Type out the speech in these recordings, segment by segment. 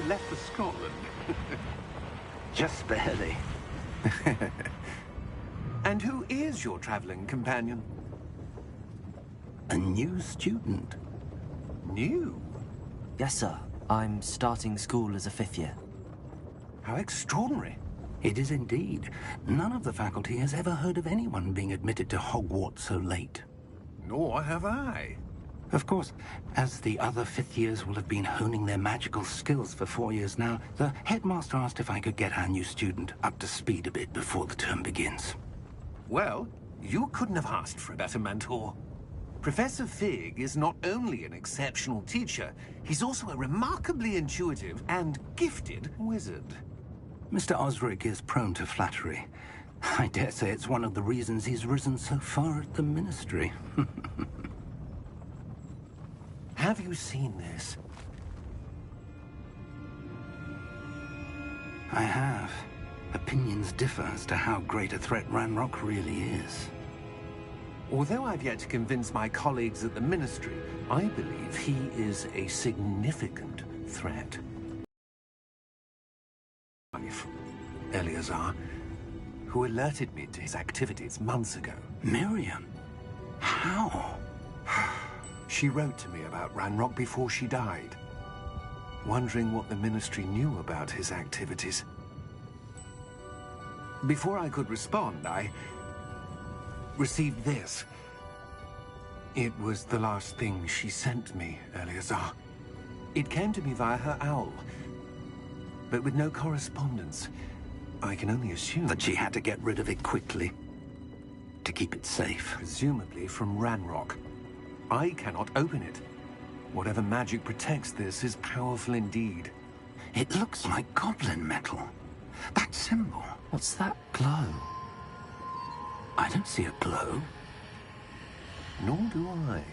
left for Scotland? Just barely. And who is your traveling companion? A new student. New? Yes, sir. I'm starting school as a 5th year. How extraordinary. It is indeed. None of the faculty has ever heard of anyone being admitted to Hogwarts so late. Nor have I. Of course, as the other 5th years will have been honing their magical skills for 4 years now, the headmaster asked if I could get our new student up to speed a bit before the term begins. Well, you couldn't have asked for a better mentor. Professor Fig is not only an exceptional teacher, he's also a remarkably intuitive and gifted wizard. Mr. Osric is prone to flattery. I dare say it's one of the reasons he's risen so far at the Ministry. Have you seen this? I have. Opinions differ as to how great a threat Ranrock really is. Although I've yet to convince my colleagues at the Ministry, I believe he is a significant threat. Eleazar, who alerted me to his activities months ago. Miriam? How? She wrote to me about Ranrock before she died, wondering what the Ministry knew about his activities. Before I could respond, I received this. It was the last thing she sent me, Eleazar. It came to me via her owl, but with no correspondence. I can only assume that she had to get rid of it quickly, to keep it safe. Presumably from Ranrock. I cannot open it. Whatever magic protects this is powerful indeed. It looks like goblin metal. That symbol. What's that glow? I don't see a glow. Nor do I.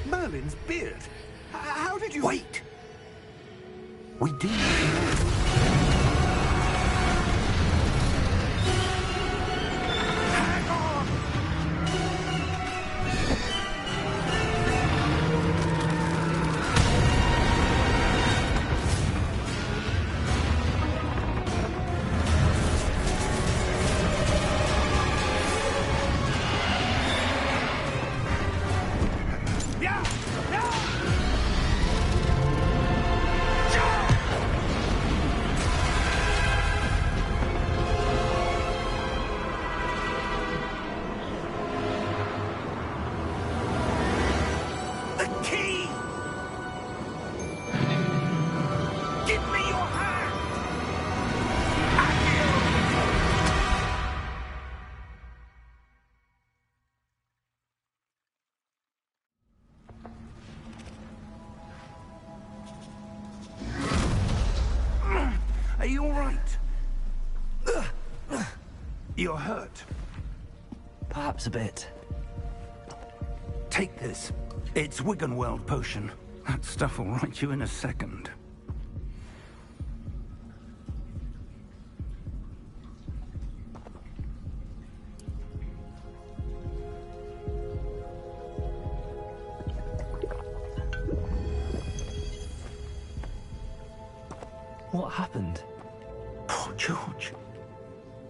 Merlin's beard. How did you... Wait! We do not know. Are you all right? You're hurt. Perhaps a bit. Take this. It's Wiggenweld potion. That stuff will right you in a second. What happened? Poor George.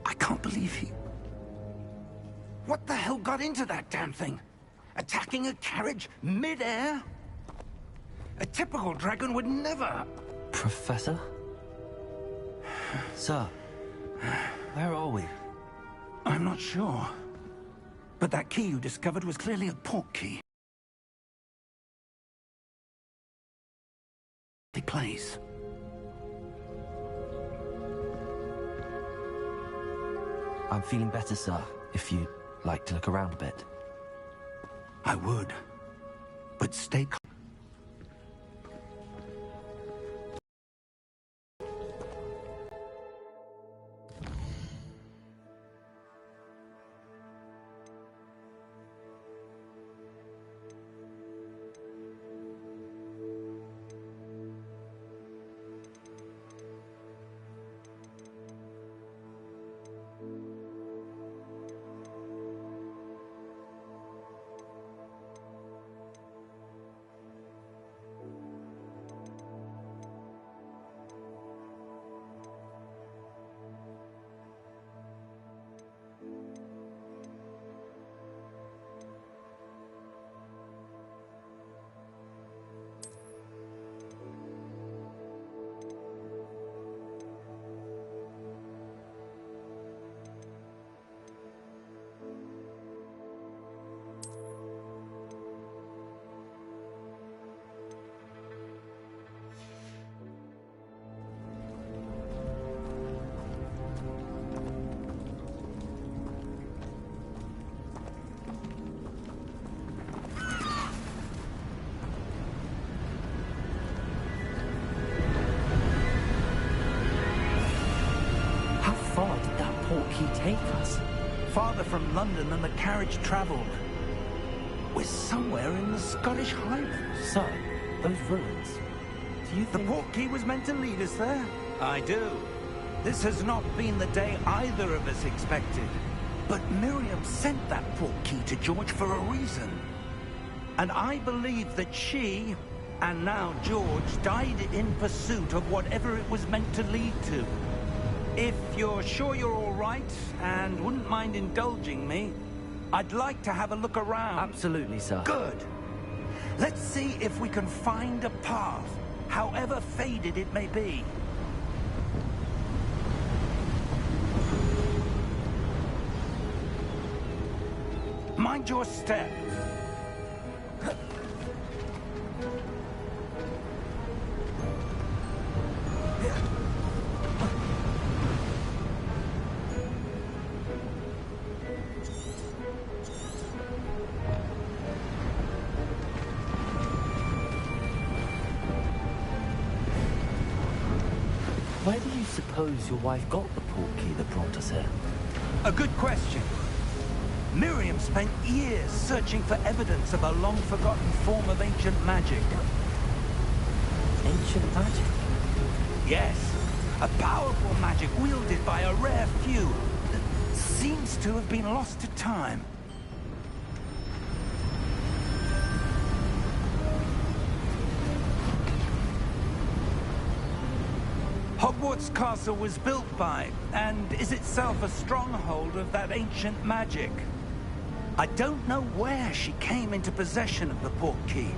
I can't believe he... What the hell got into that damn thing? Attacking a carriage mid-air? A typical dragon would never... Professor? Sir, where are we? I'm not sure. But that key you discovered was clearly a port key. The place. I'm feeling better, sir, if you'd like to look around a bit. I would. But stay calm. farther from London than the carriage travelled. We're somewhere in the Scottish Highlands. Sir, those ruins. Do you The think... Portkey was meant to lead us there? I do. This has not been the day either of us expected. But Miriam sent that Portkey to George for a reason. And I believe that she, and now George, died in pursuit of whatever it was meant to lead to. If you're sure you're all right, and wouldn't mind indulging me, I'd like to have a look around. Absolutely, sir. Good. Let's see if we can find a path, however faded it may be. Mind your step. Where do you suppose your wife got the Portkey that brought us here? A good question. Miriam spent years searching for evidence of a long-forgotten form of ancient magic. Ancient magic? Yes, a powerful magic wielded by a rare few that seems to have been lost to time. Hogwarts Castle was built by, and is itself a stronghold of that ancient magic. I don't know where she came into possession of the Portkey,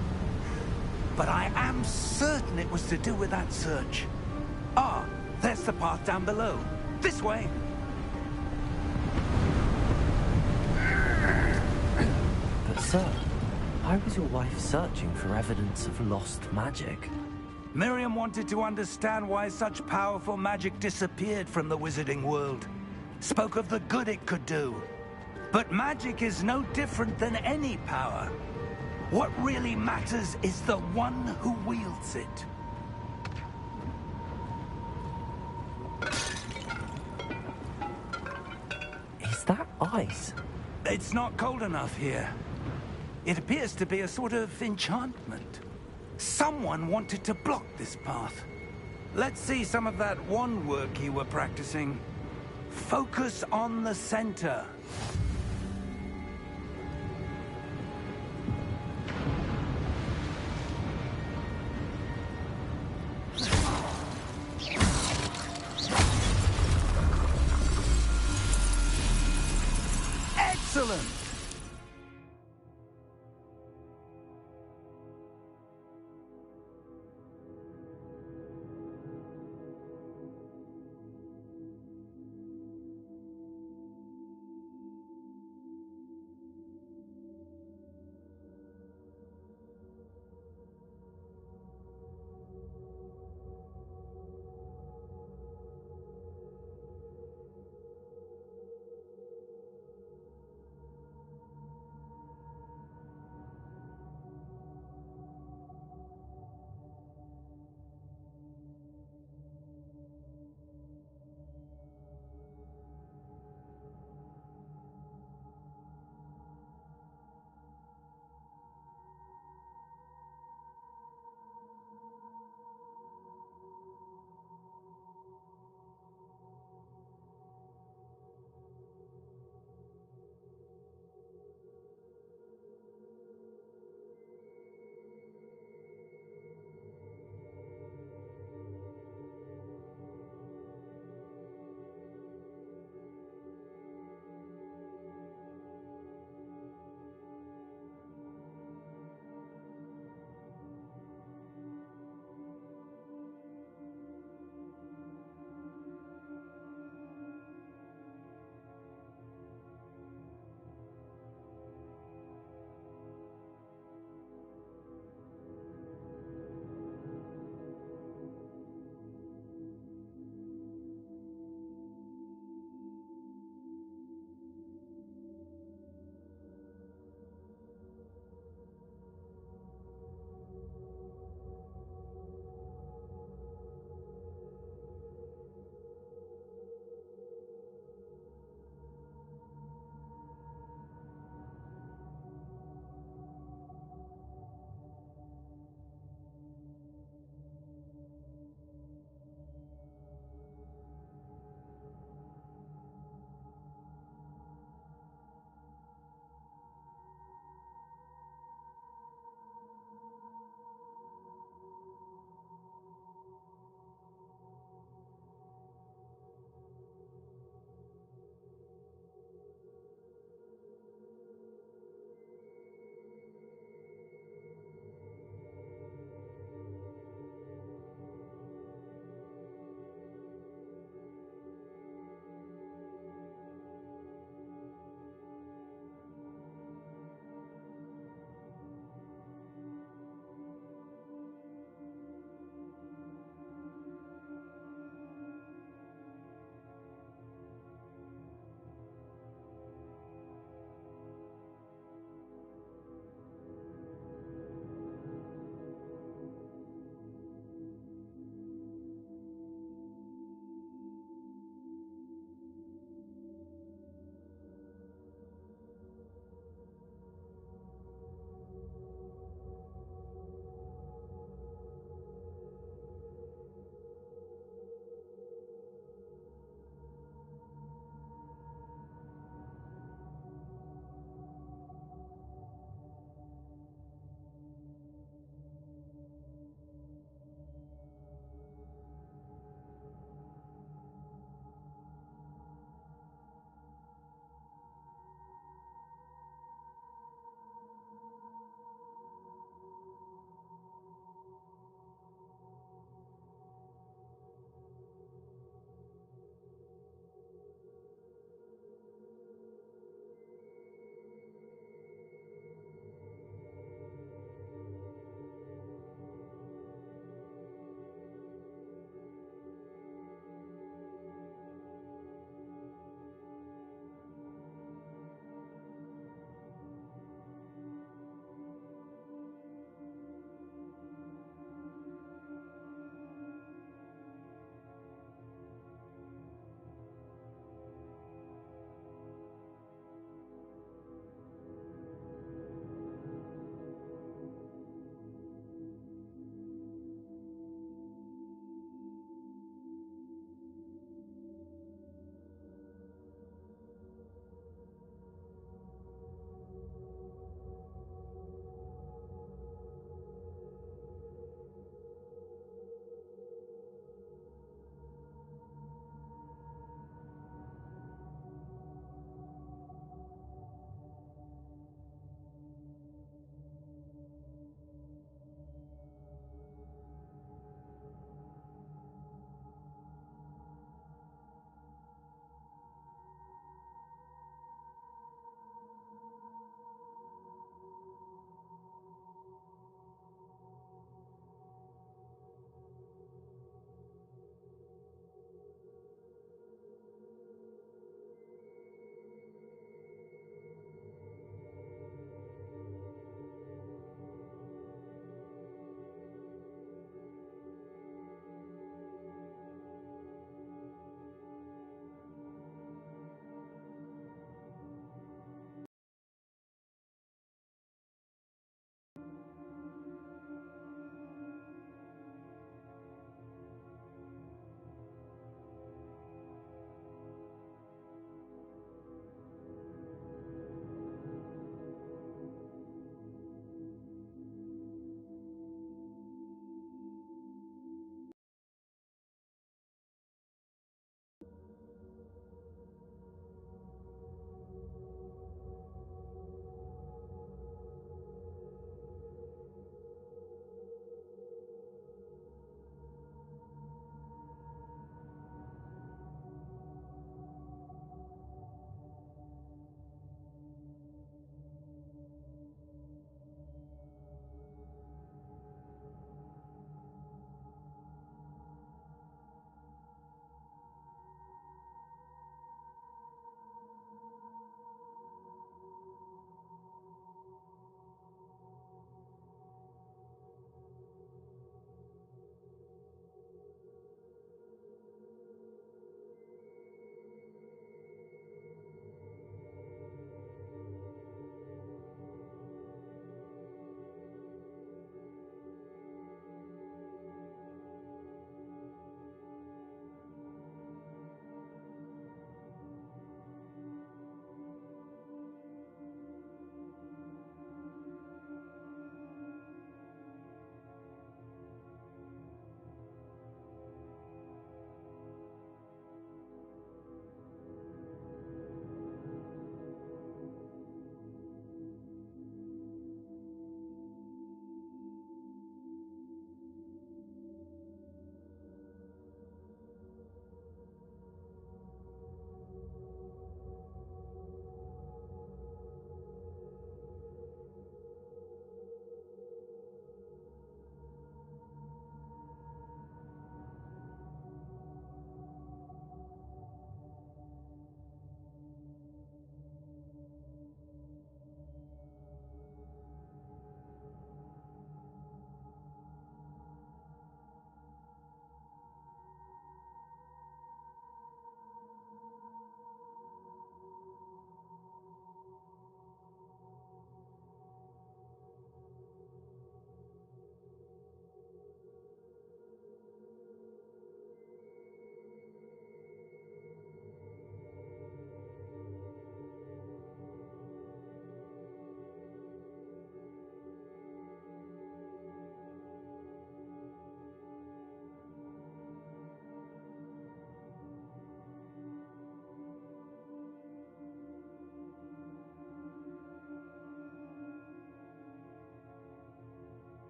but I am certain it was to do with that search. Ah, there's the path down below. This way. But sir, why was your wife searching for evidence of lost magic? Miriam wanted to understand why such powerful magic disappeared from the wizarding world. Spoke of the good it could do. But magic is no different than any power. What really matters is the one who wields it. Is that ice? It's not cold enough here. It appears to be a sort of enchantment. Someone wanted to block this path. Let's see some of that wand work you were practicing. Focus on the center. Excellent!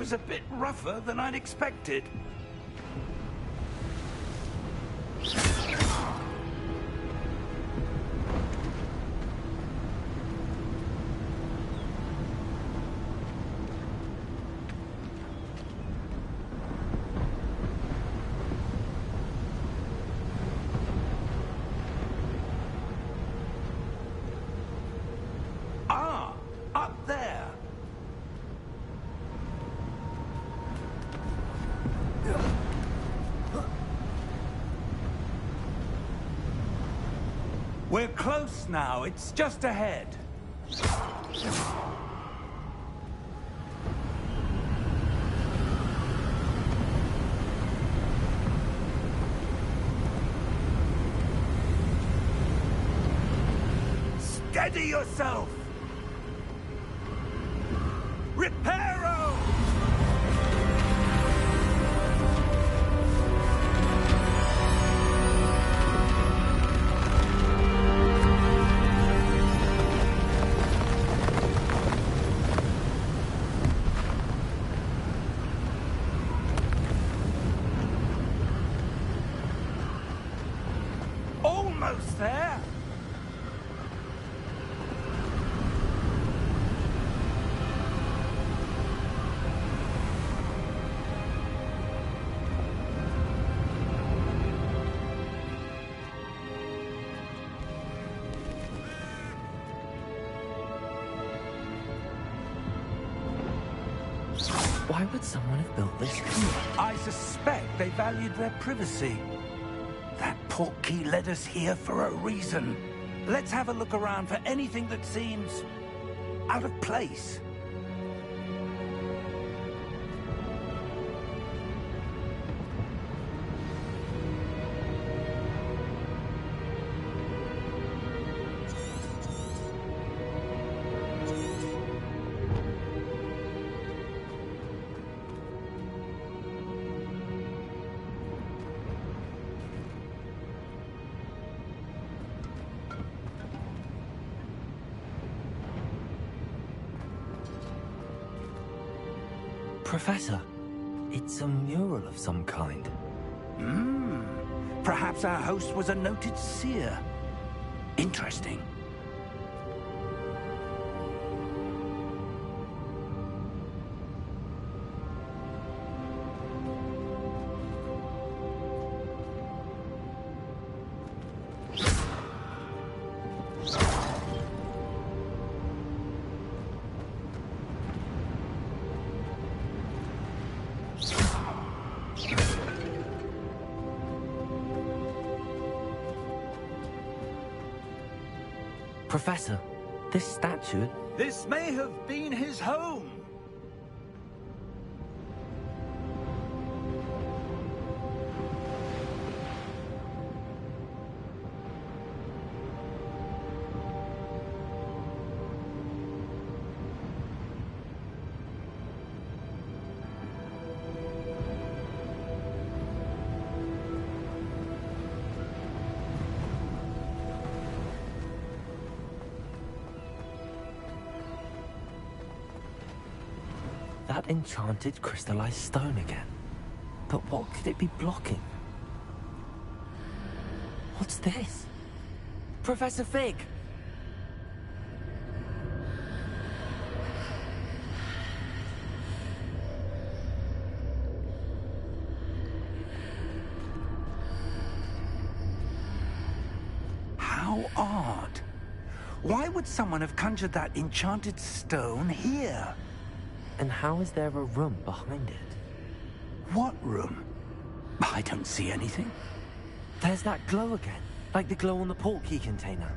was a bit rougher than I'd expected. Ah, up there. We're close now. It's just ahead. Steady yourself! Reparo! Almost there! Why would someone have built this here? I suspect they valued their privacy. That portkey led us here for a reason. Let's have a look around for anything that seems out of place. Professor, it's a mural of some kind. Perhaps our host was a noted seer. Interesting. Professor, this statue... This may have been his home. That enchanted crystallized stone again. But what could it be blocking? What's this? Professor Fig! How odd. Why would someone have conjured that enchanted stone here? And how is there a room behind it? What room? I don't see anything. There's that glow again, like the glow on the portkey container.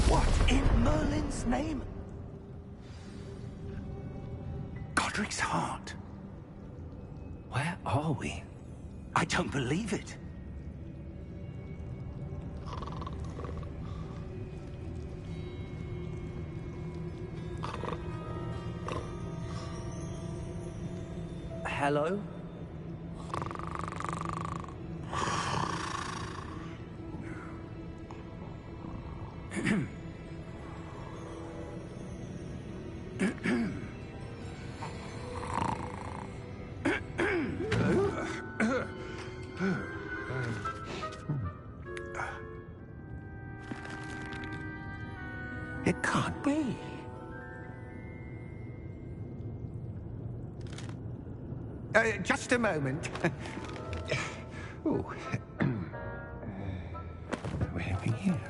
What in Merlin's name? Godric's heart. Where are we? I don't believe it. hello? It can't be. Just a moment. Oh. We're having here.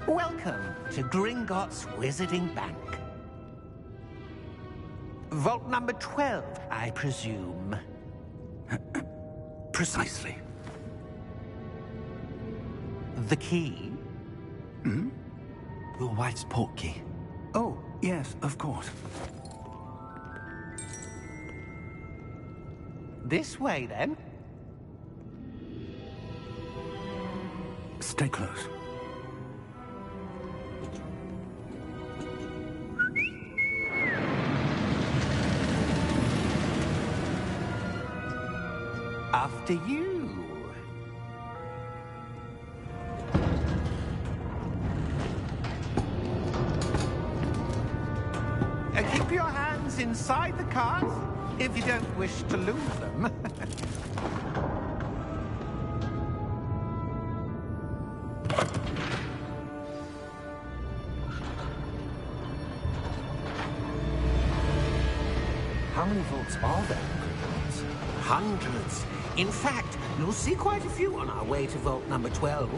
Welcome to Gringotts Wizarding Bank. Vault number 12, I presume. Precisely. The key? Your wife's portkey. Oh, yes, of course. This way, then. Stay close. After you. Keep your hands inside the cart if you don't wish to lose them. How many vaults are there in Gringotts? Hundreds. In fact, you'll see quite a few on our way to vault number 12.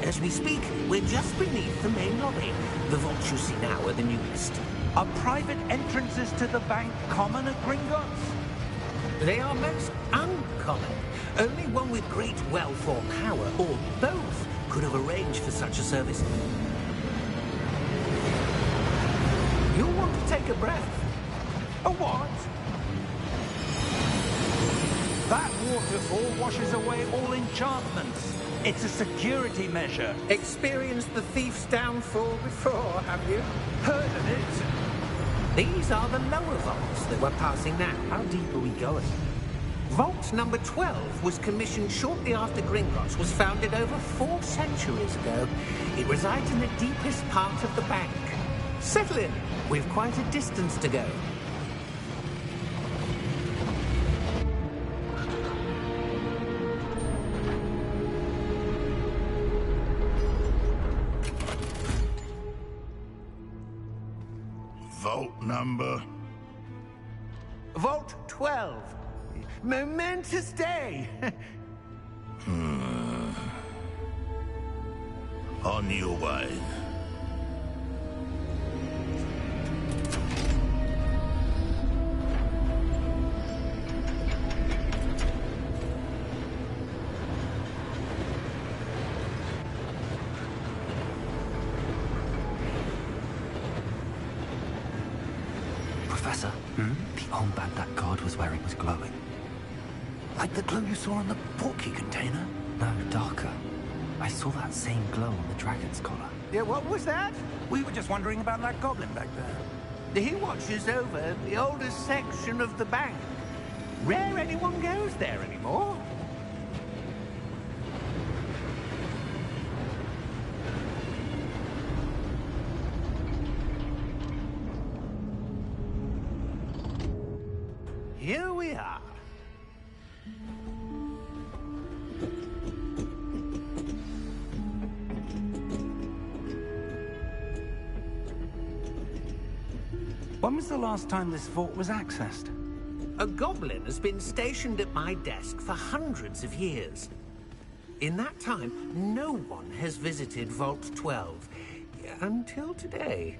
As we speak, we're just beneath the main lobby. The vaults you see now are the newest. Are private entrances to the bank common at Gringotts? They are most uncommon. Only one with great wealth or power, or both, could have arranged for such a service. You'll want to take a breath. A what? That waterfall washes away all enchantments. It's a security measure. Experienced the thief's downfall before, have you? Heard of it? These are the lower vaults that we're passing now. How deep are we going? Vault number 12 was commissioned shortly after Gringotts was founded over 4 centuries ago. It resides in the deepest part of the bank. Settle in. We've quite a distance to go. Vault number? Vault 12. Momentous day. On your way. Professor, the armband that guard was wearing was glowing. Like the glow you saw on the portkey container? No, darker. I saw that same glow on the dragon's collar. Yeah, what was that? We were just wondering about that goblin back there. He watches over the oldest section of the bank. Rare anyone goes there anymore. Here we are. When was the last time this vault was accessed? A goblin has been stationed at my desk for hundreds of years. In that time, no one has visited Vault 12. Until today.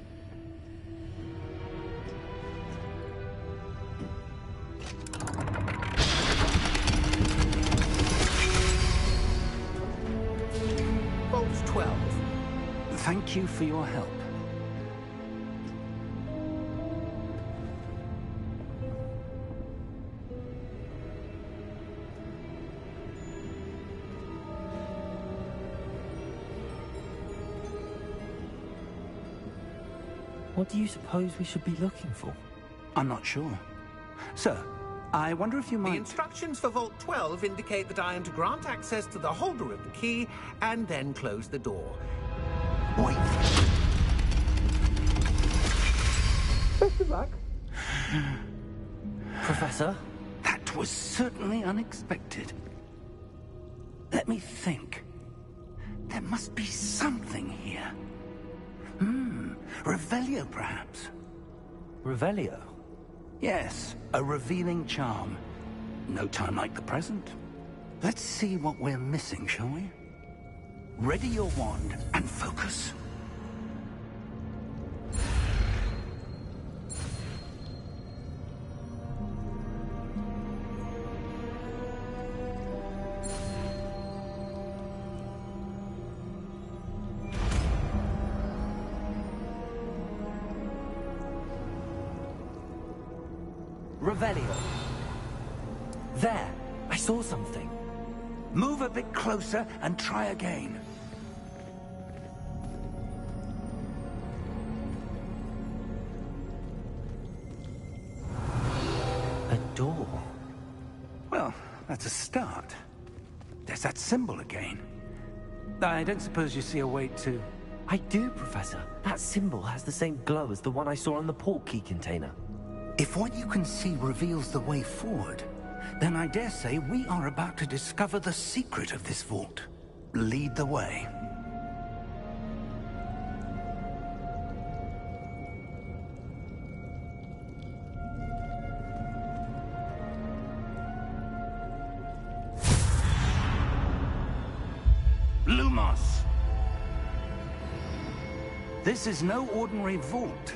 Vault 12. Thank you for your help. What do you suppose we should be looking for? I'm not sure. Sir, I wonder if you The might... instructions for Vault 12 indicate that I am to grant access to the holder of the key and then close the door. Wait. Best of luck. Professor? That was certainly unexpected. Let me think. There must be something here. Revelio, perhaps? Revelio? Yes, a revealing charm. No time like the present. Let's see what we're missing, shall we? Ready your wand and focus. Revelio. There! I saw something. Move a bit closer and try again. A door. Well, that's a start. There's that symbol again. I don't suppose you see a way to... I do, Professor. That symbol has the same glow as the one I saw on the port key container. If what you can see reveals the way forward, then I dare say we are about to discover the secret of this vault. Lead the way. Lumos! This is no ordinary vault.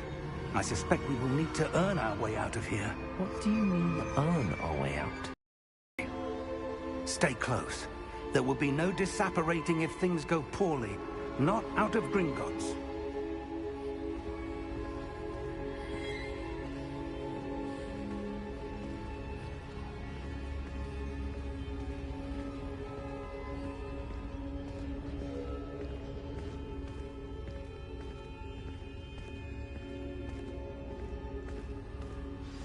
I suspect we will need to earn our way out of here. What do you mean, earn our way out? Stay close. There will be no disapparating if things go poorly. Not out of Gringotts.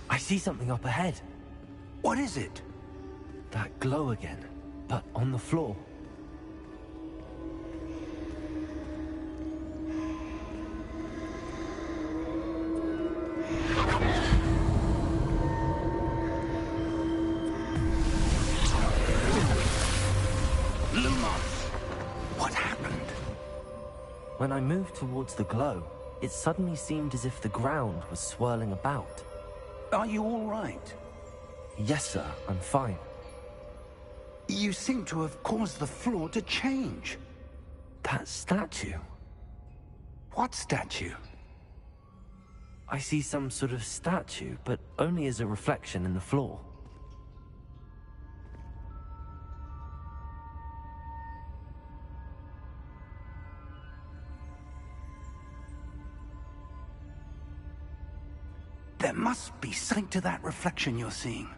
I see something up ahead. What is it? That glow again, but on the floor. Lumos! What happened? When I moved towards the glow, it suddenly seemed as if the ground was swirling about. Are you all right? Yes, sir, I'm fine. You seem to have caused the floor to change. That statue. What statue? I see some sort of statue, but only as a reflection in the floor. There must be something to that reflection you're seeing.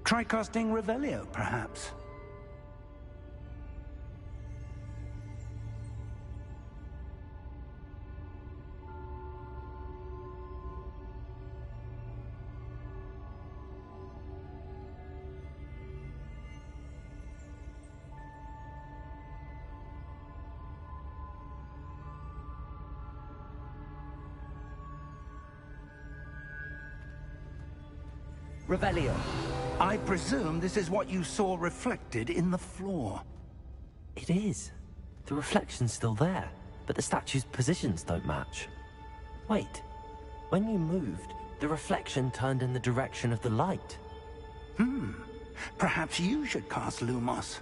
Try casting Revelio, perhaps. Revelio. I presume this is what you saw reflected in the floor. It is. The reflection's still there, but the statue's positions don't match. Wait. When you moved, the reflection turned in the direction of the light. Perhaps you should cast Lumos.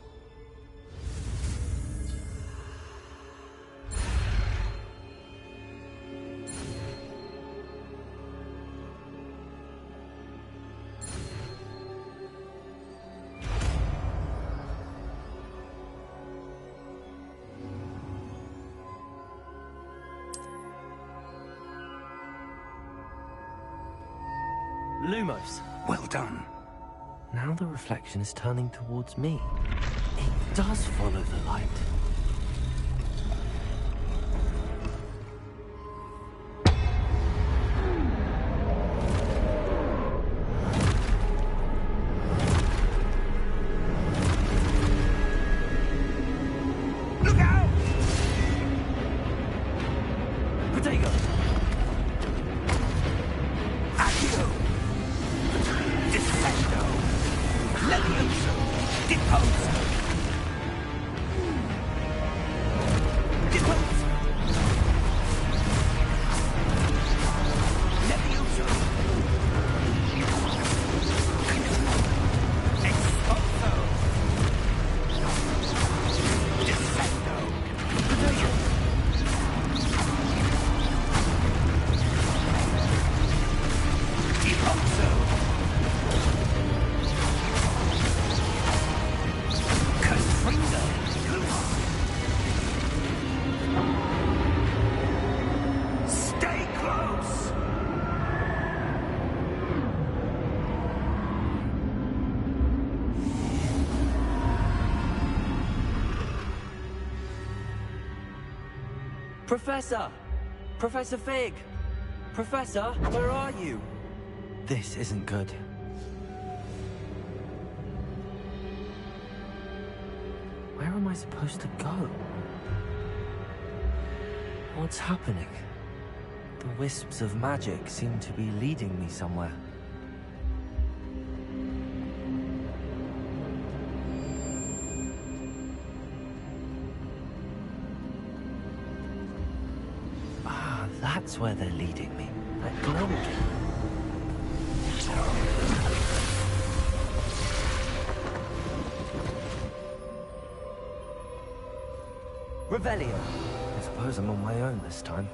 Lumos. Well done. Now the reflection is turning towards me. It does follow the light. Professor! Professor Fig! Professor, where are you? This isn't good. Where am I supposed to go? What's happening? The wisps of magic seem to be leading me somewhere. That's where they're leading me. That glow again. Revelio. I suppose I'm on my own this time.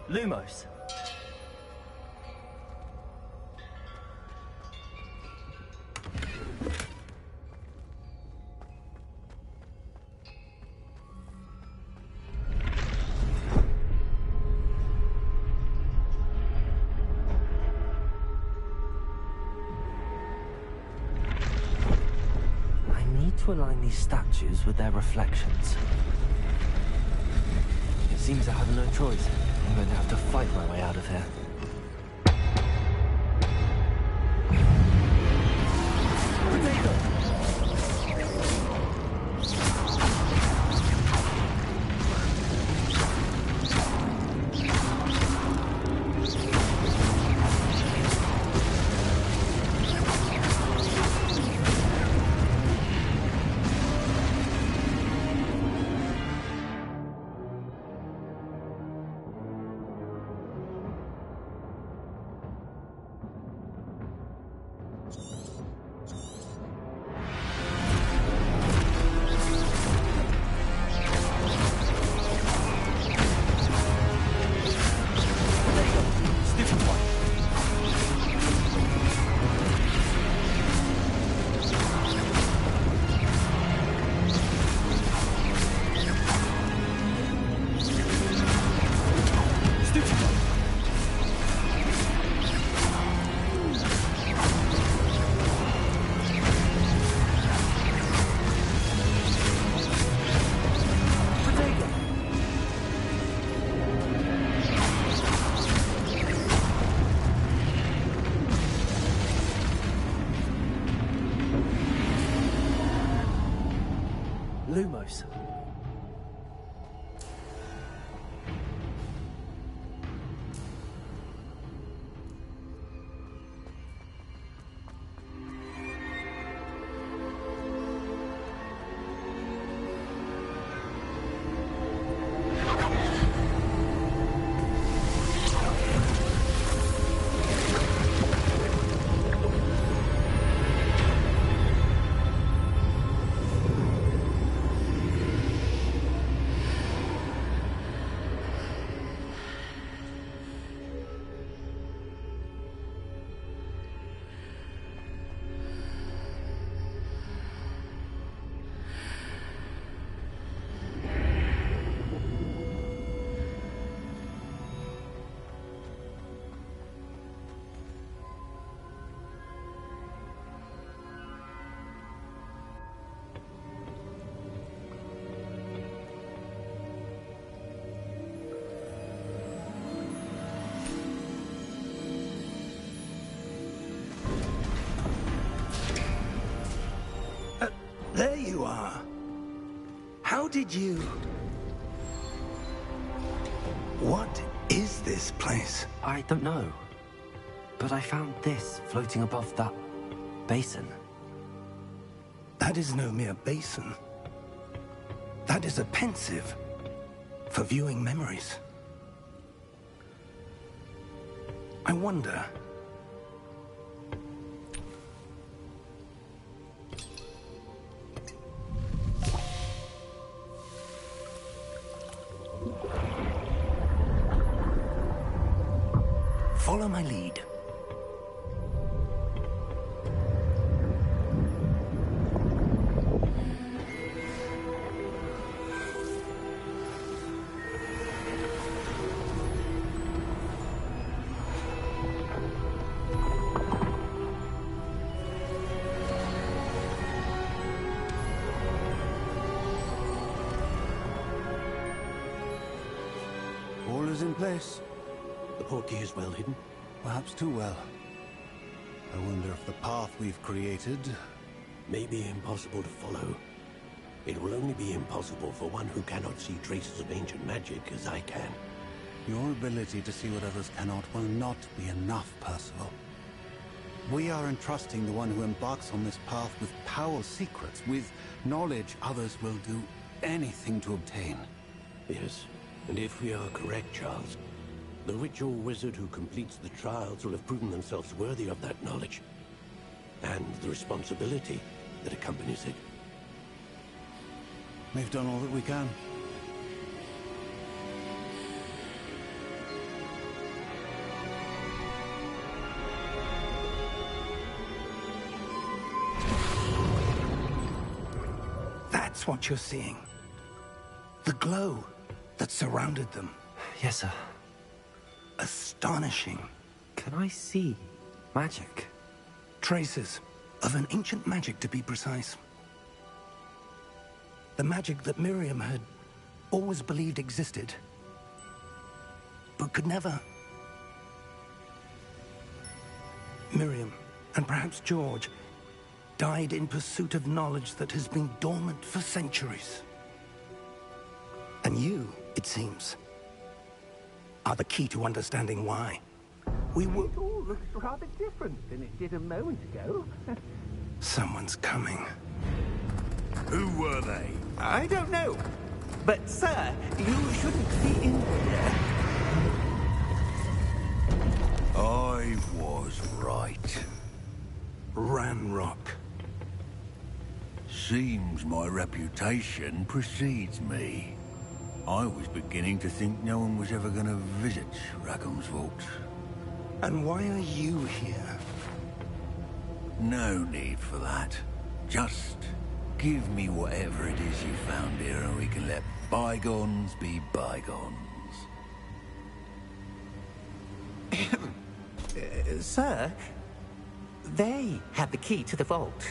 Lumos. To align these statues with their reflections. It seems I have no choice. I'm going to have to fight my way out of here. Lumos. did you... What is this place? I don't know. But I found this floating above that basin. That is no mere basin. That is a pensive for viewing memories. I wonder... Follow my lead. All is in place. The portkey is well hidden. Perhaps too well. I wonder if the path we've created... May be impossible to follow. It will only be impossible for one who cannot see traces of ancient magic as I can. Your ability to see what others cannot will not be enough, Percival. We are entrusting the one who embarks on this path with power secrets, with knowledge others will do anything to obtain. Yes, and if we are correct, Charles, the witch or wizard who completes the trials will have proven themselves worthy of that knowledge, and the responsibility that accompanies it. We've done all that we can. That's what you're seeing. The glow that surrounded them. Yes, sir. Astonishing. Can I see magic? Traces of an ancient magic, to be precise. The magic that Miriam had always believed existed, but could never. Miriam, and perhaps George, died in pursuit of knowledge that has been dormant for centuries. And you, it seems, are the key to understanding why. We were... It all looks rather different than it did a moment ago. Someone's coming. Who were they? I don't know. But, sir, you shouldn't be in here. I was right. Ranrock. Seems my reputation precedes me. I was beginning to think no one was ever going to visit Rackham's vault. And why are you here? No need for that. Just give me whatever it is you found here and we can let bygones be bygones. Sir, they had the key to the vault.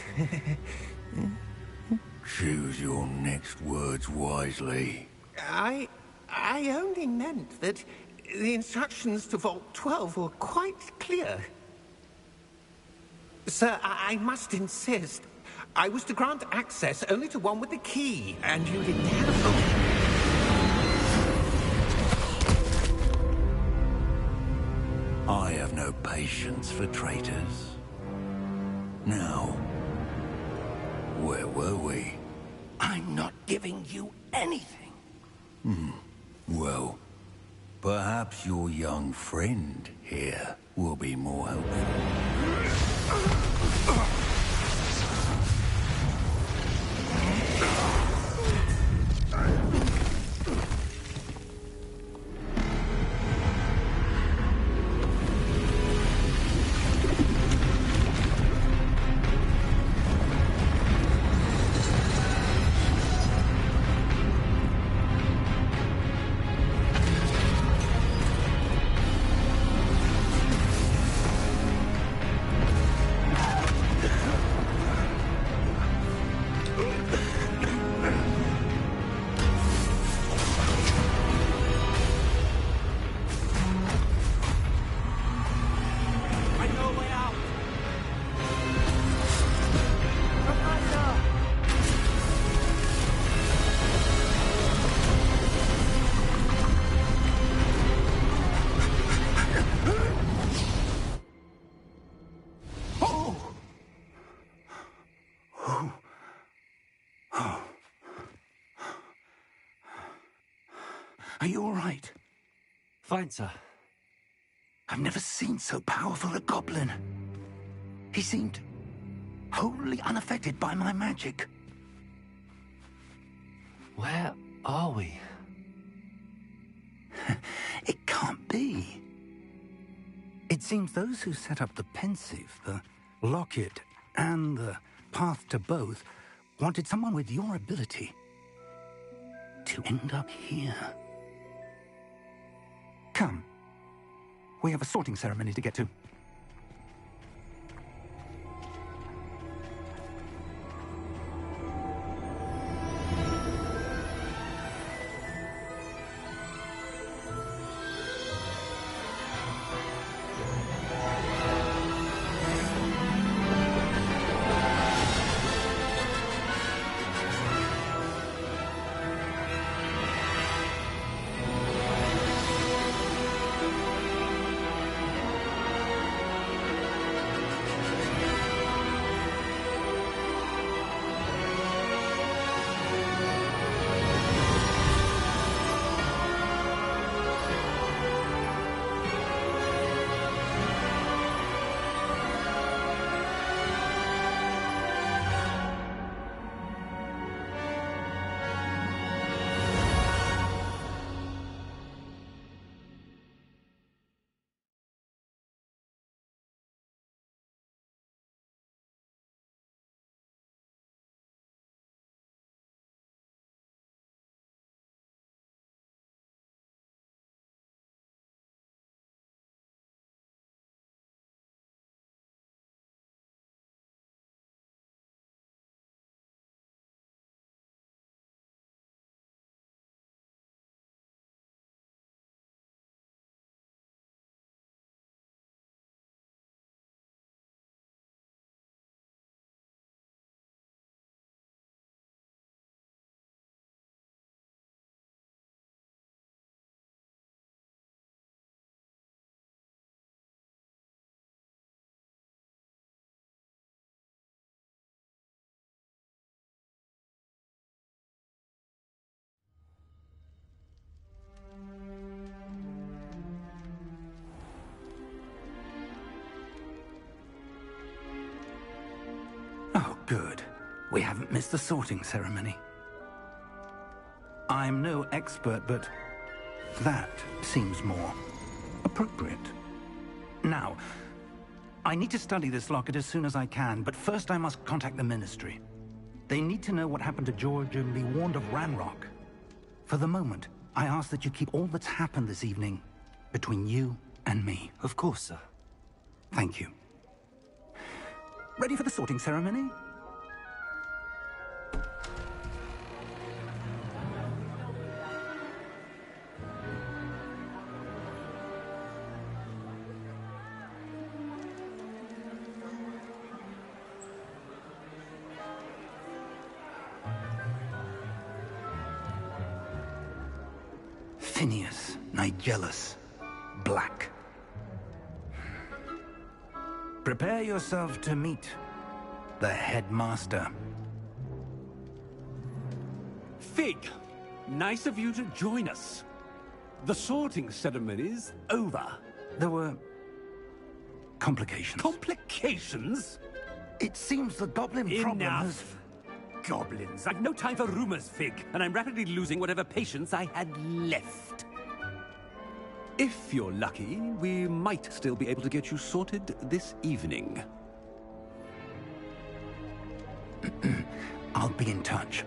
Choose your next words wisely. I only meant that the instructions to Vault 12 were quite clear. Sir, I must insist. I was to grant access only to one with the key, and you didn't have them. I have no patience for traitors. Now, where were we? I'm not giving you anything. Well, perhaps your young friend here will be more helpful. Are you all right? Fine, sir. I've never seen so powerful a goblin. He seemed wholly unaffected by my magic. Where are we? It can't be. It seems those who set up the Pensieve, the Locket, and the Path to Both wanted someone with your ability to end up here. Come. We have a sorting ceremony to get to. Oh, good. We haven't missed the sorting ceremony. I'm no expert, but that seems more appropriate. Now, I need to study this locket as soon as I can, but first I must contact the Ministry. They need to know what happened to George and be warned of Ranrock. For the moment, I ask that you keep all that's happened this evening between you and me. Of course, sir. Thank you. Ready for the sorting ceremony? Phineas Nigellus Black. Prepare yourself to meet the headmaster. Fig, nice of you to join us. The sorting ceremony's over. There were complications. Complications? It seems the goblin problem has... Enough. Goblins. I've no time for rumors, Fig, and I'm rapidly losing whatever patience I had left. If you're lucky, we might still be able to get you sorted this evening. I'll be in touch.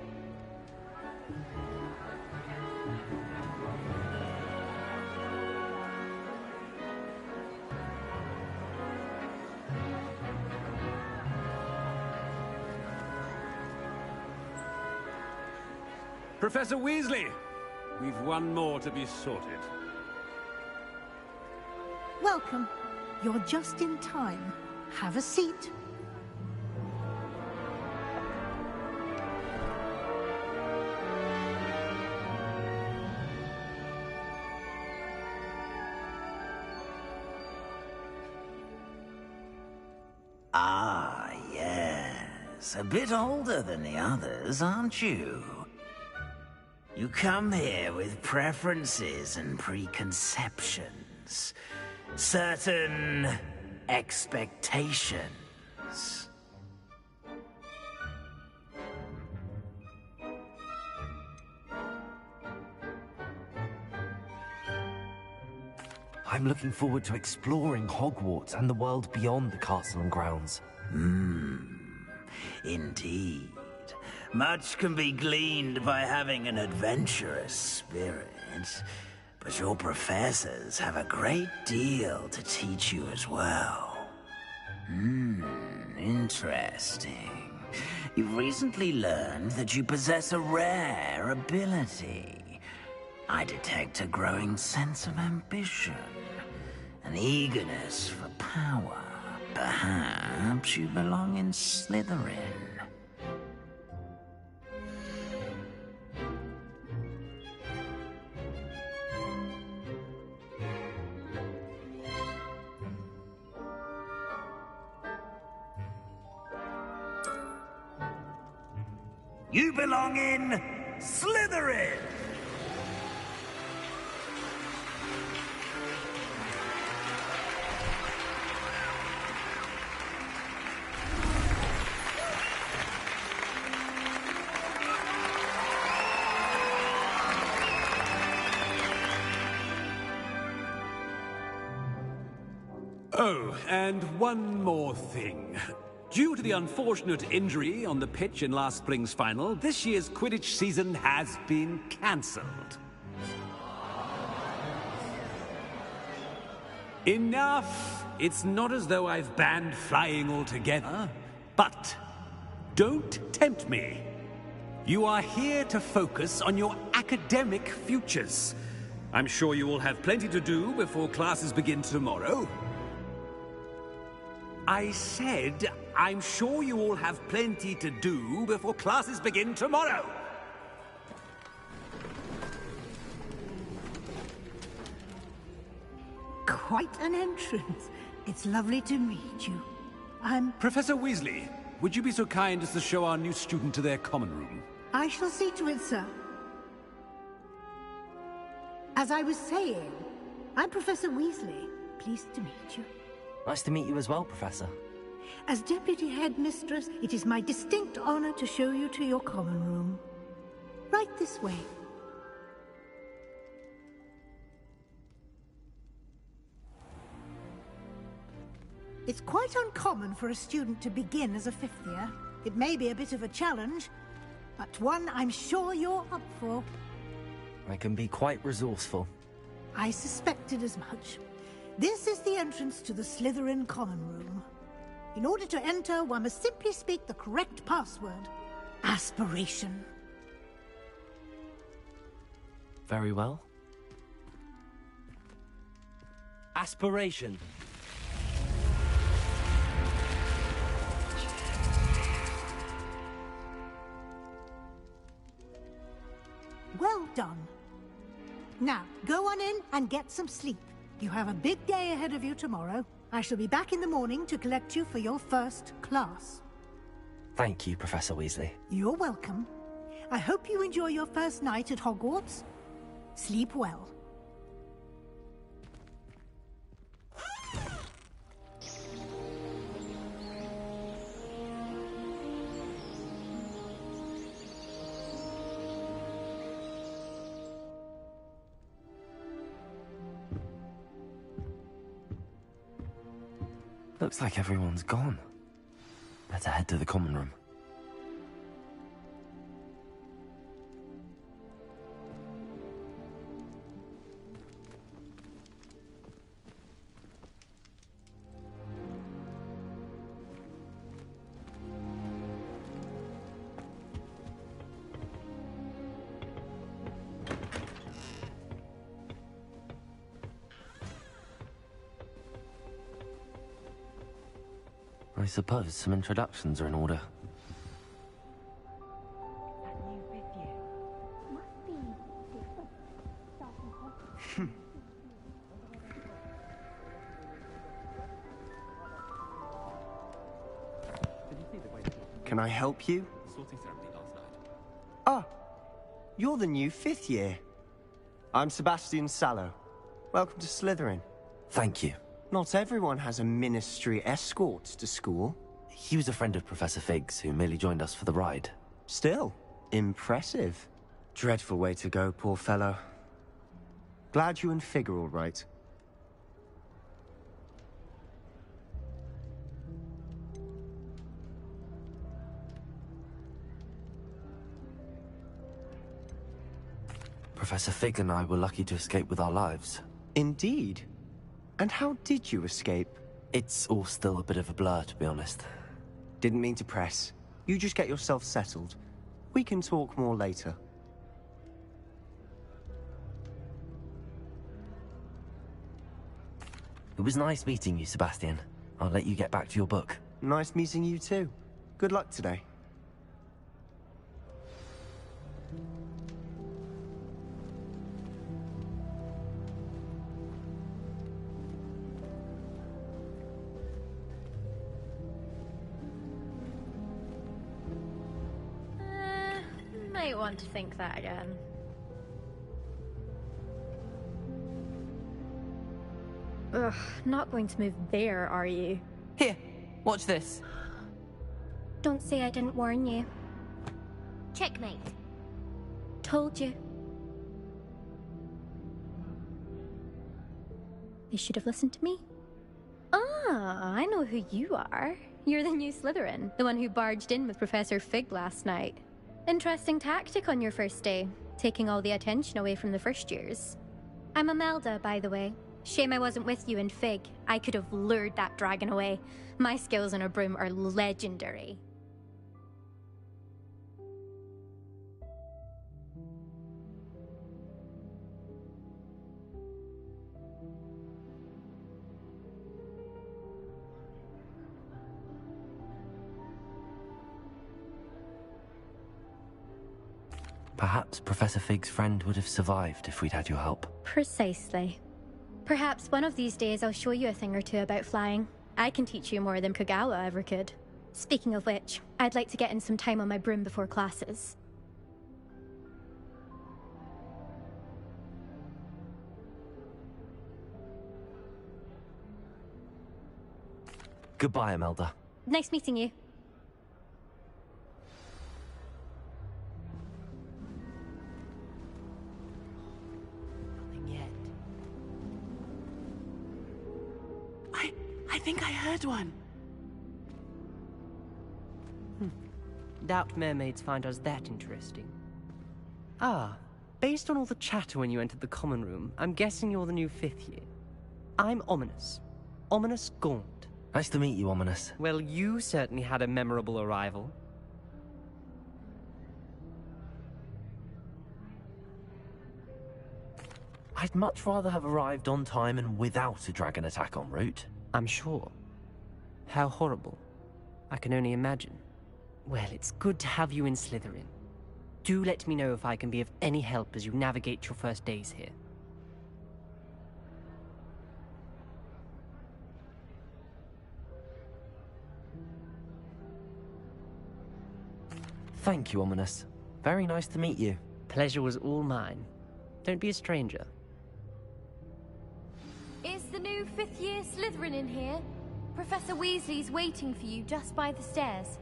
Professor Weasley, we've one more to be sorted. Welcome. You're just in time. Have a seat. Ah, yes. A bit older than the others, aren't you? You come here with preferences and preconceptions. Certain expectations. I'm looking forward to exploring Hogwarts and the world beyond the castle and grounds. Indeed. Much can be gleaned by having an adventurous spirit, but your professors have a great deal to teach you as well. Interesting. You've recently learned that you possess a rare ability. I detect a growing sense of ambition, an eagerness for power. Perhaps you belong in Slytherin. You belong in Slytherin! Oh, and one more thing. Due to the unfortunate injury on the pitch in last spring's final, this year's Quidditch season has been cancelled. Enough! It's not as though I've banned flying altogether. But don't tempt me. You are here to focus on your academic futures. I'm sure you will have plenty to do before classes begin tomorrow. I said, I'm sure you all have plenty to do before classes begin tomorrow. Quite an entrance. It's lovely to meet you. Professor Weasley, would you be so kind as to show our new student to their common room? I shall see to it, sir. As I was saying, I'm Professor Weasley. Pleased to meet you. Nice to meet you as well, Professor. As Deputy Headmistress, it is my distinct honor to show you to your common room. Right this way. It's quite uncommon for a student to begin as a fifth year. It may be a bit of a challenge, but one I'm sure you're up for. I can be quite resourceful. I suspected as much. This is the entrance to the Slytherin common room. In order to enter, one must simply speak the correct password. Aspiration. Very well. Aspiration. Well done. Now, go on in and get some sleep. You have a big day ahead of you tomorrow. I shall be back in the morning to collect you for your first class. Thank you, Professor Weasley. You're welcome. I hope you enjoy your first night at Hogwarts. Sleep well. Looks like everyone's gone. Better head to the common room. I suppose some introductions are in order. Can I help you? Ah, you're the new 5th year. I'm Sebastian Sallow. Welcome to Slytherin. Thank you. Not everyone has a ministry escort to school. He was a friend of Professor Fig's who merely joined us for the ride. Still, impressive. Dreadful way to go, poor fellow. Glad you and Fig are all right. Professor Fig and I were lucky to escape with our lives. Indeed. And how did you escape? It's all still a bit of a blur, to be honest. Didn't mean to press. You just get yourself settled. We can talk more later. It was nice meeting you, Sebastian. I'll let you get back to your book. Nice meeting you too. Good luck today. Might want to think that again. Ugh, not going to move there, are you? Here, watch this. Don't say I didn't warn you. Checkmate. Told you. They should have listened to me. Ah, I know who you are. You're the new Slytherin, the one who barged in with Professor Fig last night. Interesting tactic on your first day, taking all the attention away from the first years. I'm Imelda, by the way. Shame I wasn't with you in Fig. I could have lured that dragon away. My skills on a broom are legendary. Perhaps Professor Fig's friend would have survived if we'd had your help. Precisely. Perhaps one of these days I'll show you a thing or two about flying. I can teach you more than Kogawa ever could. Speaking of which, I'd like to get in some time on my broom before classes. Goodbye, Imelda. Nice meeting you. I think I heard one. Doubt mermaids find us that interesting. Ah, based on all the chatter when you entered the common room, I'm guessing you're the new 5th year. I'm Ominis. Ominis Gaunt. Nice to meet you, Ominis. Well, you certainly had a memorable arrival. I'd much rather have arrived on time and without a dragon attack en route. I'm sure. How horrible. I can only imagine. Well, it's good to have you in Slytherin. Do let me know if I can be of any help as you navigate your first days here. Thank you, Ominis. Very nice to meet you. Pleasure was all mine. Don't be a stranger. Is the new 5th year Slytherin in here? Professor Weasley's waiting for you just by the stairs.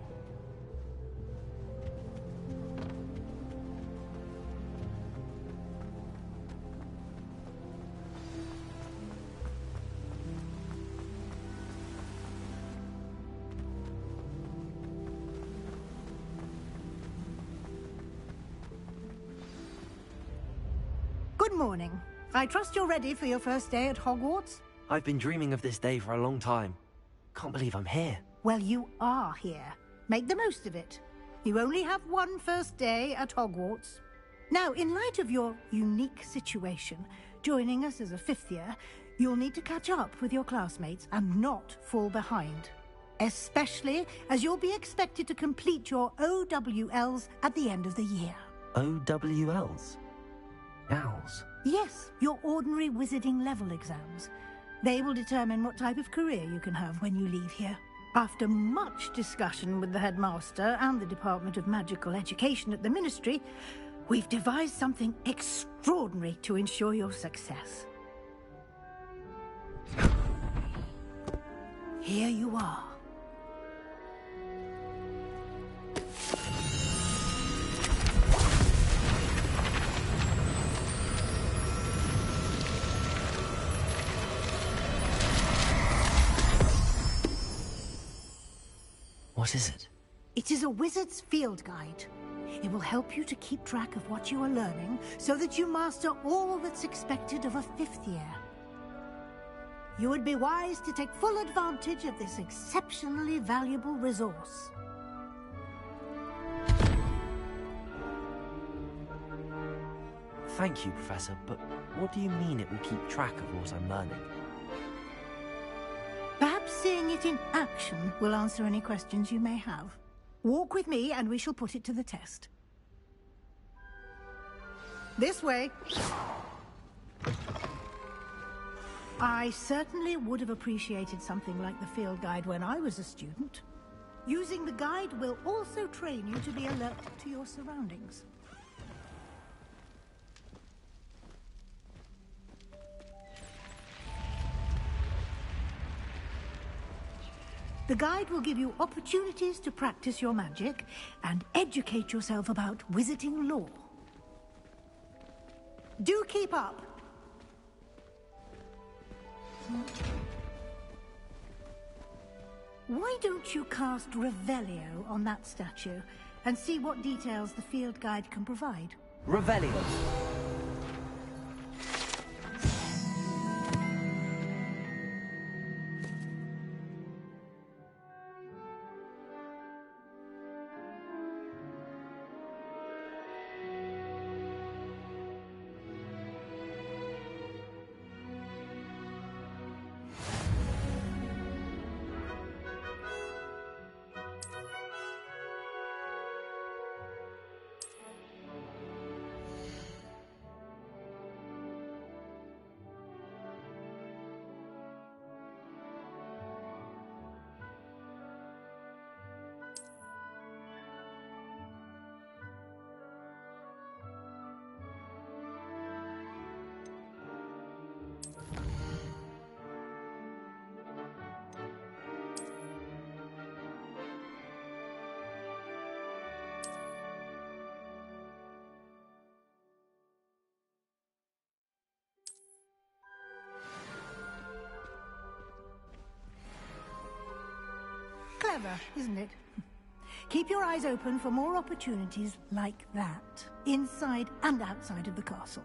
Good morning. I trust you're ready for your first day at Hogwarts? I've been dreaming of this day for a long time. Can't believe I'm here. Well, you are here. Make the most of it. You only have one first day at Hogwarts. Now, in light of your unique situation, joining us as a 5th year, you'll need to catch up with your classmates and not fall behind. Especially as you'll be expected to complete your OWLs at the end of the year. OWLs? Owls? Yes, your ordinary wizarding level exams. They will determine what type of career you can have when you leave here. After much discussion with the headmaster and the Department of Magical Education at the Ministry, We've devised something extraordinary to ensure your success. Here you are. What is it? It is a wizard's field guide. It will help you to keep track of what you are learning so that you master all that's expected of a 5th year. You would be wise to take full advantage of this exceptionally valuable resource. Thank you, Professor, but what do you mean it will keep track of what I'm learning? Perhaps seeing it in action will answer any questions you may have. Walk with me and we shall put it to the test. This way. I certainly would have appreciated something like the field guide when I was a student. Using the guide will also train you to be alert to your surroundings. The guide will give you opportunities to practice your magic and educate yourself about wizarding lore. Do keep up! Why don't you cast Revelio on that statue and see what details the field guide can provide? Revelio! Clever, isn't it? Keep your eyes open for more opportunities like that, inside and outside of the castle.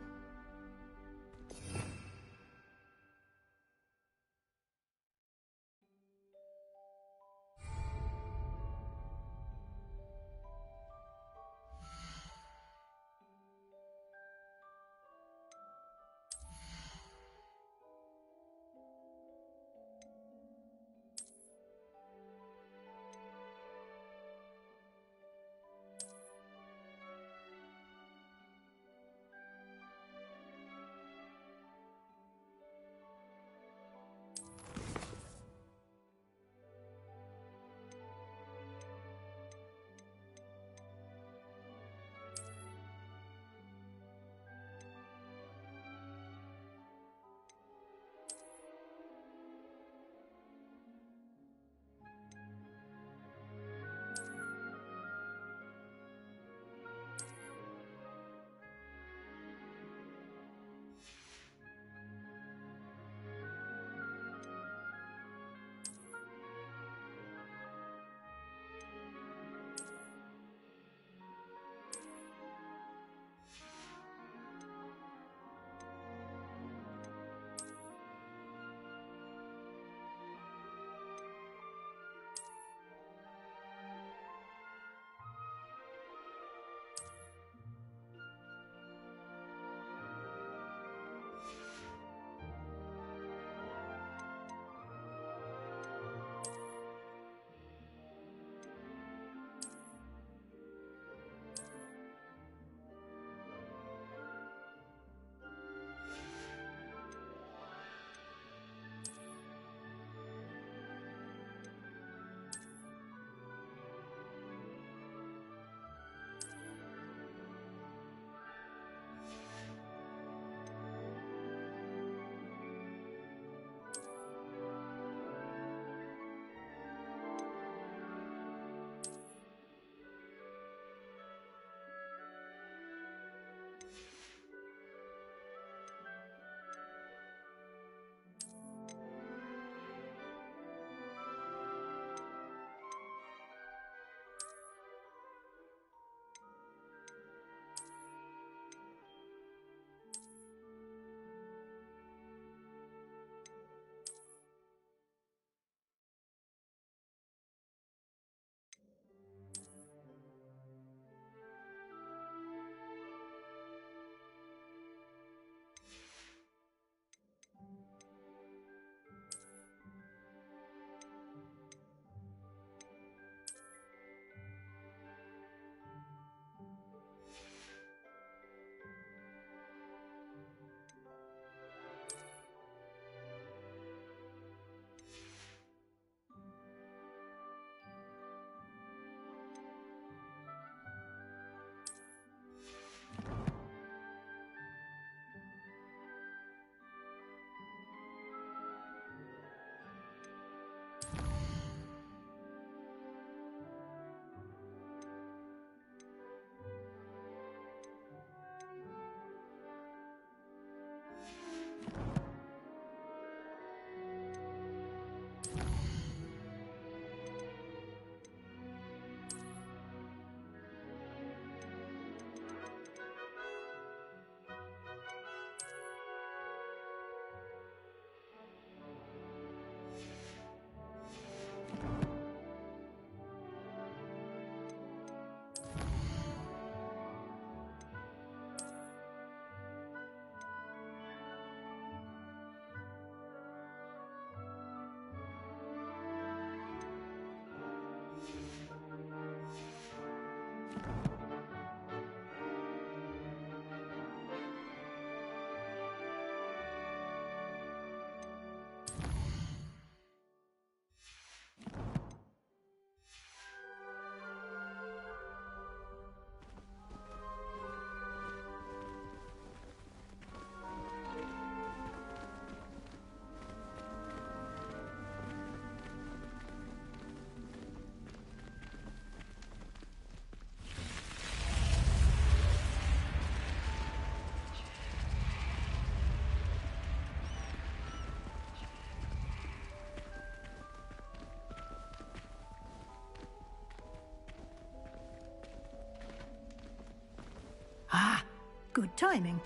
Good timing.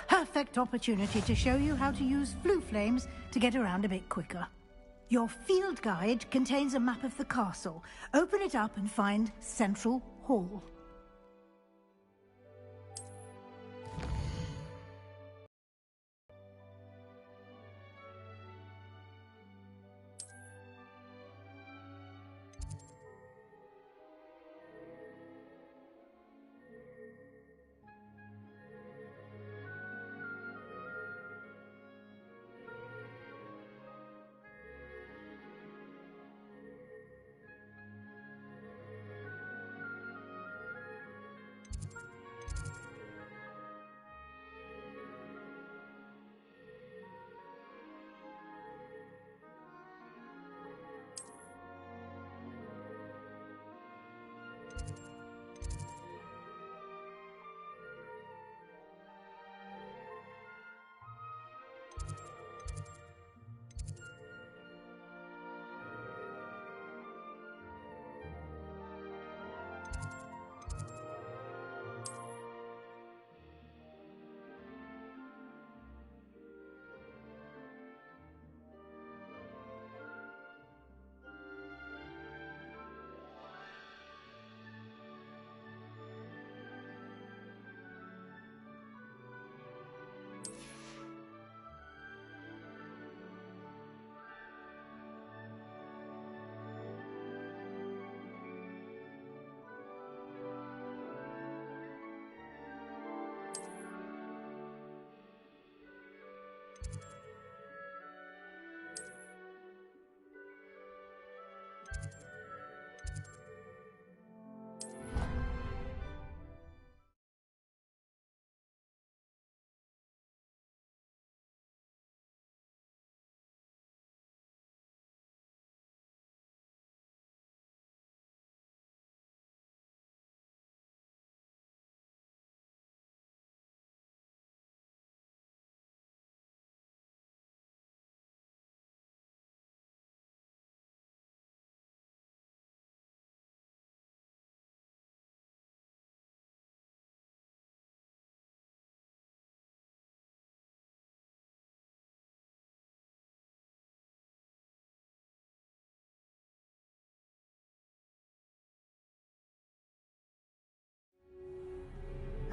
Perfect opportunity to show you how to use flue flames to get around a bit quicker. Your field guide contains a map of the castle. Open it up and find Central Hall.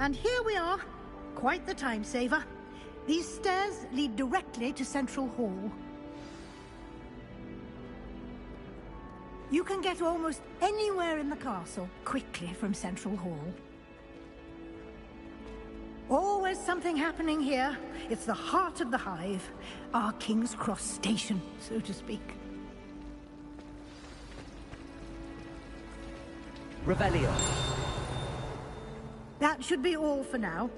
And here we are. Quite the time saver. These stairs lead directly to Central Hall. You can get almost anywhere in the castle quickly from Central Hall. Always something happening here. It's the heart of the Hive. Our King's Cross station, so to speak. Revelio. That should be all for now.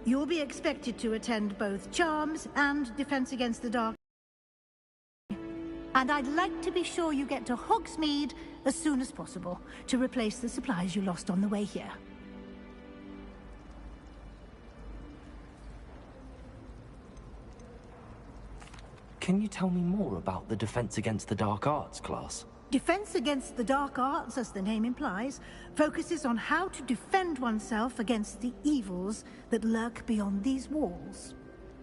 You'll be expected to attend both Charms and Defense Against the Dark. And I'd like to be sure you get to Hogsmeade as soon as possible to replace the supplies you lost on the way here. Can you tell me more about the Defense Against the Dark Arts class? Defense Against the Dark Arts, as the name implies, focuses on how to defend oneself against the evils that lurk beyond these walls.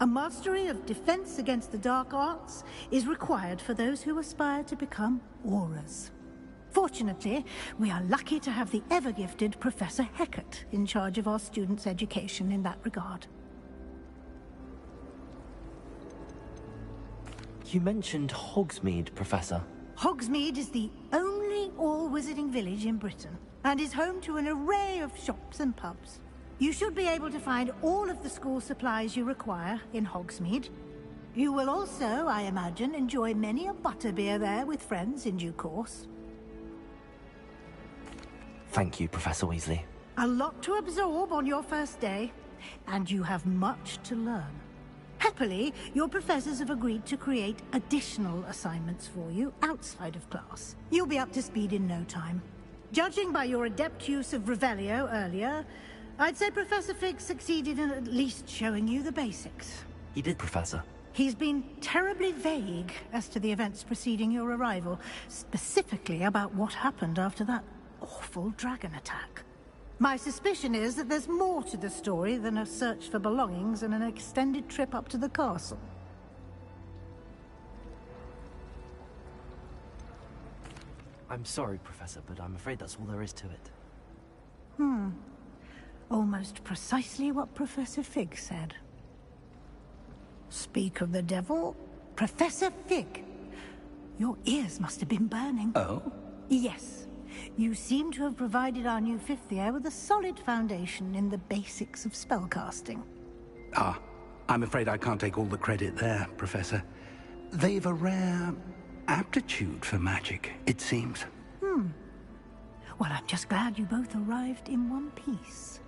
A mastery of Defense Against the Dark Arts is required for those who aspire to become Aurors. Fortunately, we are lucky to have the ever-gifted Professor Hecat in charge of our students' education in that regard. You mentioned Hogsmeade, Professor. Hogsmeade is the only all-wizarding village in Britain, and is home to an array of shops and pubs. You should be able to find all of the school supplies you require in Hogsmeade. You will also, I imagine, enjoy many a butterbeer there with friends in due course. Thank you, Professor Weasley. A lot to absorb on your first day, and you have much to learn. Happily, your professors have agreed to create additional assignments for you outside of class. You'll be up to speed in no time. Judging by your adept use of Revelio earlier, I'd say Professor Fig succeeded in at least showing you the basics. He did, Professor. He's been terribly vague as to the events preceding your arrival, specifically about what happened after that awful dragon attack. My suspicion is that there's more to the story than a search for belongings and an extended trip up to the castle. I'm sorry, Professor, but I'm afraid that's all there is to it. Almost precisely what Professor Fig said. Speak of the devil, Professor Fig. Your ears must have been burning. Oh? Yes. You seem to have provided our new fifth year with a solid foundation in the basics of spellcasting. Ah, I'm afraid I can't take all the credit there, Professor. They've a rare aptitude for magic, it seems. Well, I'm just glad you both arrived in one piece.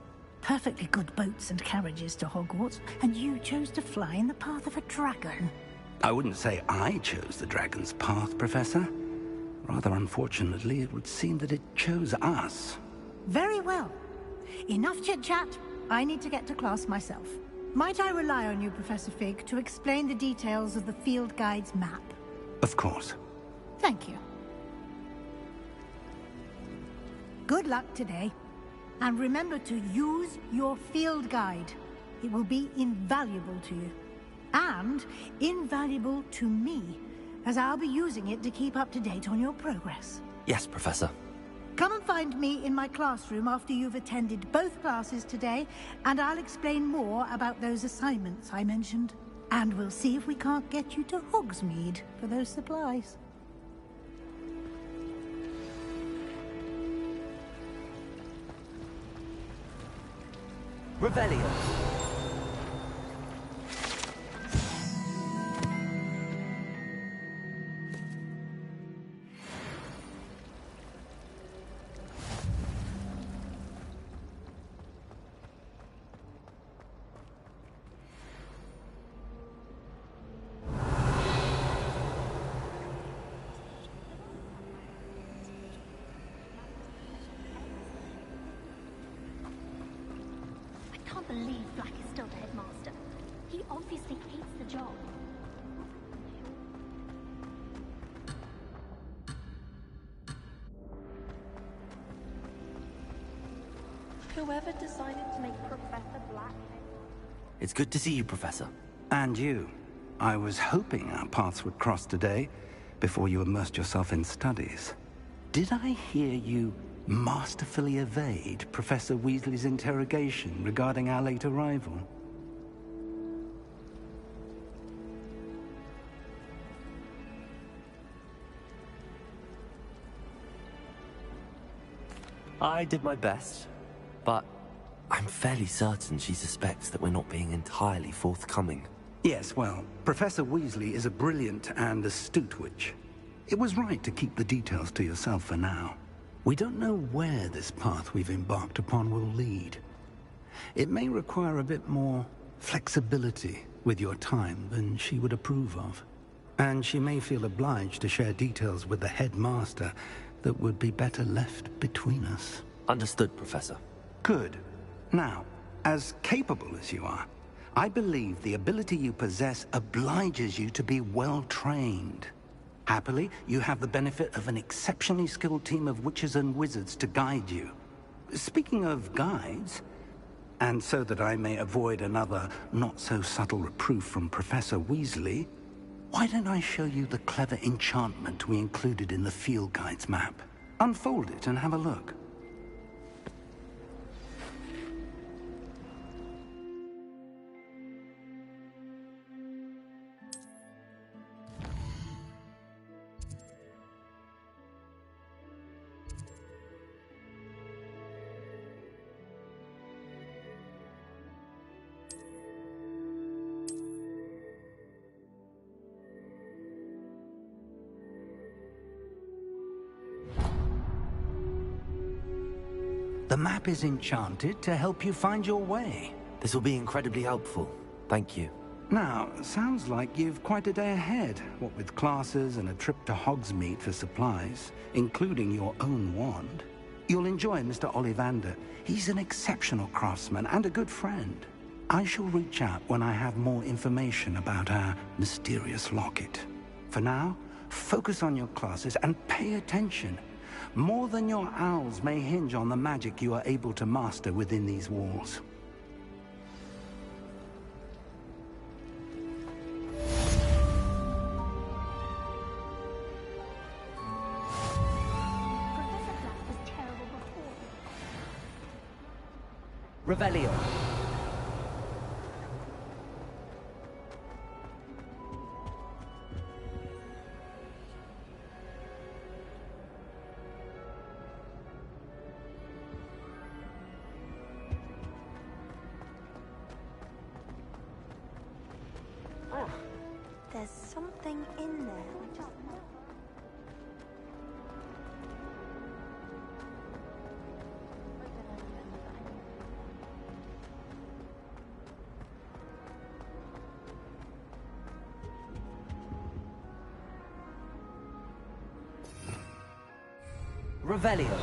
Perfectly good boats and carriages to Hogwarts, and you chose to fly in the path of a dragon. I wouldn't say I chose the dragon's path, Professor. Rather unfortunately, it would seem that it chose us. Very well. Enough chit-chat. I need to get to class myself. Might I rely on you, Professor Fig, to explain the details of the field guide's map? Of course. Thank you. Good luck today. And remember to use your field guide. It will be invaluable to you. And invaluable to me, as I'll be using it to keep up to date on your progress. Yes, Professor. Come and find me in my classroom after you've attended both classes today, and I'll explain more about those assignments I mentioned. And we'll see if we can't get you to Hogsmeade for those supplies. Revelio. I can't believe Black is still the headmaster. He obviously hates the job. Whoever decided to make Professor Black... It's good to see you, Professor. And you. I was hoping our paths would cross today, before you immersed yourself in studies. Did I hear you masterfully evade Professor Weasley's interrogation regarding our late arrival? I did my best, but I'm fairly certain she suspects that we're not being entirely forthcoming. Yes, well, Professor Weasley is a brilliant and astute witch. It was right to keep the details to yourself for now. We don't know where this path we've embarked upon will lead. It may require a bit more flexibility with your time than she would approve of. And she may feel obliged to share details with the headmaster that would be better left between us. Understood, Professor. Good. Now, as capable as you are, I believe the ability you possess obliges you to be well-trained. Happily, you have the benefit of an exceptionally skilled team of witches and wizards to guide you. Speaking of guides, and so that I may avoid another not-so-subtle reproof from Professor Weasley, why don't I show you the clever enchantment we included in the field guide's map? Unfold it and have a look. The map is enchanted to help you find your way. This will be incredibly helpful. Thank you. Now, sounds like you've quite a day ahead, what with classes and a trip to Hogsmeade for supplies, including your own wand. You'll enjoy Mr. Ollivander. He's an exceptional craftsman and a good friend. I shall reach out when I have more information about our mysterious locket. For now, focus on your classes and pay attention. More than your owls may hinge on the magic you are able to master within these walls. Revelio. There's something in there. I just know. Revelio.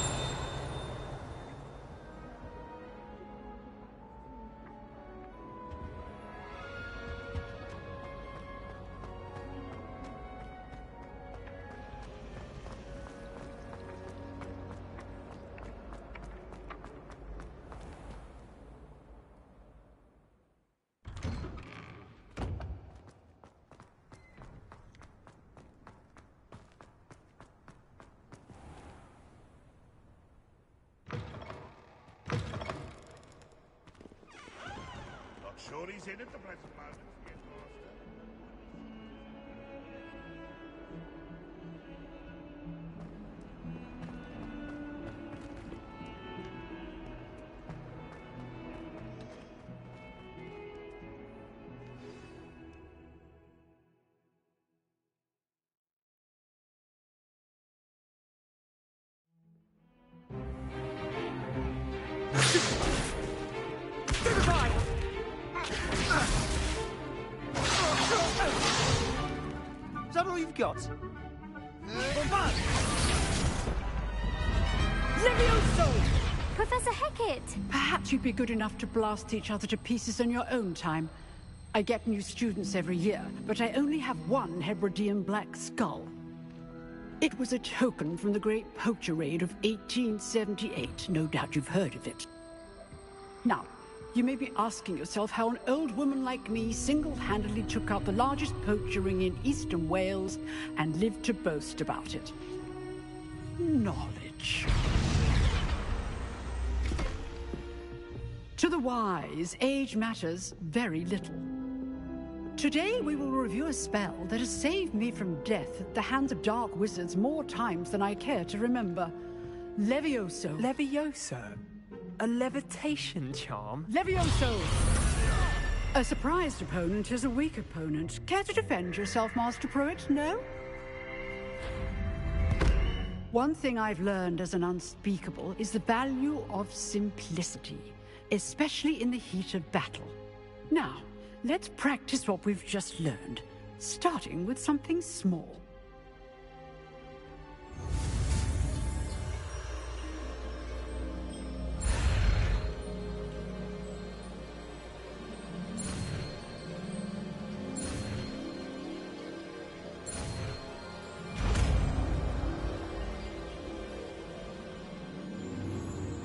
Sure he's in at the present moment, yes, Master. Is that all you've got? Bombard! Levioso! Professor Hecat! Perhaps you'd be good enough to blast each other to pieces in your own time. I get new students every year, but I only have one Hebridean black skull. It was a token from the Great Poacher Raid of 1878. No doubt you've heard of it. Now, you may be asking yourself how an old woman like me single-handedly took out the largest poacher ring in eastern Wales and lived to boast about it. Knowledge. To the wise, age matters very little. Today we will review a spell that has saved me from death at the hands of dark wizards more times than I care to remember. Levioso. Levioso? A levitation charm? Levioso! A surprised opponent is a weak opponent. Care to defend yourself, Master Pruitt? No? One thing I've learned as an unspeakable is the value of simplicity, especially in the heat of battle. Now, let's practice what we've just learned, starting with something small.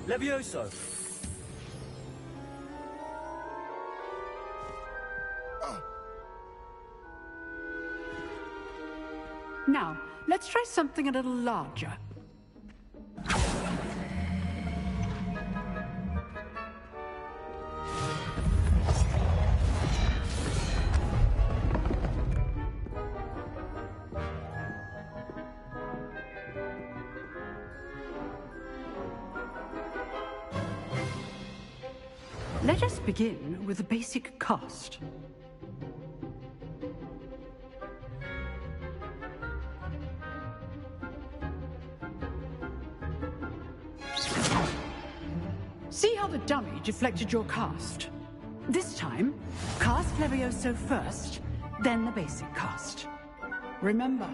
Levioso! Now, let's try something a little larger. Let us begin with the basic cast. See how the dummy deflected your cast? This time, cast Levioso first, then the basic cast. Remember,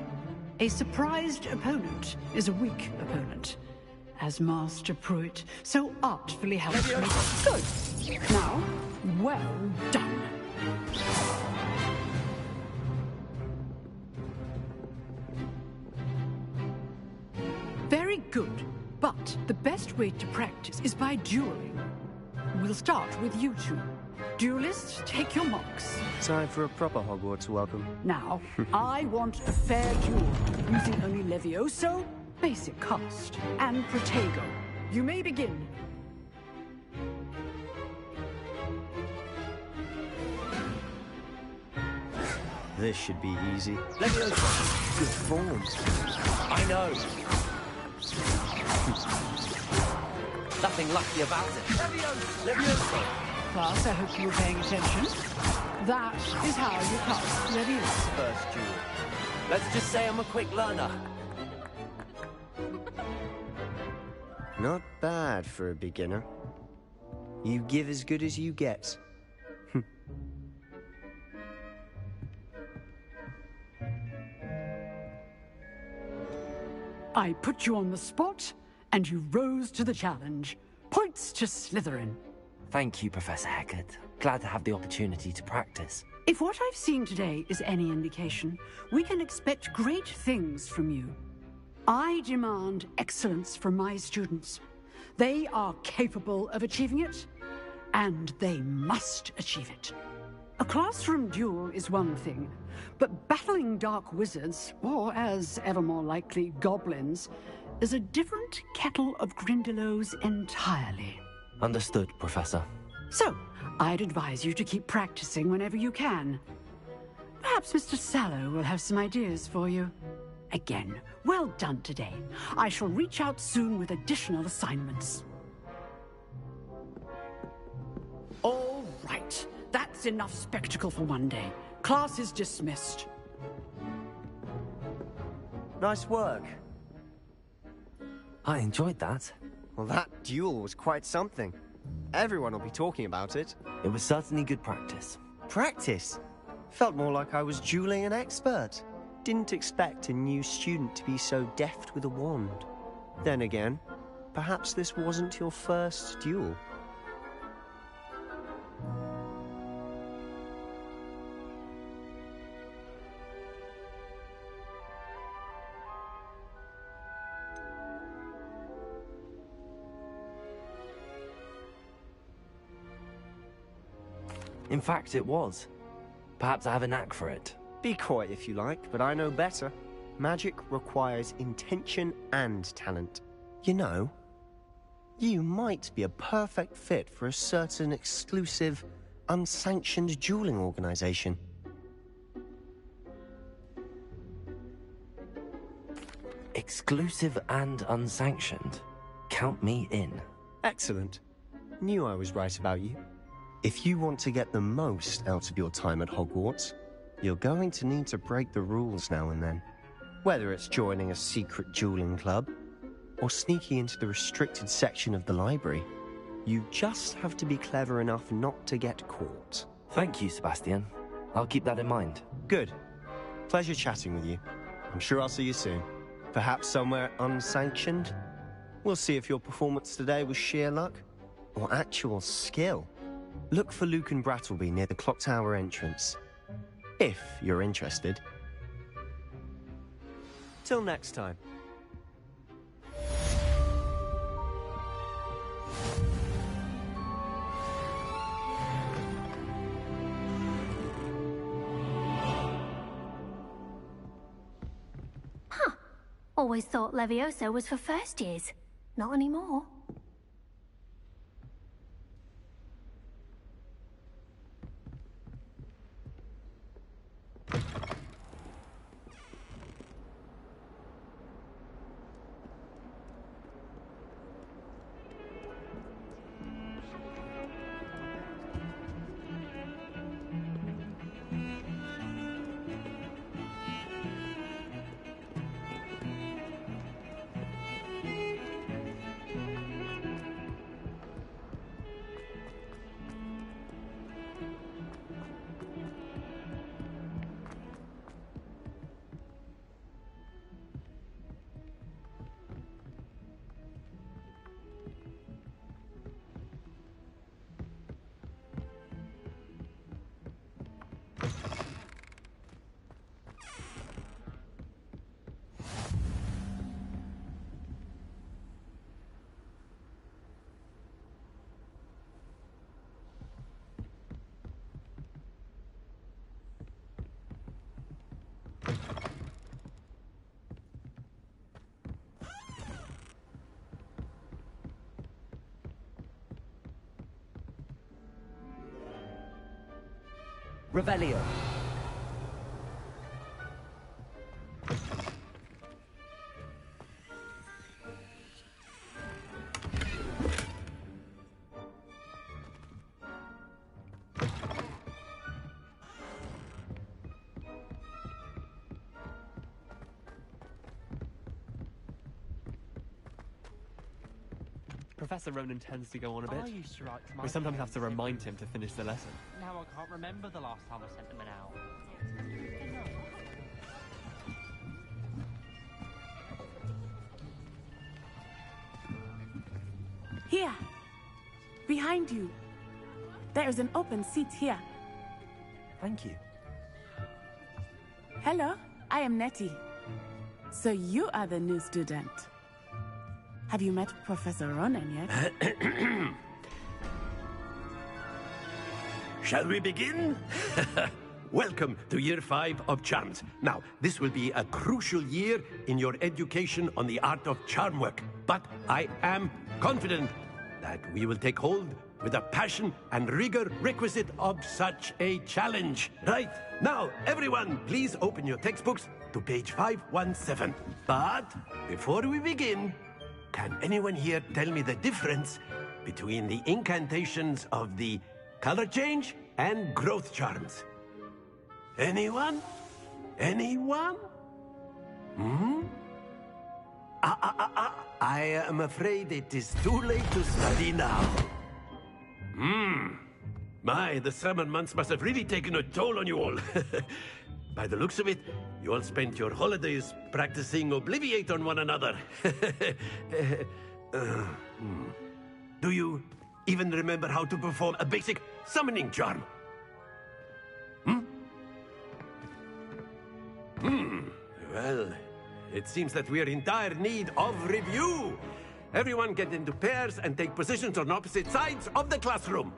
a surprised opponent is a weak opponent, as Master Pruitt so artfully helps me. Good. Now, well done. Very good. But the best way to practice is by dueling. We'll start with you two. Duelists, take your marks. Time for a proper Hogwarts welcome. Now, I want a fair duel, using only Levioso, basic cast, and Protego. You may begin. This should be easy. Levioso! Good form. I know. Nothing lucky about it. Levioso! Class, I hope you were paying attention. That is how you cast Levioso. First duel. Let's just say I'm a quick learner. Not bad for a beginner. You give as good as you get. I put you on the spot, and you rose to the challenge. Points to Slytherin. Thank you, Professor Hecat. Glad to have the opportunity to practice. If what I've seen today is any indication, we can expect great things from you. I demand excellence from my students. They are capable of achieving it, and they must achieve it. A classroom duel is one thing, but battling dark wizards, or as ever more likely, goblins, is a different kettle of Grindylows entirely. Understood, Professor. So, I'd advise you to keep practicing whenever you can. Perhaps Mr. Sallow will have some ideas for you. Again, well done today. I shall reach out soon with additional assignments. All right. That's enough spectacle for one day. Class is dismissed. Nice work. I enjoyed that. Well, that duel was quite something. Everyone will be talking about it. It was certainly good practice. Practice? Felt more like I was dueling an expert. Didn't expect a new student to be so deft with a wand. Then again, perhaps this wasn't your first duel. In fact, it was. Perhaps I have a knack for it. Be coy if you like, but I know better. Magic requires intention and talent. You know, you might be a perfect fit for a certain exclusive, unsanctioned dueling organization. Exclusive and unsanctioned. Count me in. Excellent. Knew I was right about you. If you want to get the most out of your time at Hogwarts, you're going to need to break the rules now and then. Whether it's joining a secret dueling club, or sneaking into the restricted section of the library, you just have to be clever enough not to get caught. Thank you, Sebastian. I'll keep that in mind. Good. Pleasure chatting with you. I'm sure I'll see you soon. Perhaps somewhere unsanctioned? We'll see if your performance today was sheer luck, or actual skill. Look for Lucan Brattleby near the Clock Tower entrance. If you're interested. Till next time. Always thought Levioso was for first years. Not anymore. Revelio. Professor Ronan tends to go on a bit. I used to write to my We sometimes have to parents. remind him to finish the lesson. Now I can't remember the last time I sent them an out. Here. Behind you. There is an open seat here. Thank you. Hello, I am Nettie. So you are the new student. Have you met Professor Ronan yet? Shall we begin? Welcome to Year 5 of Charms. Now, this will be a crucial year in your education on the art of charm work. But I am confident that we will take hold with the passion and rigor requisite of such a challenge. Right, now, everyone, please open your textbooks to page 517. But before we begin, can anyone here tell me the difference between the incantations of the color change and growth charms? Anyone? Anyone? I am afraid it is too late to study now. My, the summer months must have really taken a toll on you all. By the looks of it, you all spent your holidays practicing Obliviate on one another. Do you even remember how to perform a basic summoning charm? Well, it seems that we are in dire need of review. Everyone get into pairs and take positions on opposite sides of the classroom.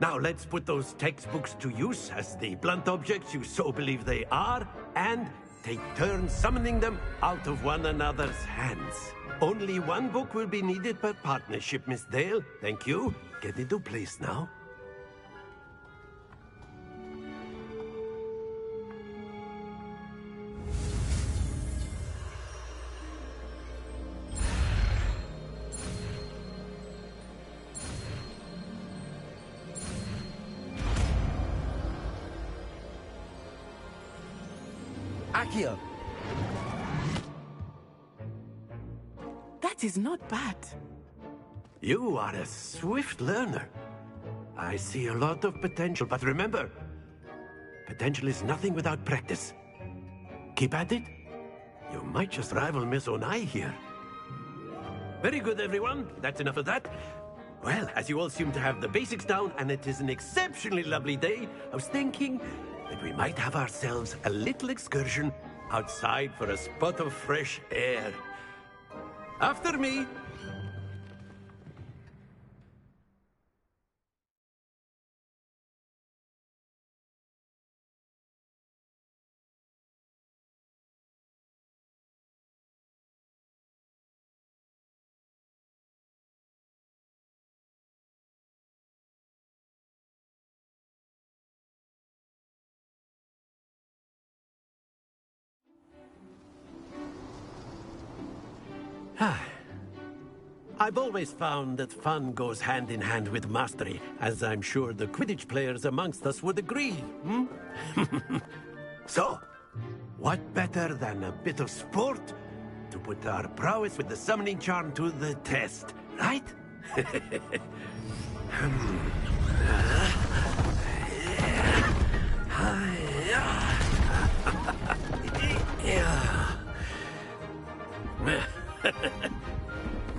Now let's put those textbooks to use as the blunt objects you so believe they are, and take turns summoning them out of one another's hands. Only one book will be needed per partnership, Miss Dale. Thank you. Get into place now. Accio. That is not bad. You are a swift learner. I see a lot of potential, but remember, potential is nothing without practice. Keep at it. You might just rival Miss Onai here. Very good, everyone. That's enough of that. Well, as you all seem to have the basics down, and it is an exceptionally lovely day, I was thinking that we might have ourselves a little excursion outside for a spot of fresh air. After me. I've always found that fun goes hand in hand with mastery, as I'm sure the Quidditch players amongst us would agree. So, what better than a bit of sport to put our prowess with the summoning charm to the test, right?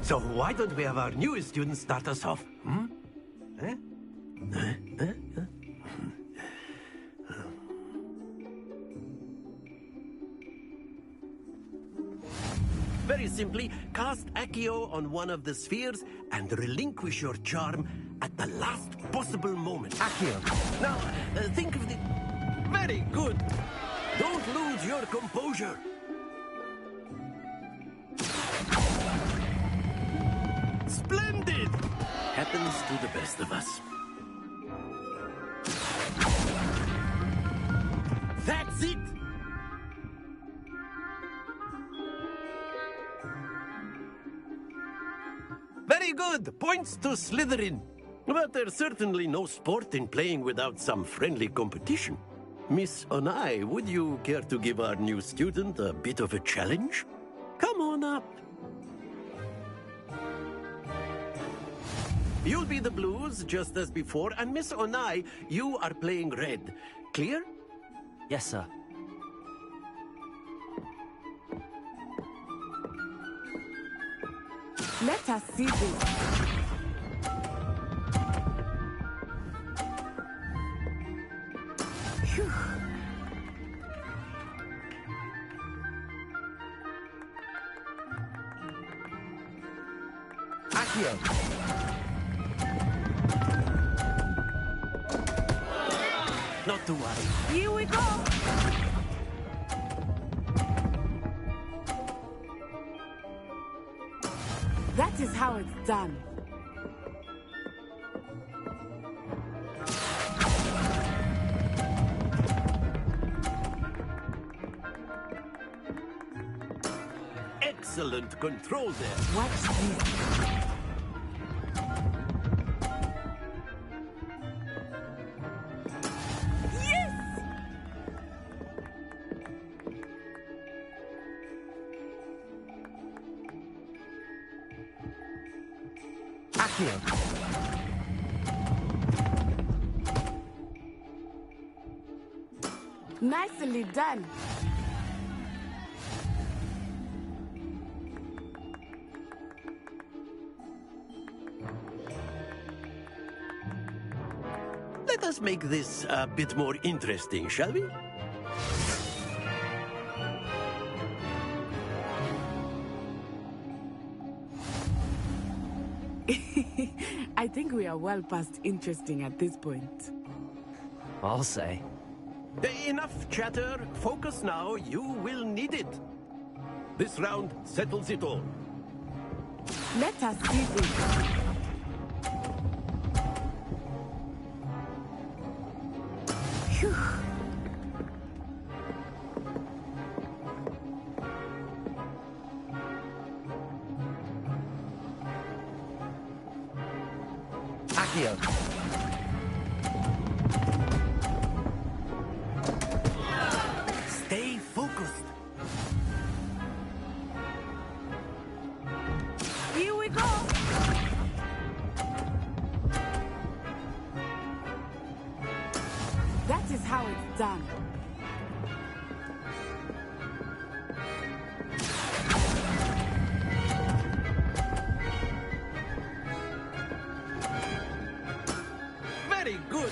So why don't we have our newest student start us off? Very simply, cast Accio on one of the spheres and relinquish your charm at the last possible moment. Accio. Now, think of the... Very good. Don't lose your composure. Splendid! Happens to the best of us. Very good! Points to Slytherin. But there's certainly no sport in playing without some friendly competition. Miss Onai, would you care to give our new student a bit of a challenge? Come on up. You'll be the blues, just as before, and Miss Onai, you are playing red. Clear? Yes, sir. Let us see this. Phew. Accio. Not to worry. Here we go. That is how it's done. Excellent control there. Watch this. Nicely done. Let us make this a bit more interesting, shall we? I think we are well past interesting at this point. I'll say. Enough chatter. Focus now. You will need it. This round settles it all. Let us see this. Phew. Accio. Stay focused. Here we go. That is how it's done. Very good.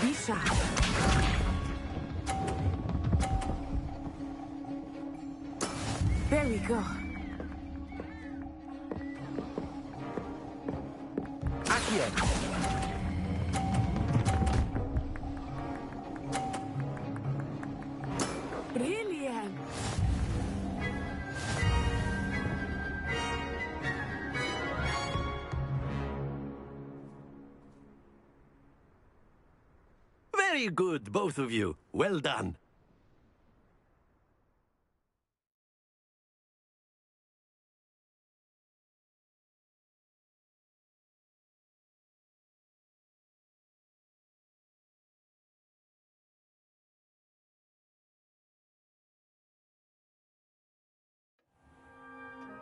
Be sharp. There we go. Accio. Brilliant. Very good, both of you. Well done.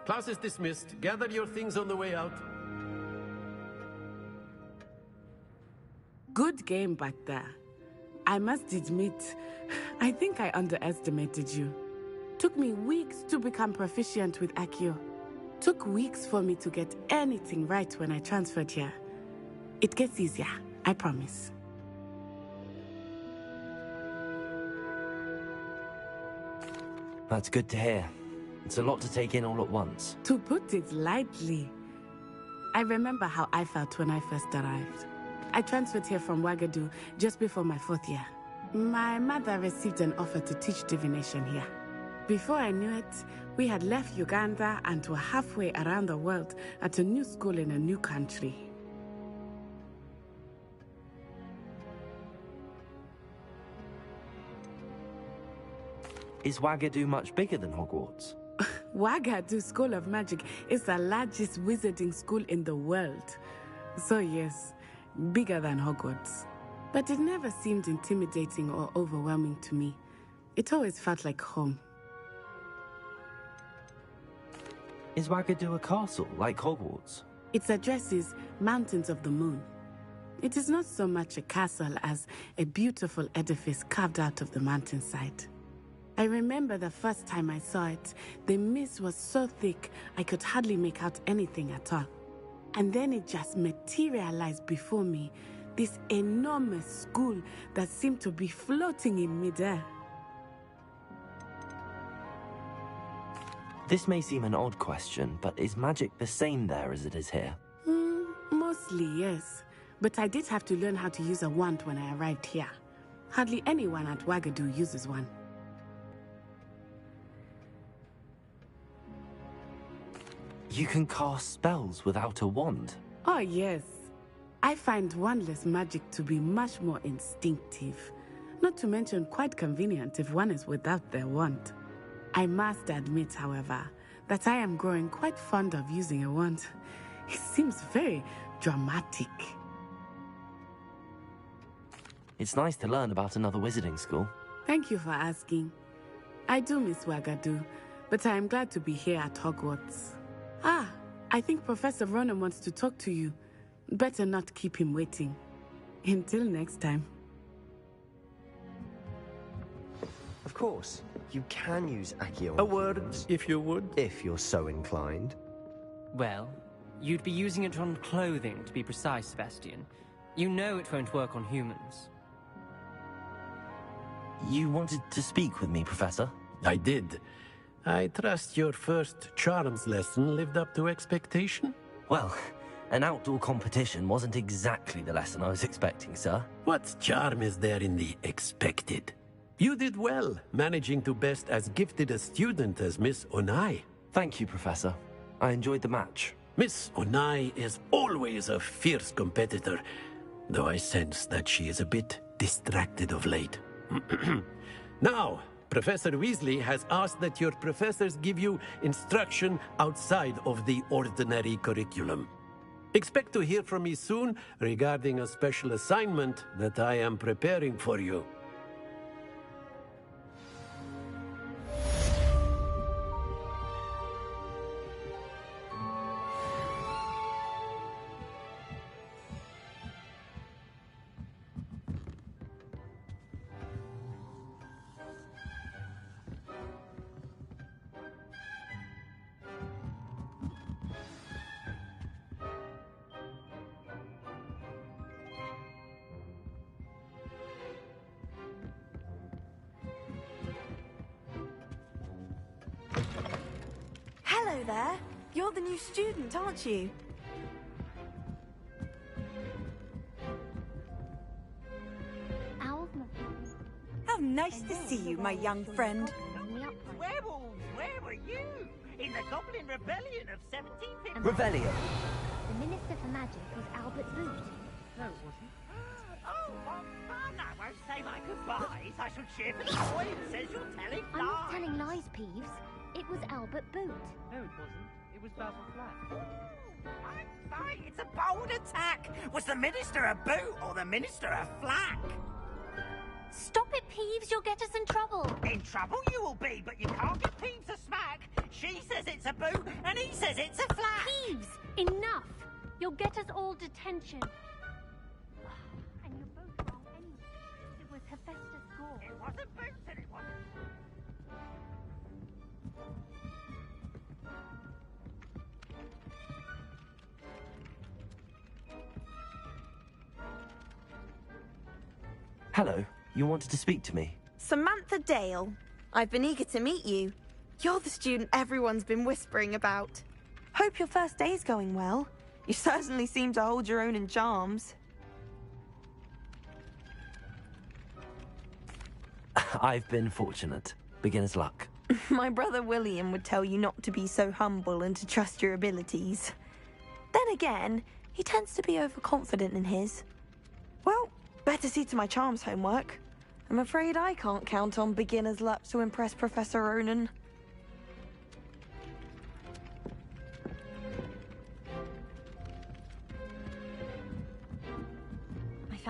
Class is dismissed. Gather your things on the way out. Good game back there. I must admit, I think I underestimated you. Took me weeks to become proficient with Accio. Took weeks for me to get anything right when I transferred here. It gets easier, I promise. That's good to hear. It's a lot to take in all at once. To put it lightly, I remember how I felt when I first arrived. I transferred here from Wagadu just before my 4th year. My mother received an offer to teach divination here. Before I knew it, we had left Uganda and were halfway around the world at a new school in a new country. Is Wagadu much bigger than Hogwarts? Wagadu School of Magic is the largest wizarding school in the world. So yes, bigger than Hogwarts. But it never seemed intimidating or overwhelming to me. It always felt like home. Is Wagadu a castle, like Hogwarts? Its address is Mountains of the Moon. It is not so much a castle as a beautiful edifice carved out of the mountainside. I remember the first time I saw it, the mist was so thick I could hardly make out anything at all. And then it just materialized before me, this enormous school that seemed to be floating in midair. This may seem an odd question, but is magic the same there as it is here? Mostly, yes. But I did have to learn how to use a wand when I arrived here. Hardly anyone at Wagadu uses one. You can cast spells without a wand? Oh, yes. I find wandless magic to be much more instinctive. Not to mention quite convenient if one is without their wand. I must admit, however, that I am growing quite fond of using a wand. It seems very dramatic. It's nice to learn about another wizarding school. Thank you for asking. I do miss Wagadu, but I am glad to be here at Hogwarts. Ah, I think Professor Ronen wants to talk to you. Better not keep him waiting. Until next time. Of course, you can use Accio. A word, if you would. If you're so inclined. Well, you'd be using it on clothing, to be precise, Sebastian. You know it won't work on humans. You wanted to speak with me, Professor? I did. I trust your first charms lesson lived up to expectation? Well, an outdoor competition wasn't exactly the lesson I was expecting, sir. What charm is there in the expected? You did well, managing to best as gifted a student as Miss Onai. Thank you, Professor. I enjoyed the match. Miss Onai is always a fierce competitor, though I sense that she is a bit distracted of late. Now, Professor Weasley has asked that your professors give you instruction outside of the ordinary curriculum. Expect to hear from me soon regarding a special assignment that I am preparing for you. Hello there. You're the new student, aren't you? How nice to see you, my young friend. Werewolves, where were you? In the Goblin Rebellion of 1750... Revelio. The Minister for Magic was Albert Boot. No, it wasn't. Oh, what fun! I won't say my goodbyes. I shall cheer for the boy who says you're telling lies. I'm not telling lies, Peeves. It was Albert Boot. No, it wasn't. It was Basil Flack. I'm right. It's a bold attack. Was the Minister a boot or the Minister a flack? Stop it, Peeves. You'll get us in trouble. In trouble you will be, but you can't give Peeves a smack. She says it's a boot, and he says it's a flack. Peeves, enough. You'll get us all detention. And you're both wrong anyway. It was Hephaestus Gore. It wasn't Boots, and it wasn't... Hello. You wanted to speak to me? Samantha Dale. I've been eager to meet you. You're the student everyone's been whispering about. Hope your first day's going well. You certainly seem to hold your own in charms. I've been fortunate. Beginner's luck. My brother William would tell you not to be so humble and to trust your abilities. Then again, he tends to be overconfident in his. Well, better see to my charms homework. I'm afraid I can't count on beginner's luck to impress Professor Ronen.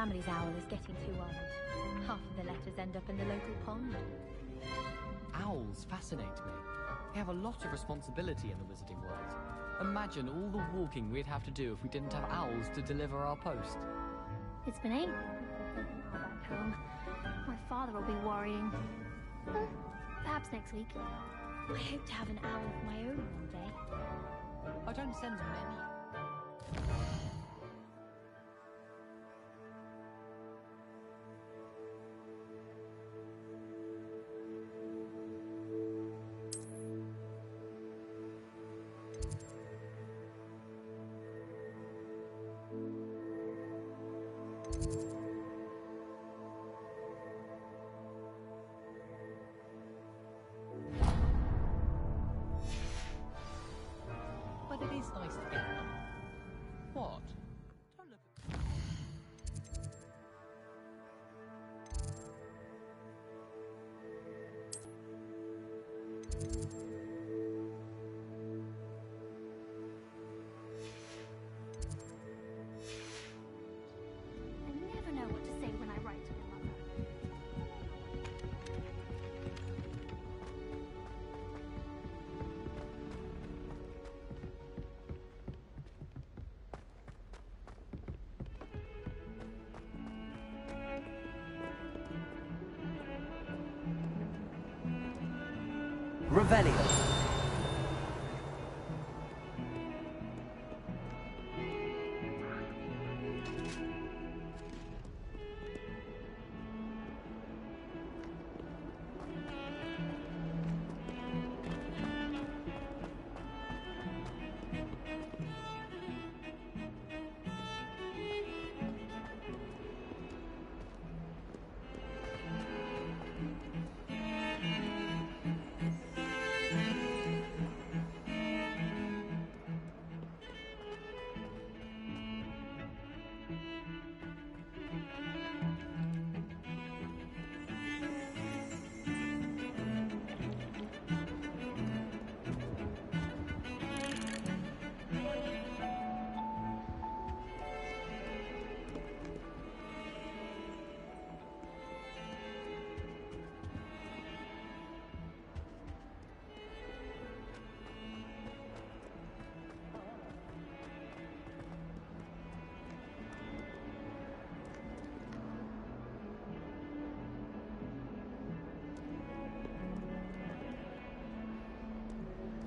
family's owl is getting too old. Half of the letters end up in the local pond. Owls fascinate me. They have a lot of responsibility in the wizarding world. Imagine all the walking we'd have to do if we didn't have owls to deliver our post. It's been ages since I've been back home. My father will be worrying. Perhaps next week. I hope to have an owl of my own one day. I don't send many. But it is nice to get them. What? Don't look at... I never know what to say when I write to my mother. Revelio.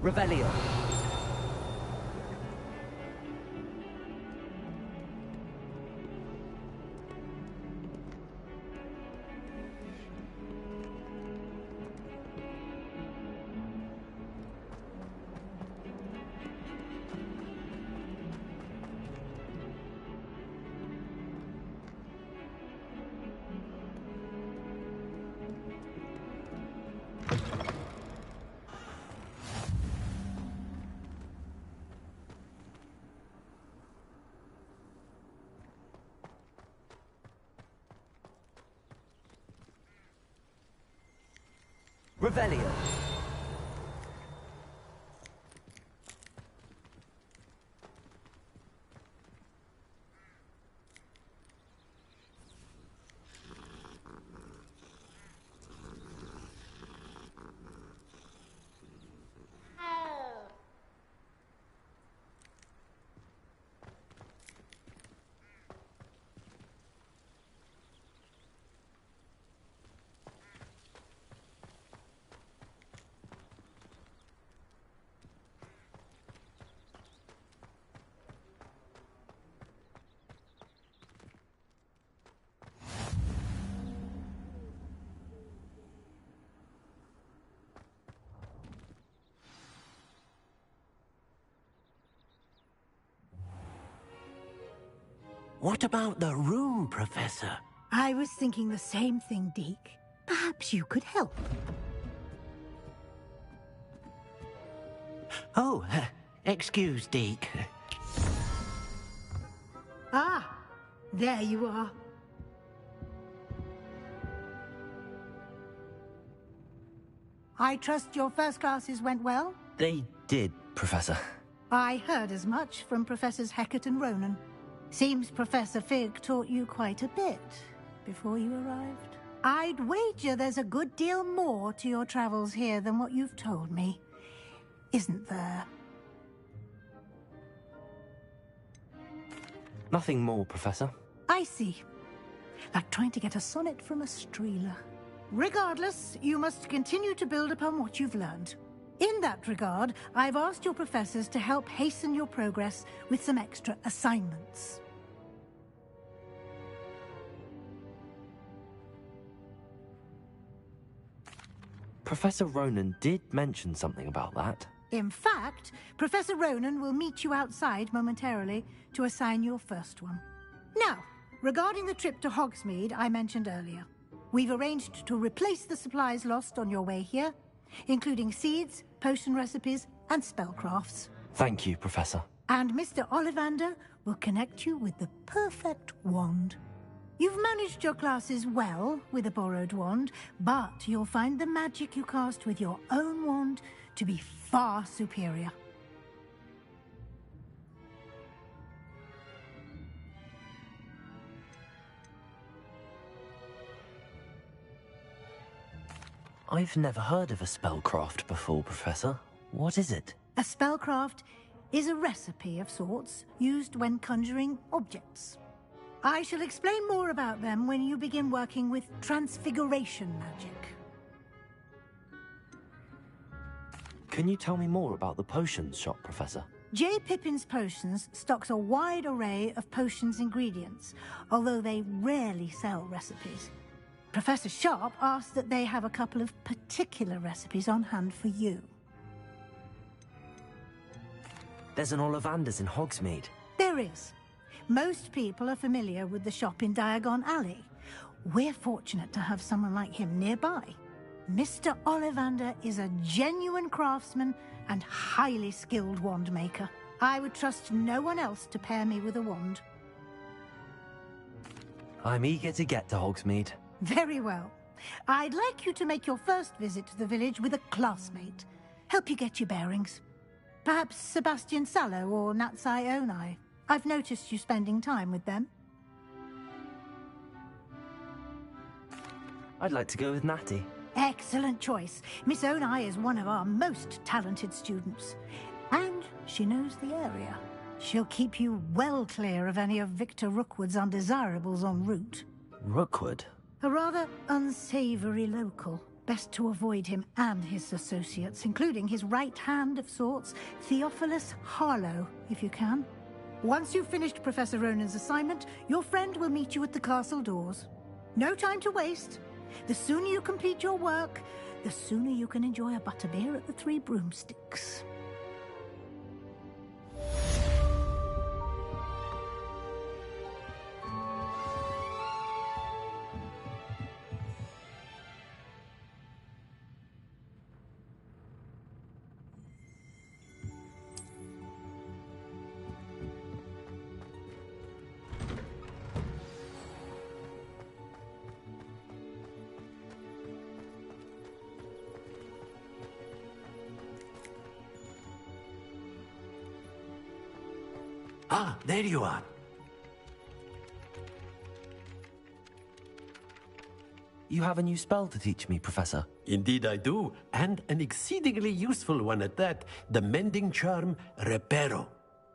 Revelio. Revelio. What about the room, Professor? I was thinking the same thing, Deke. Perhaps you could help. Oh, excuse, Deke. Ah, there you are. I trust your first classes went well? They did, Professor. I heard as much from Professors Hecat and Ronan. Seems Professor Fig taught you quite a bit before you arrived. I'd wager there's a good deal more to your travels here than what you've told me, isn't there? Nothing more, Professor. I see. Like trying to get a sonnet from a streeler. Regardless, you must continue to build upon what you've learned. In that regard, I've asked your professors to help hasten your progress with some extra assignments. Professor Ronan did mention something about that. In fact, Professor Ronan will meet you outside momentarily to assign your first one. Now, regarding the trip to Hogsmeade I mentioned earlier, we've arranged to replace the supplies lost on your way here, including seeds, potion recipes, and spellcrafts. Thank you, Professor. And Mr. Ollivander will connect you with the perfect wand. You've managed your classes well with a borrowed wand, but you'll find the magic you cast with your own wand to be far superior. I've never heard of a spellcraft before, Professor. What is it? A spellcraft is a recipe of sorts used when conjuring objects. I shall explain more about them when you begin working with transfiguration magic. Can you tell me more about the potions shop, Professor? J. Pippin's Potions stocks a wide array of potions ingredients, although they rarely sell recipes. Professor Sharp asked that they have a couple of particular recipes on hand for you. There's an Ollivander's in Hogsmeade. There is. Most people are familiar with the shop in Diagon Alley. We're fortunate to have someone like him nearby. Mr. Ollivander is a genuine craftsman and highly skilled wand maker. I would trust no one else to pair me with a wand. I'm eager to get to Hogsmeade. Very well. I'd like you to make your first visit to the village with a classmate. Help you get your bearings. Perhaps Sebastian Sallow or Natsai Onai. I've noticed you spending time with them. I'd like to go with Natty. Excellent choice. Miss Onai is one of our most talented students. And she knows the area. She'll keep you well clear of any of Victor Rookwood's undesirables en route. Rookwood? A rather unsavory local. Best to avoid him and his associates, including his right hand of sorts, Theophilus Harlow, if you can. Once you've finished Professor Ronan's assignment, your friend will meet you at the castle doors. No time to waste. The sooner you complete your work, the sooner you can enjoy a butterbeer at the Three Broomsticks. Ah, there you are. You have a new spell to teach me, Professor. Indeed I do, and an exceedingly useful one at that. The mending charm, Reparo.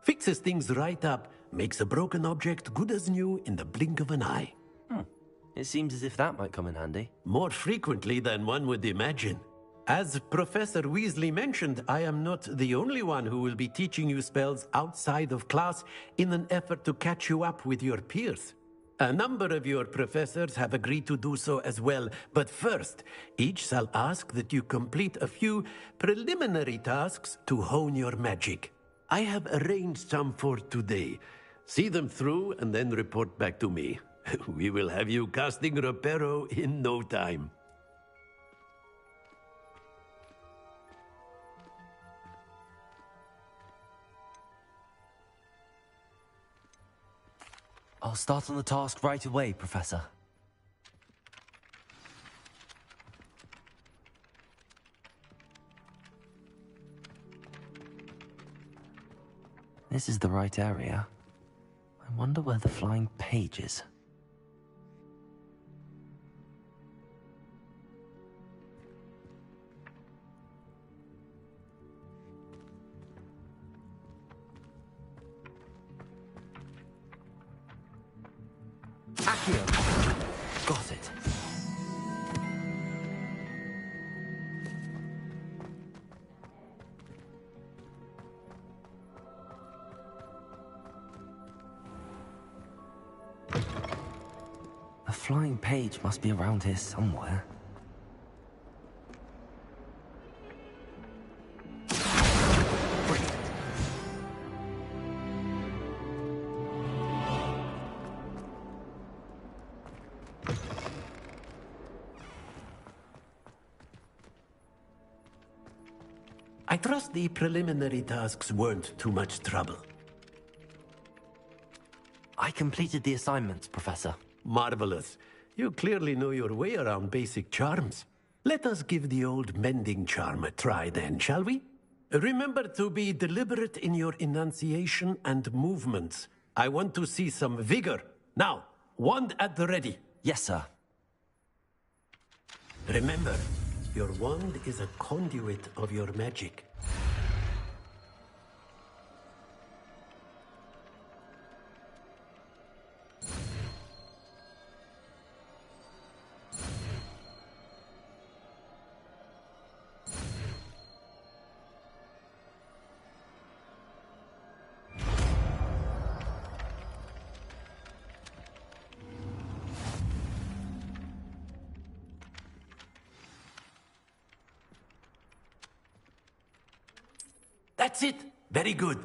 Fixes things right up, makes a broken object good as new in the blink of an eye. It seems as if that might come in handy. More frequently than one would imagine. As Professor Weasley mentioned, I am not the only one who will be teaching you spells outside of class in an effort to catch you up with your peers. A number of your professors have agreed to do so as well, but first, each shall ask that you complete a few preliminary tasks to hone your magic. I have arranged some for today. See them through and then report back to me. We will have you casting Reparo in no time. I'll start on the task right away, Professor. This is the right area. I wonder where the flying page is. Accio! Got it. The flying page must be around here somewhere. I trust the preliminary tasks weren't too much trouble. I completed the assignments, Professor. Marvelous. You clearly know your way around basic charms. Let us give the old mending charm a try then, shall we? Remember to be deliberate in your enunciation and movements. I want to see some vigor. Now, wand at the ready. Yes, sir. Remember, your wand is a conduit of your magic. That's it. Very good.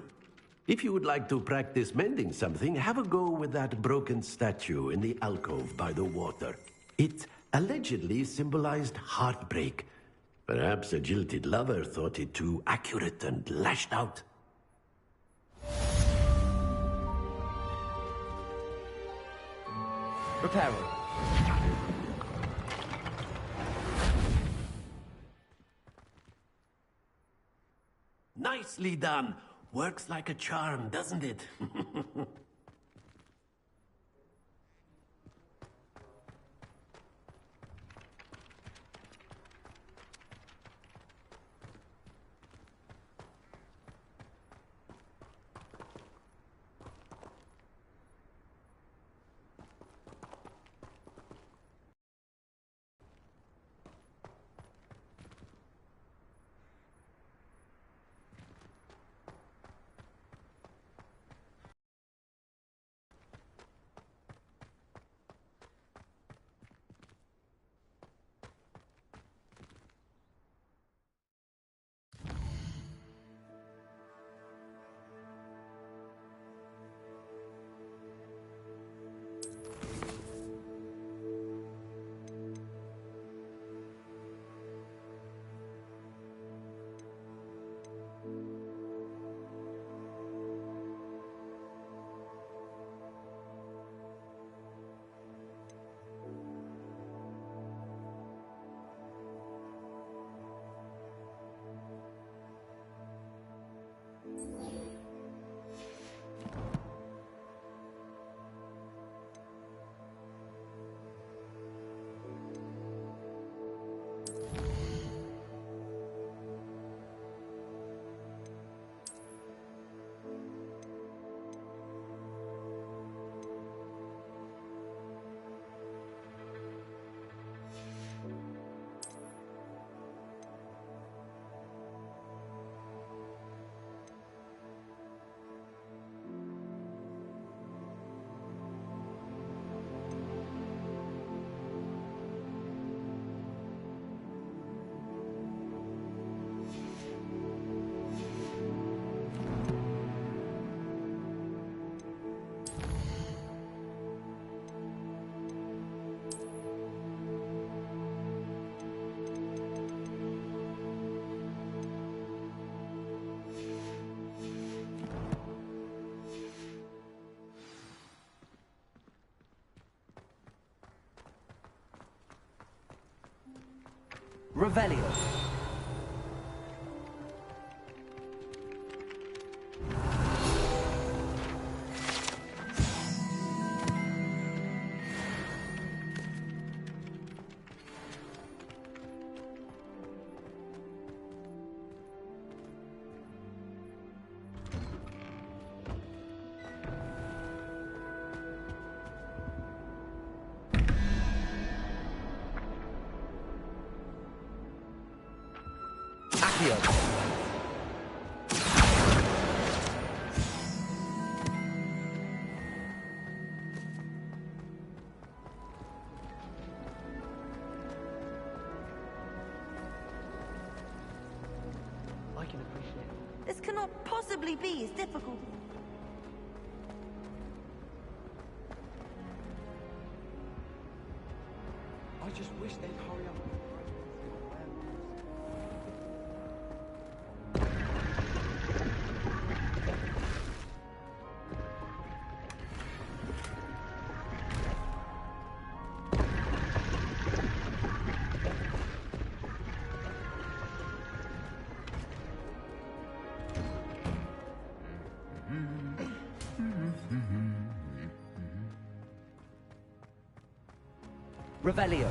If you would like to practice mending something, have a go with that broken statue in the alcove by the water. It allegedly symbolized heartbreak. Perhaps a jilted lover thought it too accurate and lashed out. Repairing. Nicely done. Works like a charm, doesn't it? Revelio. This cannot possibly be as difficult. I just wish they'd hurry up. Revelio.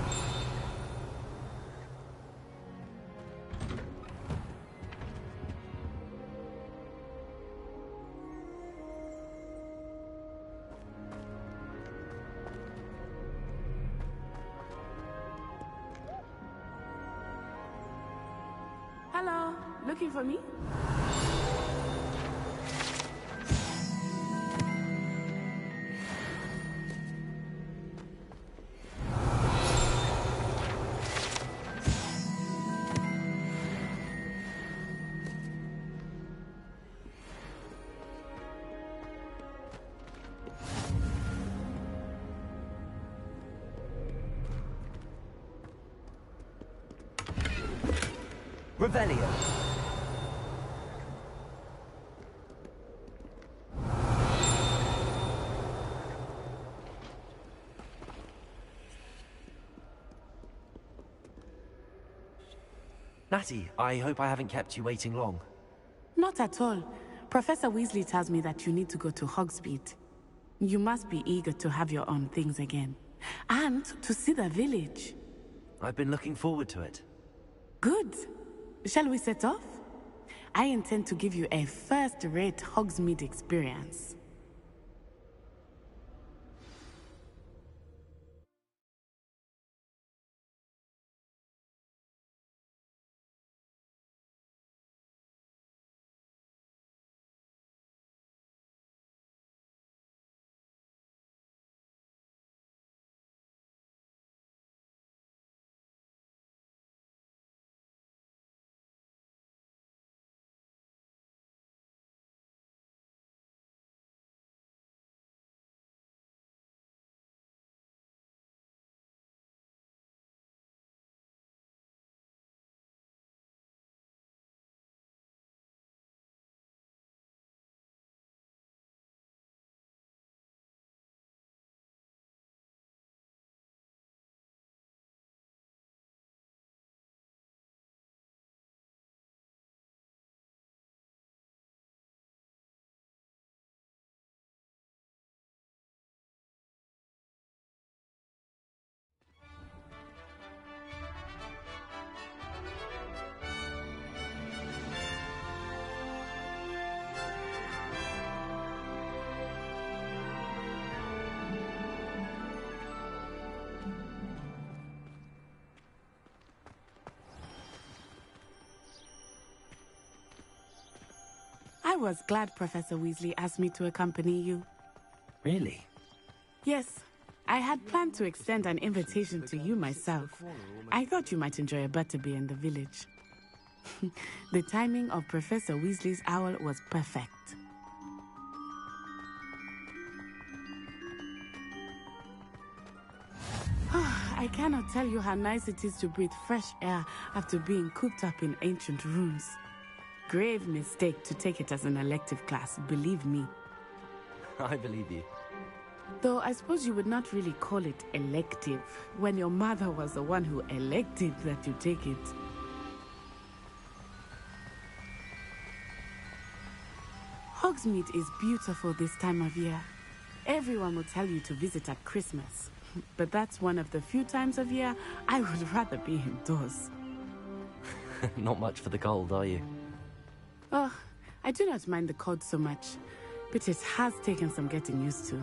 Hello, looking for me? Revelio. Natty, I hope I haven't kept you waiting long. Not at all. Professor Weasley tells me that you need to go to Hogsmeade. You must be eager to have your own things again. And to see the village. I've been looking forward to it. Good. Shall we set off? I intend to give you a first-rate Hogsmeade experience. I was glad Professor Weasley asked me to accompany you. Really? Yes. I had planned to extend an invitation to you myself. I thought you might enjoy a butterbeer in the village. The timing of Professor Weasley's owl was perfect. I cannot tell you how nice it is to breathe fresh air after being cooped up in ancient rooms. Grave mistake to take it as an elective class, believe me. I believe you. Though I suppose you would not really call it elective when your mother was the one who elected that you take it. Hogsmeade is beautiful this time of year. Everyone will tell you to visit at Christmas. But that's one of the few times of year I would rather be indoors. Not much for the cold, are you? Oh, I do not mind the cold so much, but it has taken some getting used to.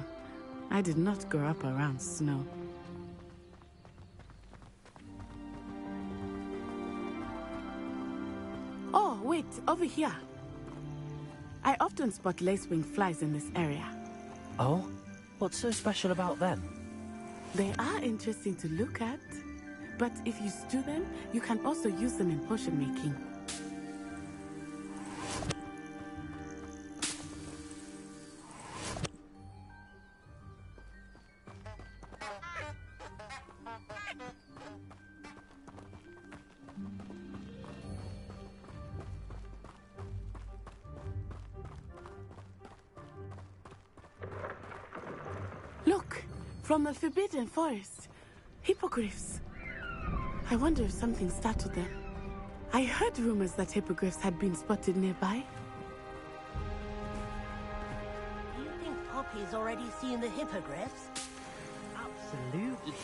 I did not grow up around snow. Oh, wait, over here. I often spot lacewing flies in this area. Oh? What's so special about them? They are interesting to look at, but if you stew them, you can also use them in potion making. From the Forbidden Forest. Hippogriffs. I wonder if something startled them. I heard rumors that hippogriffs had been spotted nearby. Do you think Poppy's already seen the hippogriffs? Absolutely.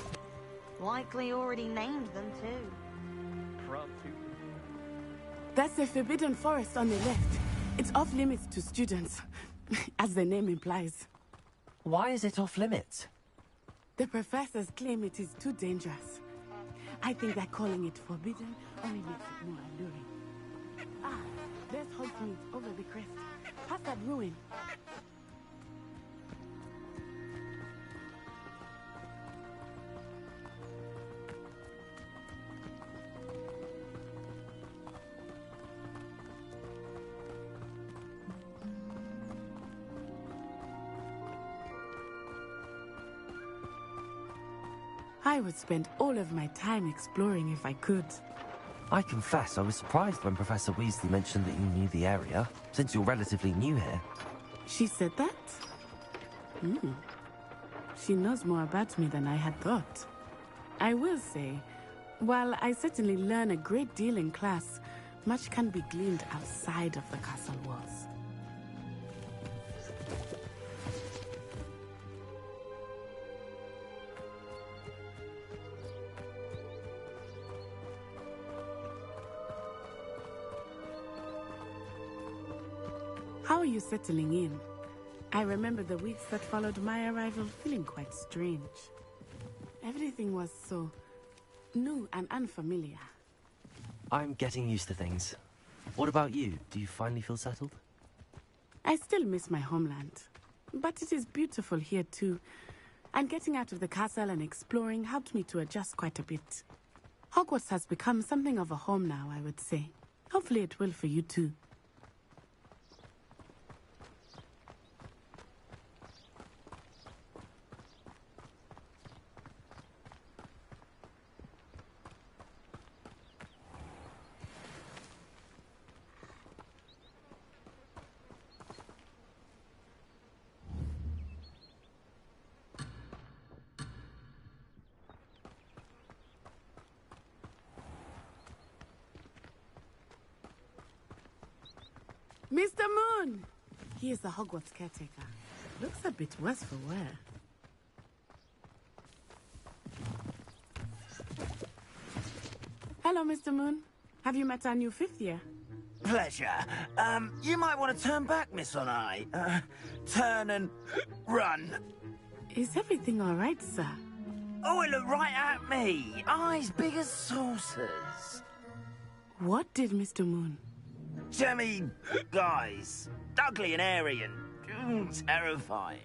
Likely already named them too. That's the Forbidden Forest on the left. It's off limits to students, as the name implies. Why is it off limits? The professors claim it is too dangerous. I think that calling it forbidden only makes it more alluring. Ah, there's Hogsmeade over the crest. Past that ruin. I would spend all of my time exploring if I could. I confess I was surprised when Professor Weasley mentioned that you knew the area, since you're relatively new here. She said that? She knows more about me than I had thought. I will say, while I certainly learn a great deal in class, much can be gleaned outside of the castle walls. How are you settling in? I remember the weeks that followed my arrival feeling quite strange. Everything was so new and unfamiliar. I'm getting used to things. What about you? Do you finally feel settled? I still miss my homeland, but it is beautiful here too. And getting out of the castle and exploring helped me to adjust quite a bit. Hogwarts has become something of a home now, I would say. Hopefully it will for you too. Mr. Moon! He is the Hogwarts caretaker. Looks a bit worse for wear. Hello, Mr. Moon. Have you met our new fifth year? Pleasure. You might want to turn back, Miss Onai. Turn and run. Is everything all right, sir? Oh, it looked right at me. Eyes big as saucers. What did Mr. Moon? Jemmy guys. Ugly and airy and terrifying.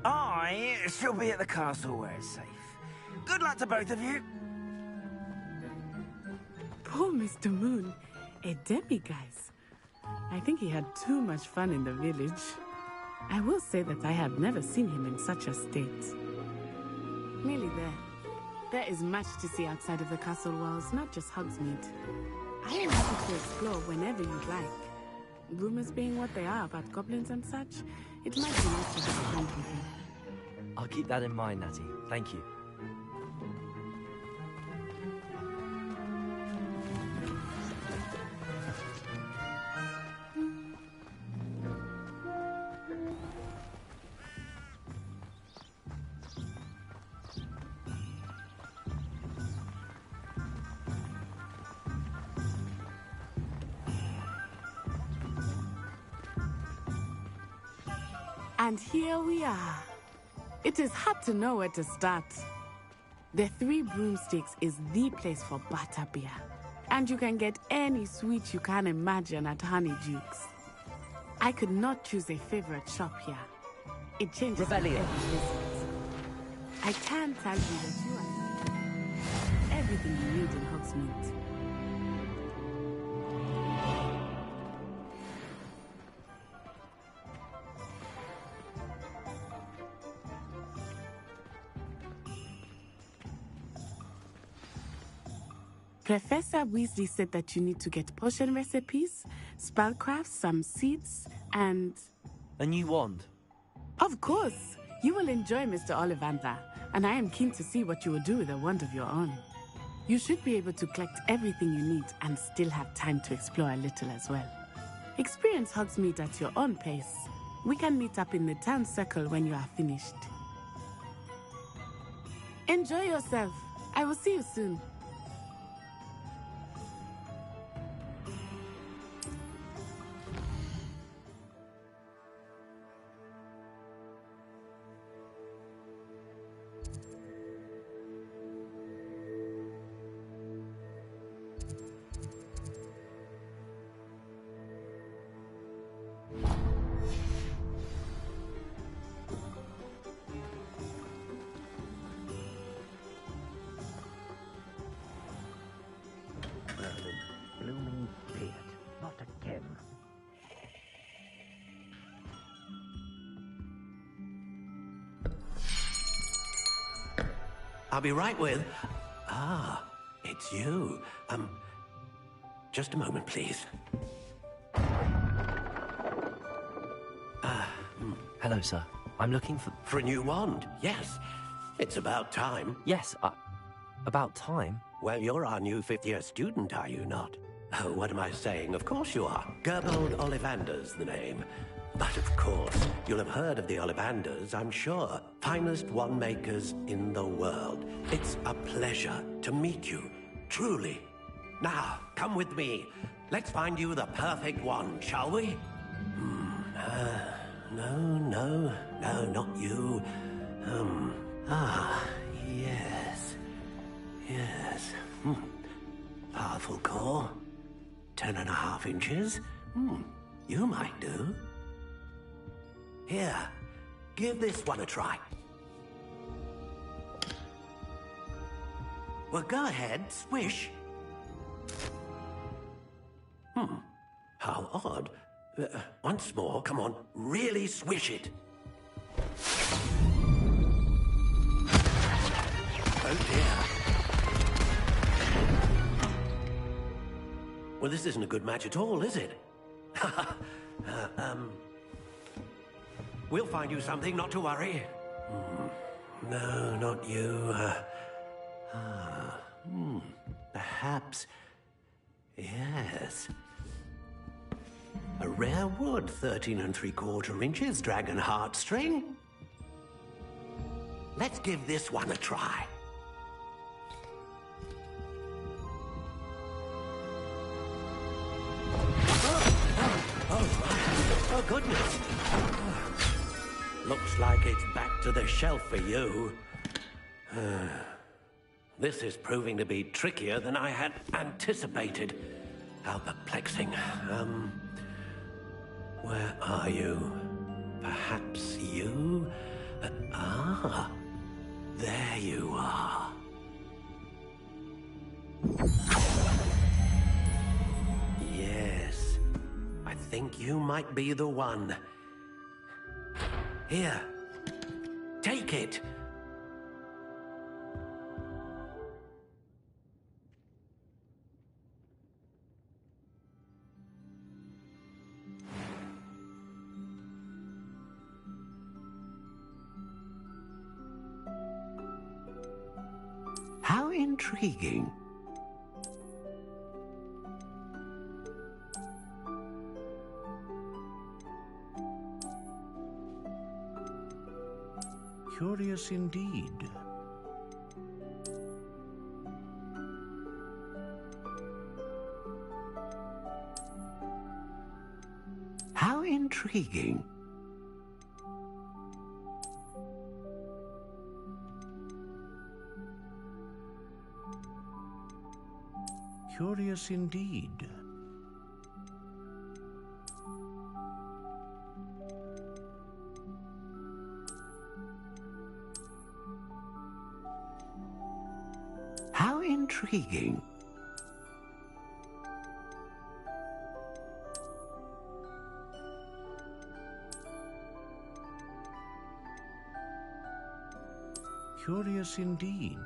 I shall be at the castle where it's safe. Good luck to both of you. Poor Mr. Moon. A demiguise. I think he had too much fun in the village. I will say that I have never seen him in such a state. Nearly there. There is much to see outside of the castle walls, not just Hogsmeade. I am happy to explore whenever you'd like. Rumors being what they are about goblins and such, it might be nice to have a friend with you. I'll keep that in mind, Natty. Thank you. And here we are. It is hard to know where to start. The Three Broomsticks is the place for butterbeer. And you can get any sweet you can imagine at Honeydukes. I could not choose a favorite shop here. It changes Rebellion. every visit. I can tell you that you are everything you need in Hogsmeade. Professor Weasley said that you need to get potion recipes, spellcrafts, some seeds, and... A new wand? Of course! You will enjoy Mr. Ollivander, and I am keen to see what you will do with a wand of your own. You should be able to collect everything you need and still have time to explore a little as well. Experience Hogsmeade at your own pace. We can meet up in the town circle when you are finished. Enjoy yourself. I will see you soon. Blooming beard. Not again. I'll be right with... Ah, it's you. Just a moment, please. Hello, sir. I'm looking for... For a new wand, yes. It's about time. Yes, about time? Well, you're our new fifth-year student, are you not? Oh, what am I saying? Of course you are. Gerbold Ollivander's the name. But of course, you'll have heard of the Ollivanders, I'm sure. Finest wand makers in the world. It's a pleasure to meet you, truly. Now, come with me. Let's find you the perfect wand, shall we? No, not you. Yes. Yes. Powerful core. 10.5 inches. You might do. Here, give this one a try. Well, go ahead, swish. How odd. Once more, come on, really swish it. Oh dear. Well, this isn't a good match at all, is it? We'll find you something, not to worry. No, not you. Perhaps... Yes. A rare wood, 13 3/4 inches, dragon heartstring. Let's give this one a try. Oh, goodness. Looks like it's back to the shelf for you. This is proving to be trickier than I had anticipated. How perplexing. Where are you? Perhaps you? There you are. Yes. I think you might be the one. Here. Take it. How intriguing. Curious indeed. How intriguing. Curious indeed. How intriguing. Curious indeed.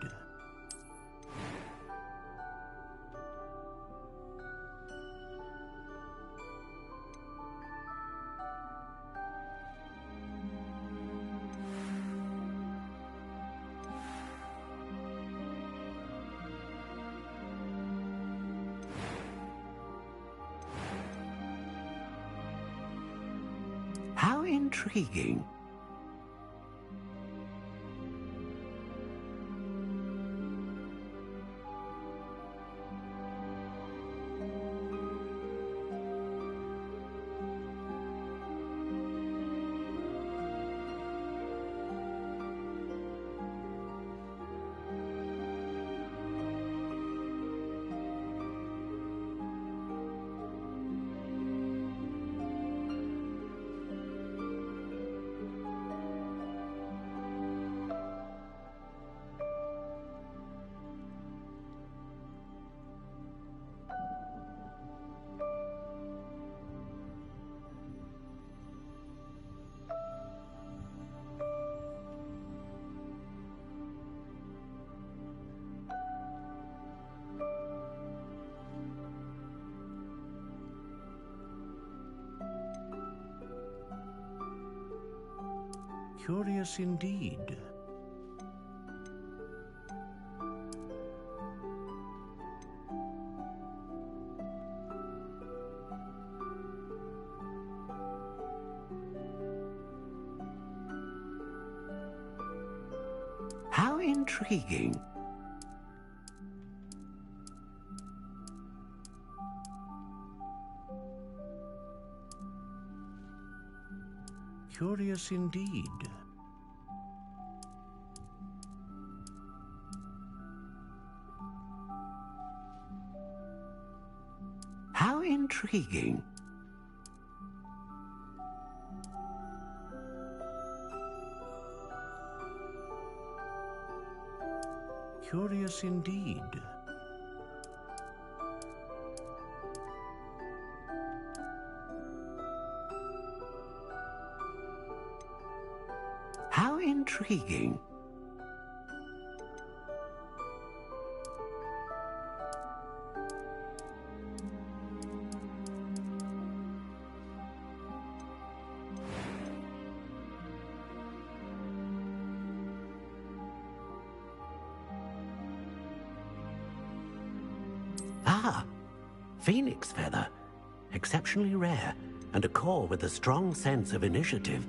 How intriguing. Curious indeed. How intriguing. Curious indeed. How intriguing. Curious indeed. How intriguing. Ah, Phoenix Feather. Exceptionally rare, and a core with a strong sense of initiative.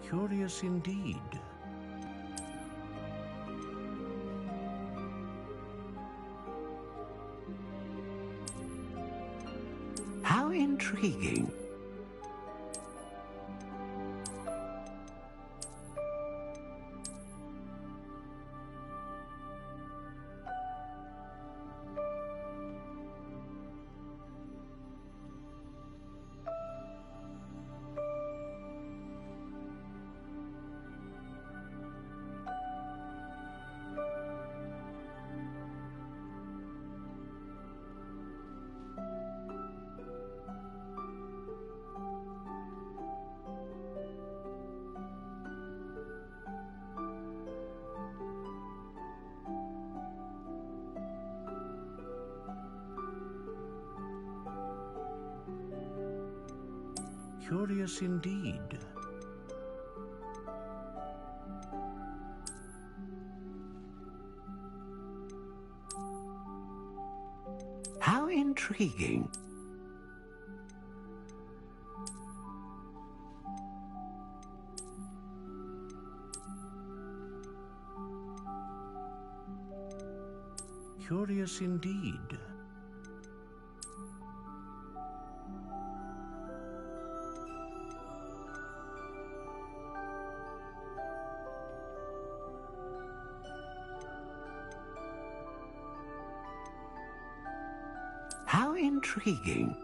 Curious indeed. How intriguing. Curious indeed. How intriguing. Curious indeed. How intriguing.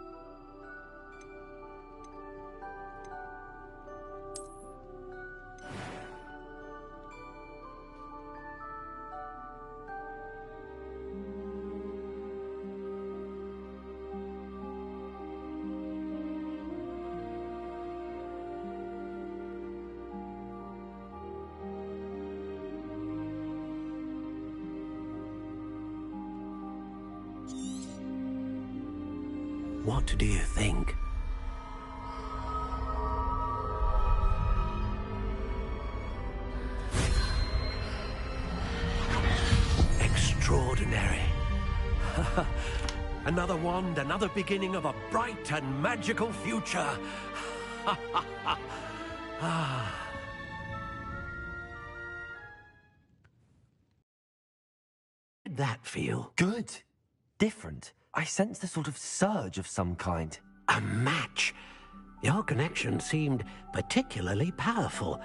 What do you think? Another wand, another beginning of a bright and magical future. Ah. How did that feel? Good. Different. I sensed a sort of surge of some kind. A match. Your connection seemed particularly powerful.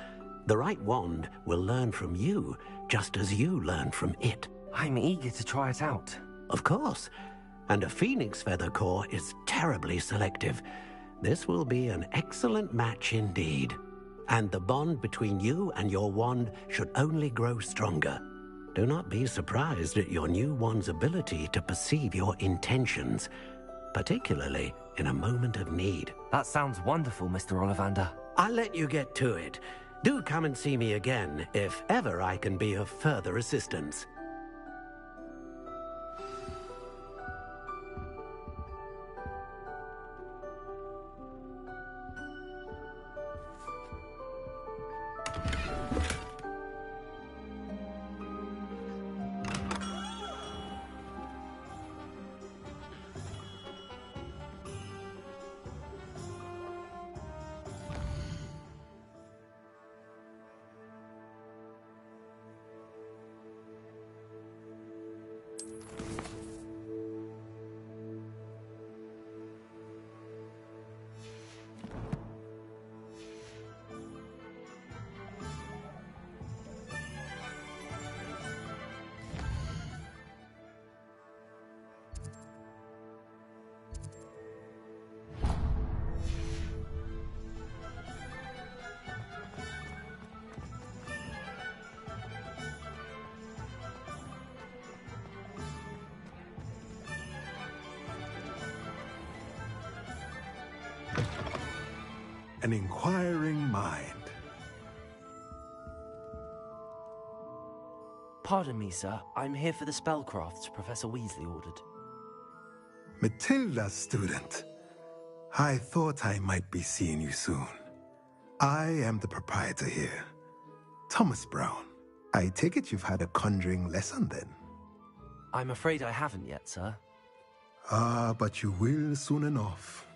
The right wand will learn from you, just as you learn from it. I'm eager to try it out. Of course. And a phoenix feather core is terribly selective. This will be an excellent match indeed. And the bond between you and your wand should only grow stronger. Do not be surprised at your new wand's ability to perceive your intentions, particularly in a moment of need. That sounds wonderful, Mr. Ollivander. I'll let you get to it. Do come and see me again if ever I can be of further assistance. An inquiring mind. Pardon me, sir. I'm here for the spellcrafts Professor Weasley ordered. Matilda, student. I thought I might be seeing you soon. I am the proprietor here, Thomas Brown. I take it you've had a conjuring lesson then? I'm afraid I haven't yet, sir. Ah, but you will soon enough.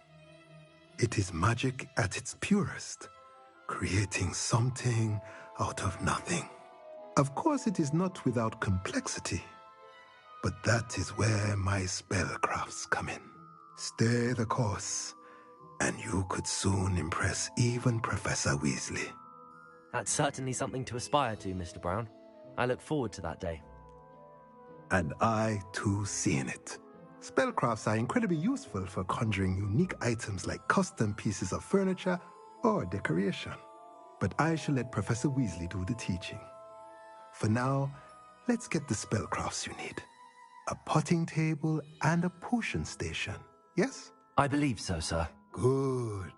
It is magic at its purest, creating something out of nothing. Of course, it is not without complexity, but that is where my spellcrafts come in. Stay the course, and you could soon impress even Professor Weasley. That's certainly something to aspire to, Mr. Brown. I look forward to that day. And I, too, seeing it. Spellcrafts are incredibly useful for conjuring unique items like custom pieces of furniture or decoration. But I shall let Professor Weasley do the teaching. For now, let's get the spellcrafts you need. A potting table and a potion station, yes? I believe so, sir. Good.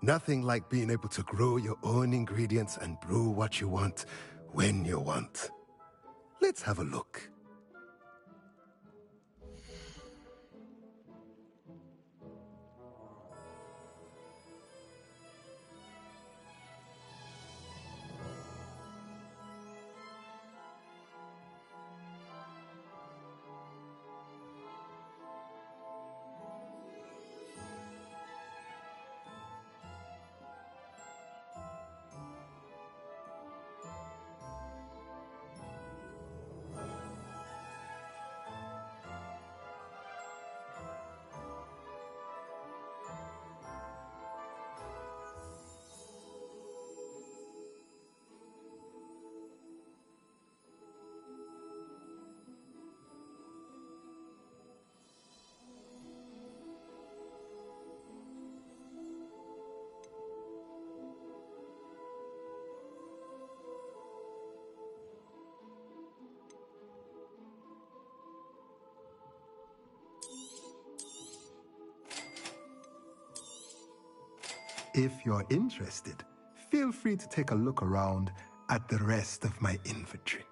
Nothing like being able to grow your own ingredients and brew what you want when you want. Let's have a look. If you're interested, feel free to take a look around at the rest of my inventory.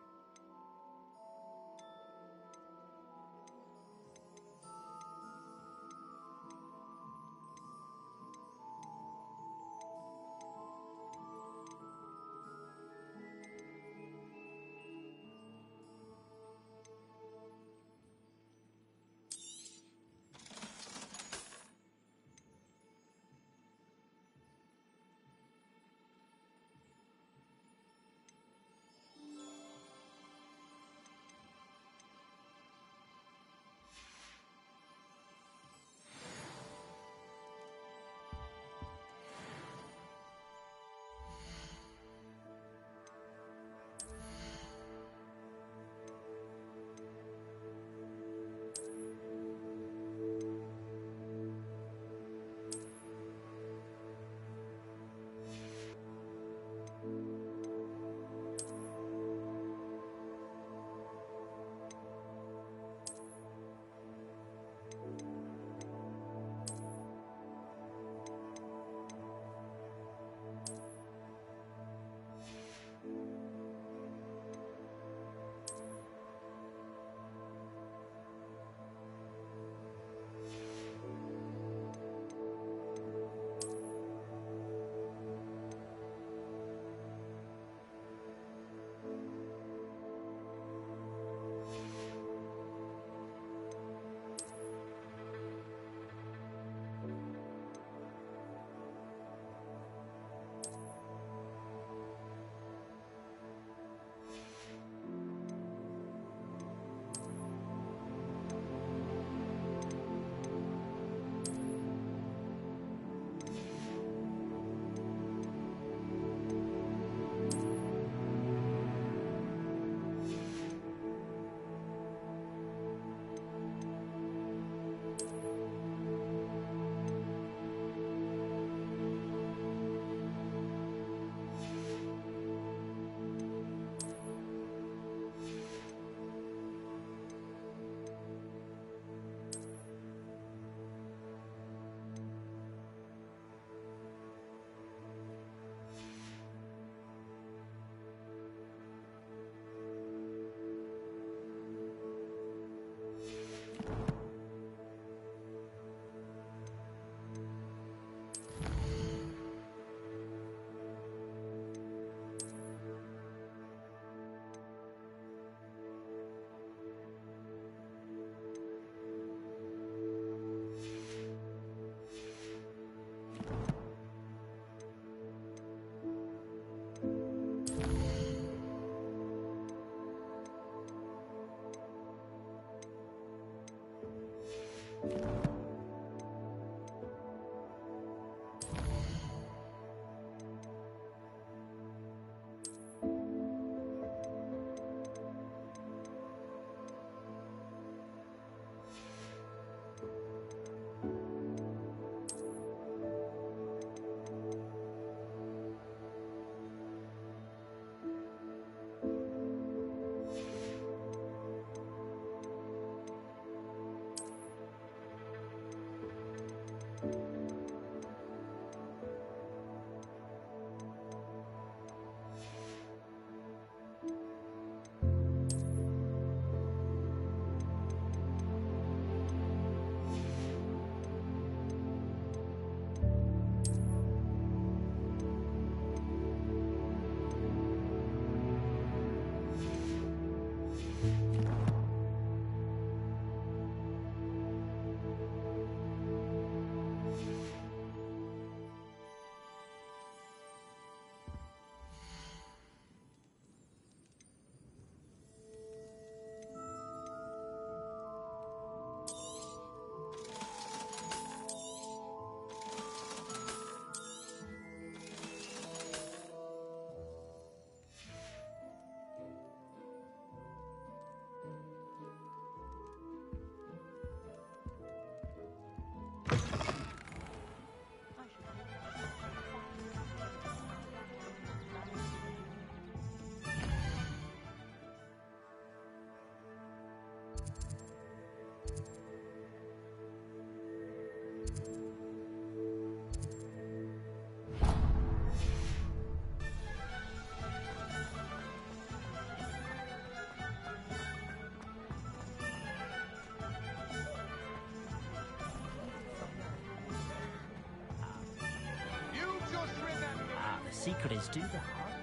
The secret is do the hard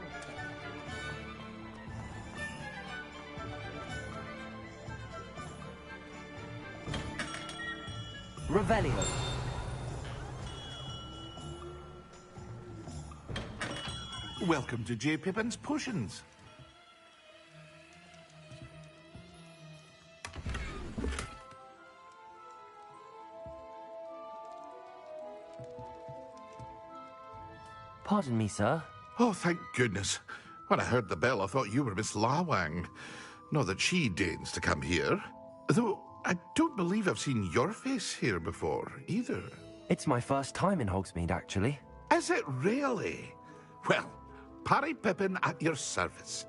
work. Revelio. Welcome to J. Pippin's Potions. Pardon me, sir. Oh, thank goodness. When I heard the bell, I thought you were Miss Lawang. Not that she deigns to come here. Though, I don't believe I've seen your face here before, either. It's my first time in Hogsmeade, actually. Is it really? Well, Parry Pippin at your service.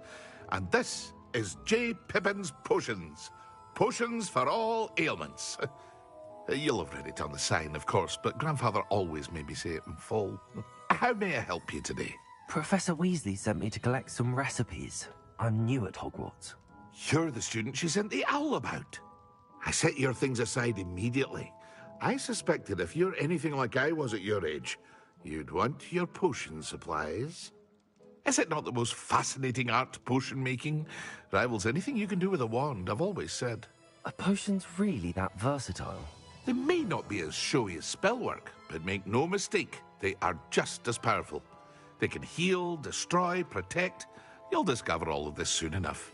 And this is J. Pippin's Potions. Potions for all ailments. You'll have read it on the sign, of course, but Grandfather always made me say it in full. How may I help you today? Professor Weasley sent me to collect some recipes. I'm new at Hogwarts. You're the student she sent the owl about. I set your things aside immediately. I suspected if you're anything like I was at your age, you'd want your potion supplies. Is it not the most fascinating art, potion making? Rivals anything you can do with a wand, I've always said. Are potions really that versatile? They may not be as showy as spellwork, but make no mistake, they are just as powerful. They can heal, destroy, protect. You'll discover all of this soon enough.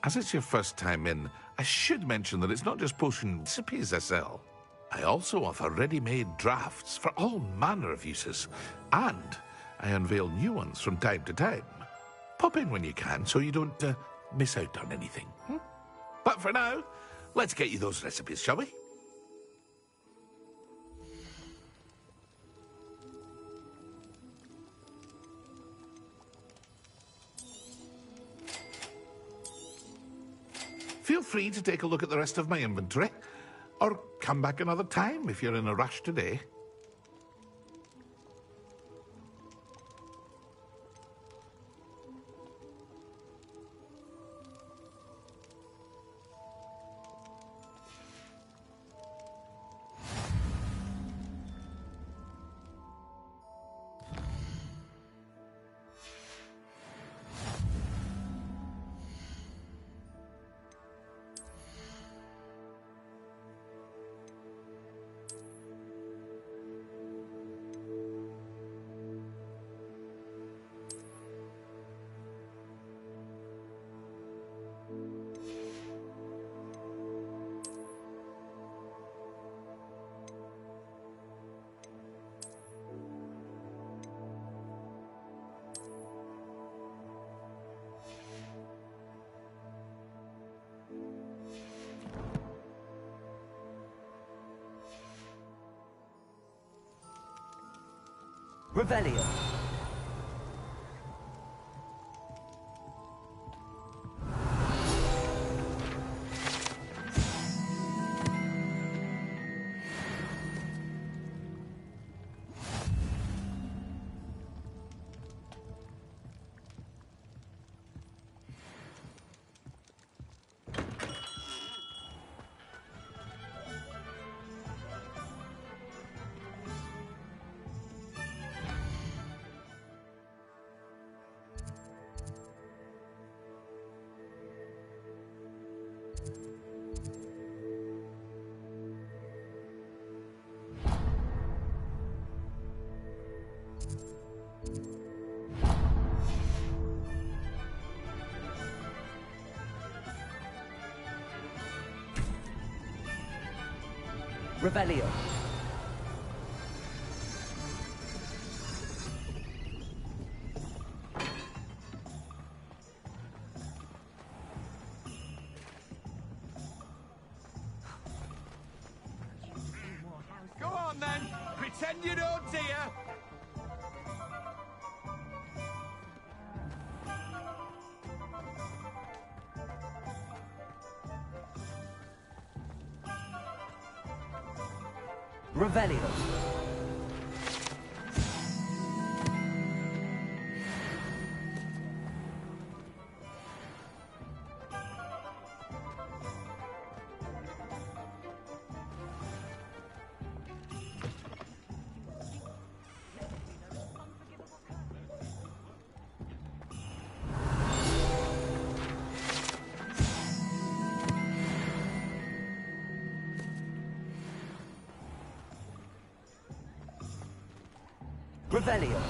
As it's your first time in, I should mention that it's not just potion recipes I sell. I also offer ready-made drafts for all manner of uses, and I unveil new ones from time to time. Pop in when you can so you don't miss out on anything. But for now, let's get you those recipes, shall we? Feel free to take a look at the rest of my inventory, or come back another time if you're in a rush today. Revelio. Revelio. Go on then! Pretend you don't see her! Revelio. Revelio.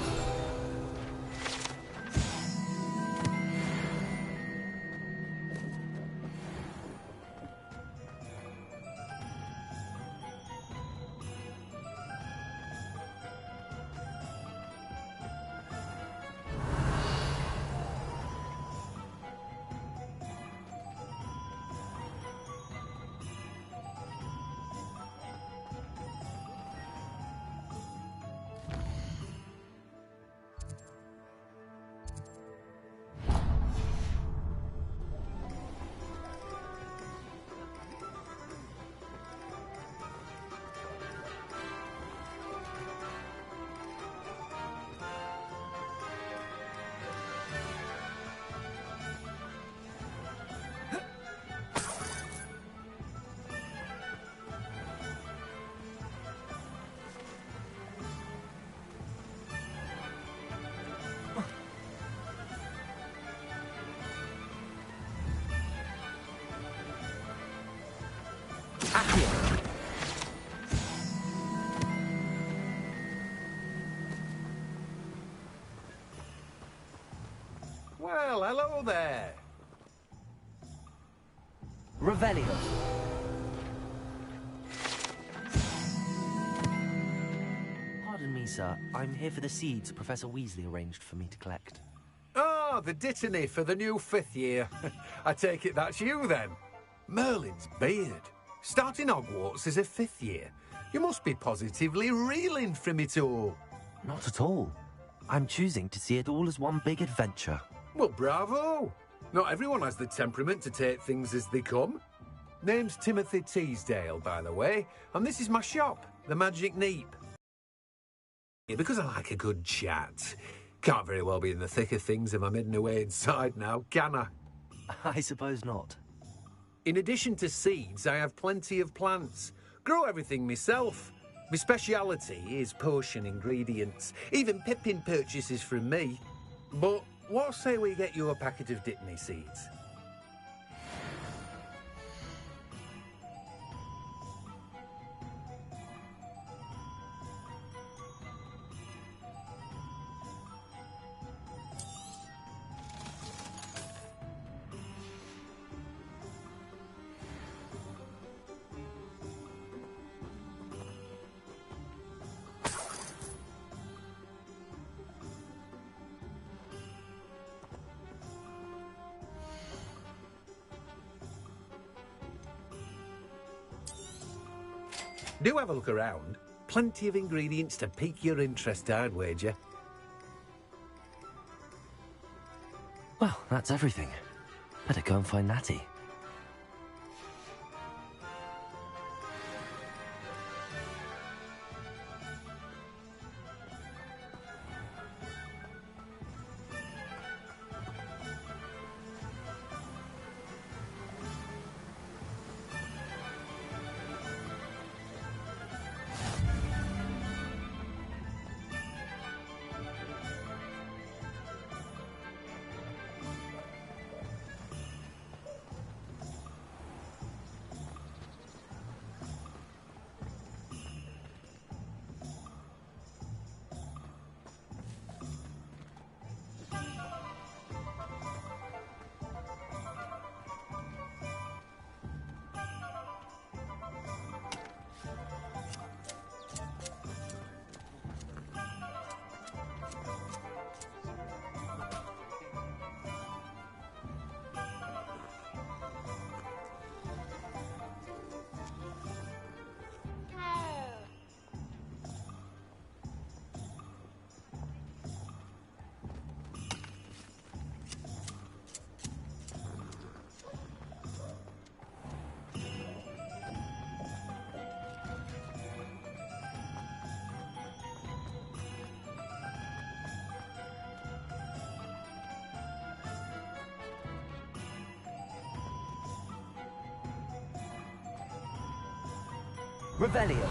Well, hello there. Revelio. Pardon me, sir. I'm here for the seeds Professor Weasley arranged for me to collect. Ah, the Dittany for the new 5th year. I take it that's you, then. Merlin's beard. Starting Hogwarts as a 5th year. You must be positively reeling from it all. Not at all. I'm choosing to see it all as one big adventure. Well, bravo. Not everyone has the temperament to take things as they come. Name's Timothy Teasdale, by the way, and this is my shop, the Magic Neep. Yeah, because I like a good chat. Can't very well be in the thick of things if I'm hidden away inside now, can I? I suppose not. In addition to seeds, I have plenty of plants. Grow everything myself. My speciality is potion ingredients. Even Pippin purchases from me. But what say we get you a packet of Dittany seeds? Do have a look around. plenty of ingredients to pique your interest, I'd wager. Well, that's everything. Better go and find Natty. Revelio.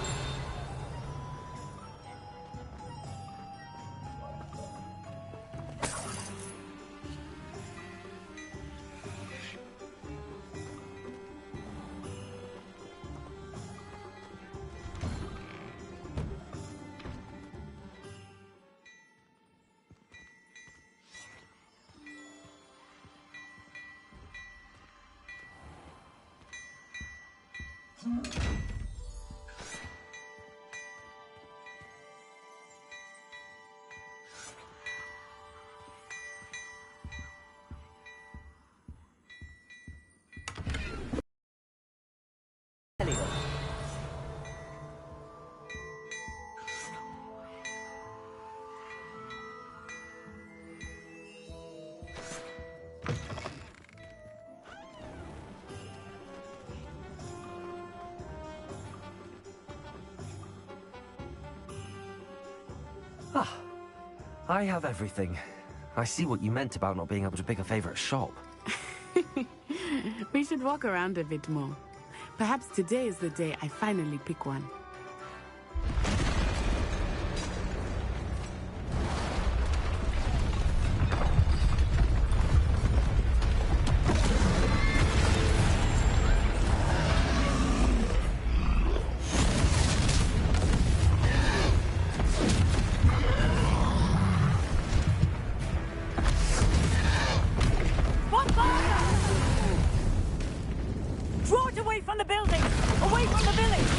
Ah, I have everything. I see what you meant about not being able to pick a favorite shop. We should walk around a bit more. Perhaps today is the day I finally pick one. Draw it away from the building! Away from the village!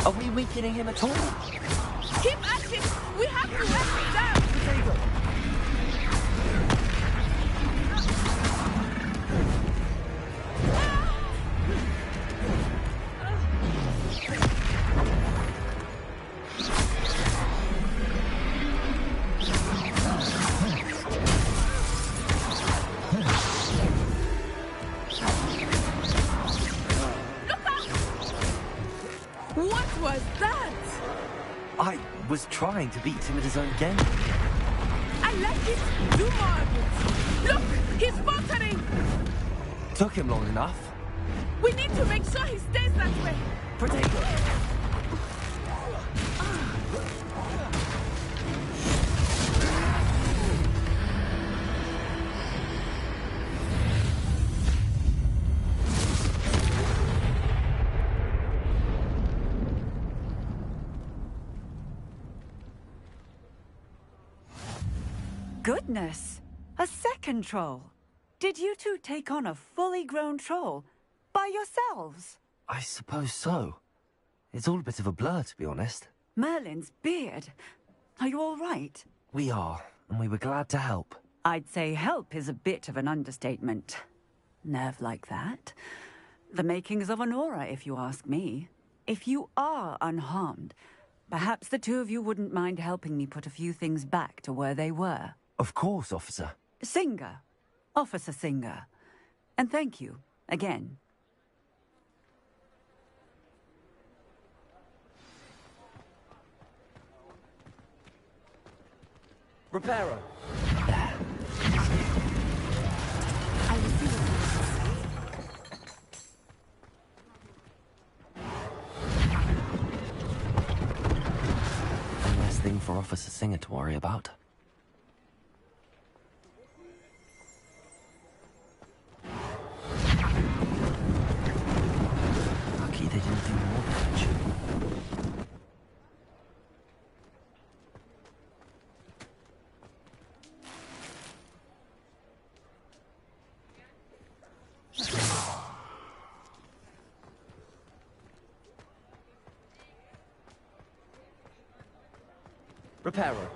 Are we weakening him at all? Keep at it! We have to let him down! What was that? I was trying to beat him at his own game. I like it! Do more of it! Look! He's faltering! Took him long enough. We need to make sure he stays that way! Potato! Goodness! A second troll! Did you two take on a fully grown troll? By yourselves? I suppose so. It's all a bit of a blur, to be honest. Merlin's beard. Are you all right? We are, and we were glad to help. I'd say help is a bit of an understatement. Nerve like that. The makings of an aura, if you ask me. If you are unharmed, perhaps the two of you wouldn't mind helping me put a few things back to where they were. Of course, officer. Singer. Officer Singer. And thank you, again. Reparo. One less thing for Officer Singer to worry about. Lucky they didn't do more damage. Reparo.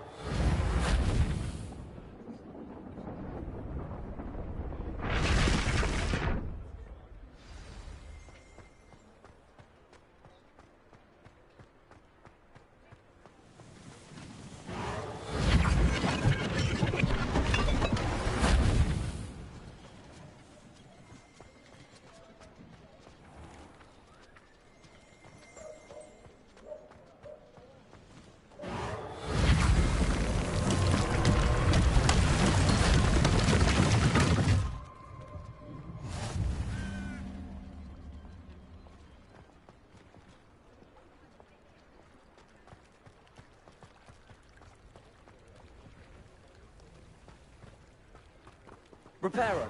Reparo.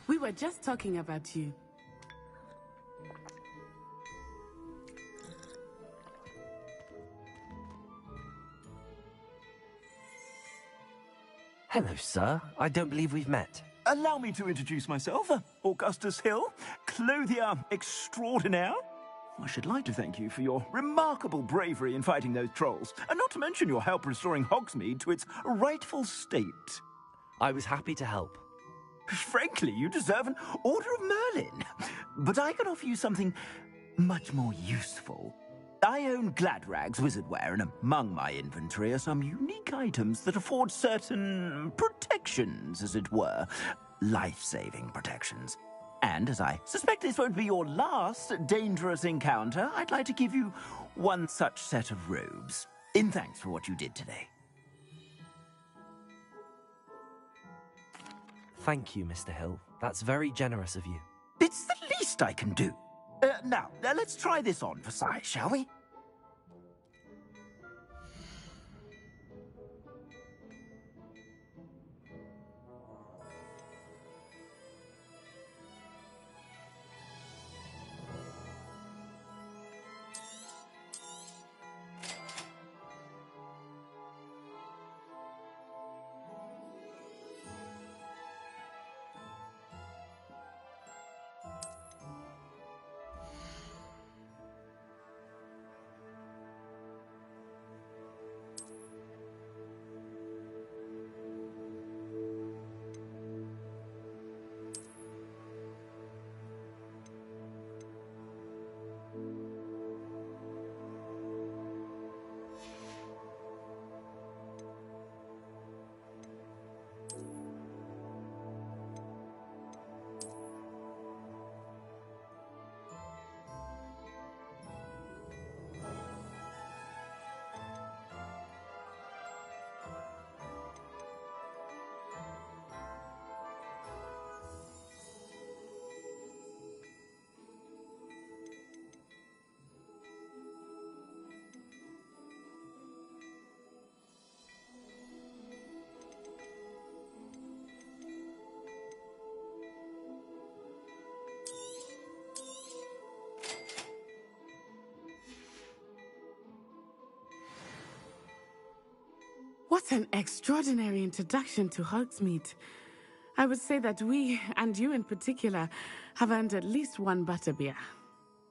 We were just talking about you. Hello, sir. I don't believe we've met. Allow me to introduce myself, Augustus Hill, clothier extraordinaire. I should like to thank you for your remarkable bravery in fighting those trolls, and not to mention your help restoring Hogsmeade to its rightful state. I was happy to help. Frankly, you deserve an Order of Merlin. But I can offer you something much more useful. I own Gladrag's wizardware, and among my inventory are some unique items that afford certain protections, as it were. Life-saving protections. And as I suspect this won't be your last dangerous encounter, I'd like to give you one such set of robes, in thanks for what you did today. Thank you, Mr. Hill. That's very generous of you. It's the least I can do. Now, let's try this on for size, shall we? What an extraordinary introduction to Hogsmeade. I would say that we, and you in particular, have earned at least one butterbeer.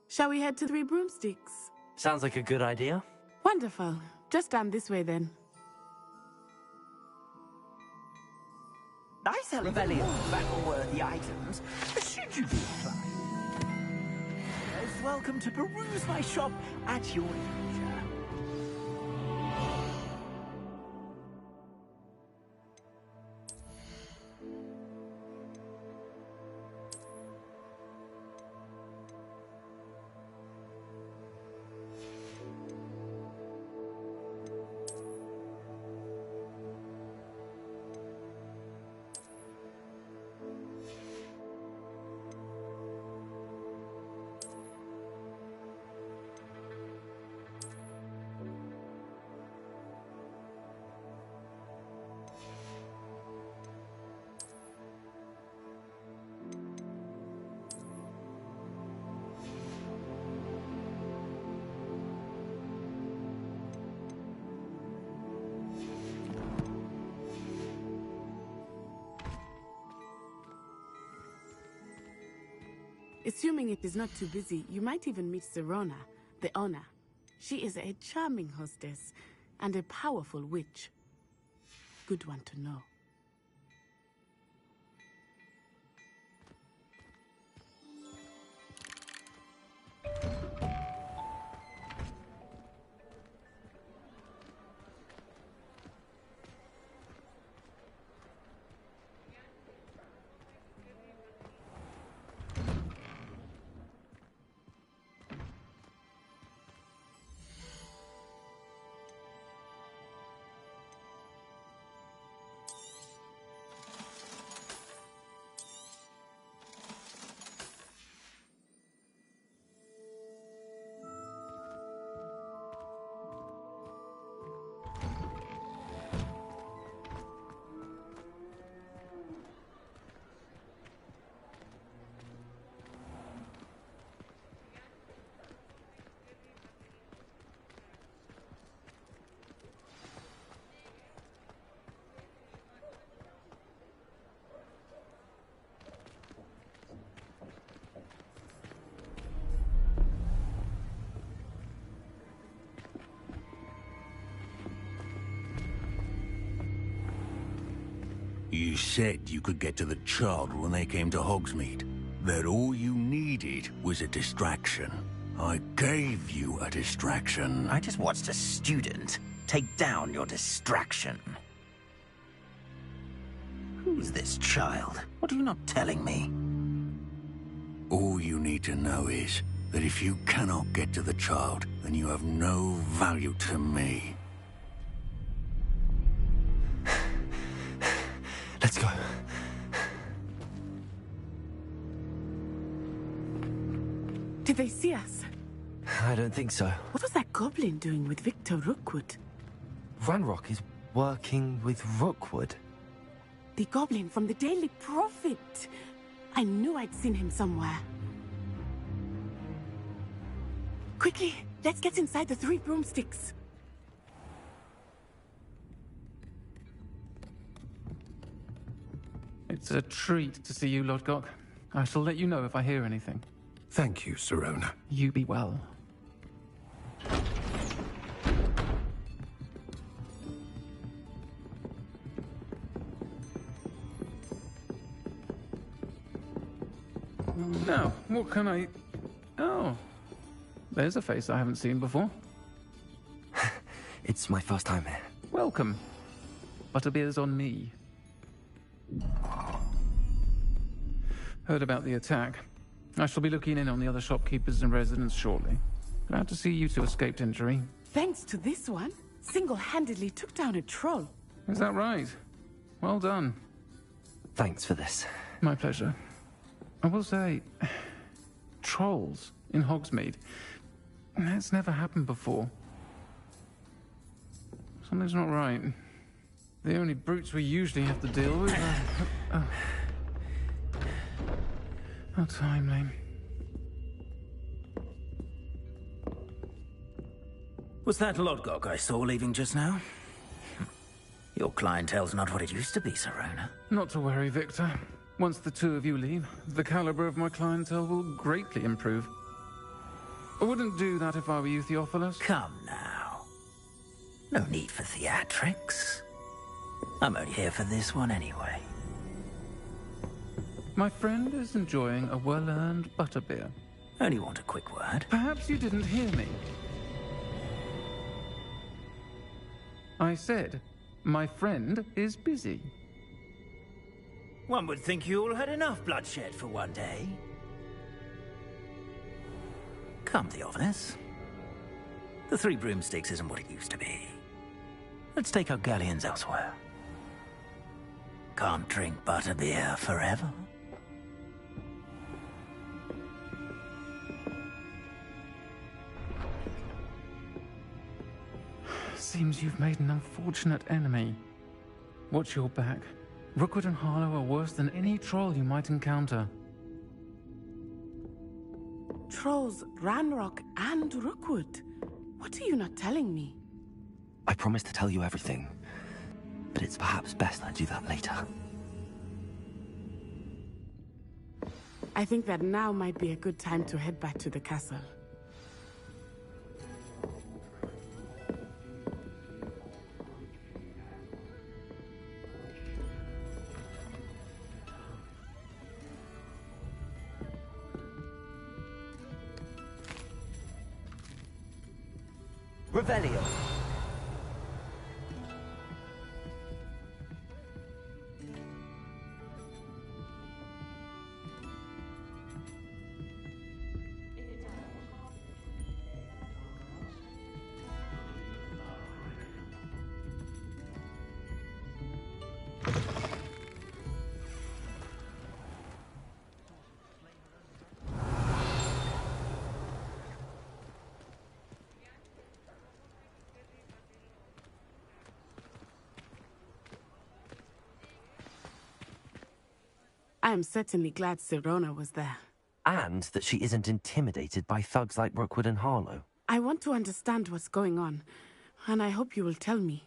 Shall we head to Three Broomsticks? Sounds like a good idea. Wonderful. Just down this way then. I sell value battle-worthy items. Should you be inclined? Welcome to peruse my shop at your leisure. Assuming it is not too busy, you might even meet Sirona, the owner. She is a charming hostess and a powerful witch. Good one to know. You said you could get to the child when they came to Hogsmeade. That all you needed was a distraction. I gave you a distraction. I just watched a student take down your distraction. Who's this child? What are you not telling me? All you need to know is that if you cannot get to the child, then you have no value to me. Let's go. Did they see us? I don't think so. What was that goblin doing with Victor Rookwood? Ranrock is working with Rookwood. The goblin from the Daily Prophet. I knew I'd seen him somewhere. Quickly, let's get inside the Three Broomsticks. It's a treat to see you, Lodgok. I shall let you know if I hear anything. Thank you, Sirona. You be well. Now, what can I... Oh, there's a face I haven't seen before. It's my first time here. Welcome. Butterbeer's on me. Heard about the attack. I shall be looking in on the other shopkeepers and residents shortly. Glad to see you two escaped injury. Thanks to this one, single-handedly took down a troll. Is that right? Well done. Thanks for this. My pleasure. I will say, trolls in Hogsmeade. That's never happened before. Something's not right. The only brutes we usually have to deal with are... How timely. Was that Lodgok I saw leaving just now? Your clientele's not what it used to be, Sirona. Not to worry, Victor. Once the two of you leave, the caliber of my clientele will greatly improve. I wouldn't do that if I were you, Theophilus. Come now. No need for theatrics. I'm only here for this one anyway. My friend is enjoying a well-earned butterbeer. Only want a quick word. Perhaps you didn't hear me. I said, my friend is busy. One would think you all had enough bloodshed for one day. Come, Theophilus. The Three Broomsticks isn't what it used to be. Let's take our galleons elsewhere. Can't drink butterbeer forever. Seems you've made an unfortunate enemy. Watch your back. Rookwood and Harlow are worse than any troll you might encounter. Trolls, Ranrock, and Rookwood. What are you not telling me? I promised to tell you everything, but it's perhaps best I do that later. I think that now might be a good time to head back to the castle. Revelio. I am certainly glad Sirona was there. And that she isn't intimidated by thugs like Rookwood and Harlow. I want to understand what's going on, and I hope you will tell me.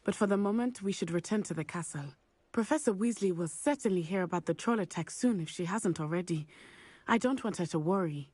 But for the moment, we should return to the castle. Professor Weasley will certainly hear about the troll attack soon if she hasn't already. I don't want her to worry.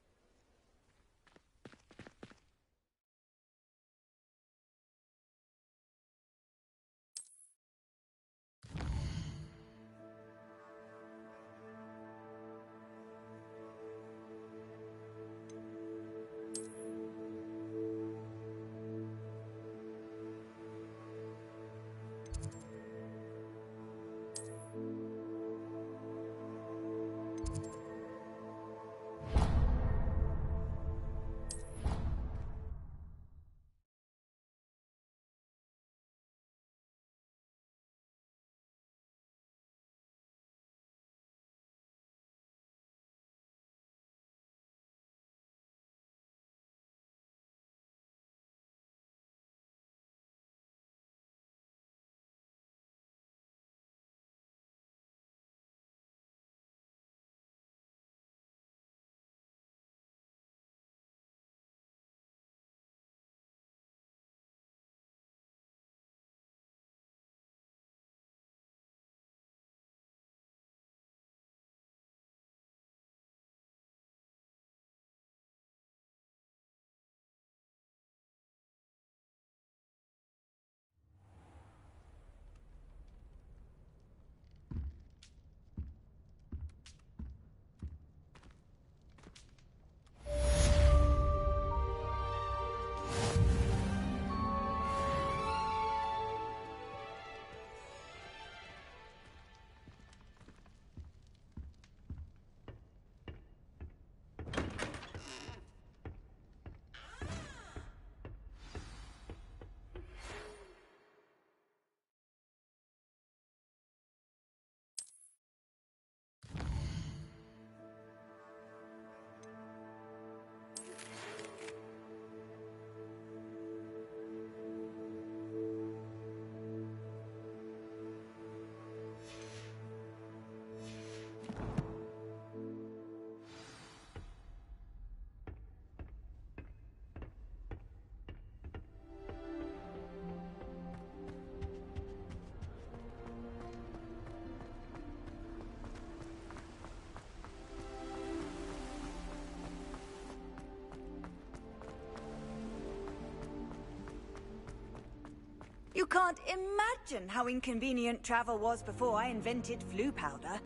You can't imagine how inconvenient travel was before I invented flu powder.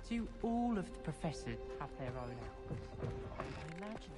Do all of the professors have their own owls? Imagine.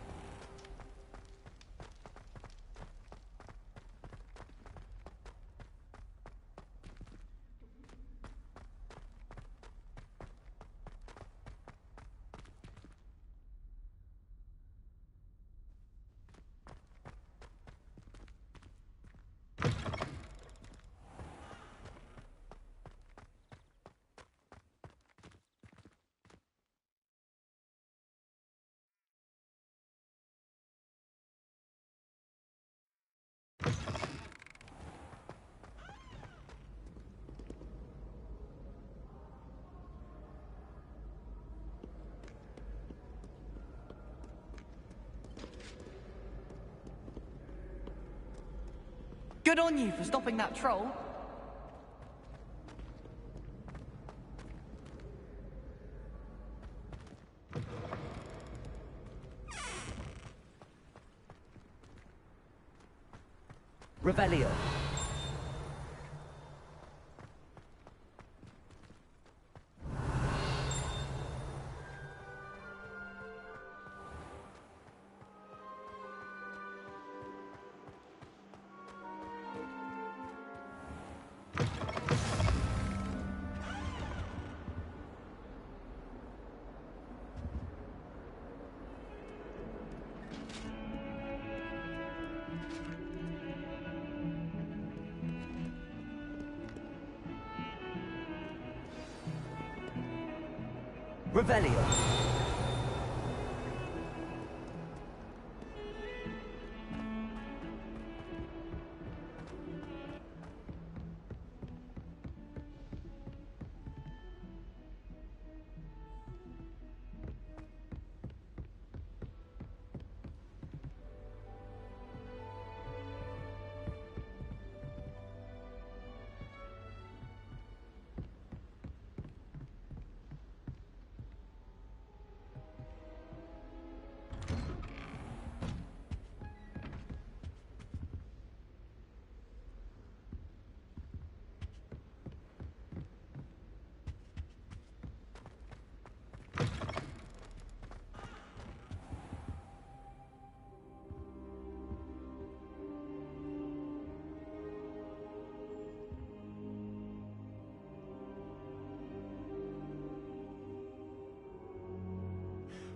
Good on you for stopping that troll. Revelio. Revelio.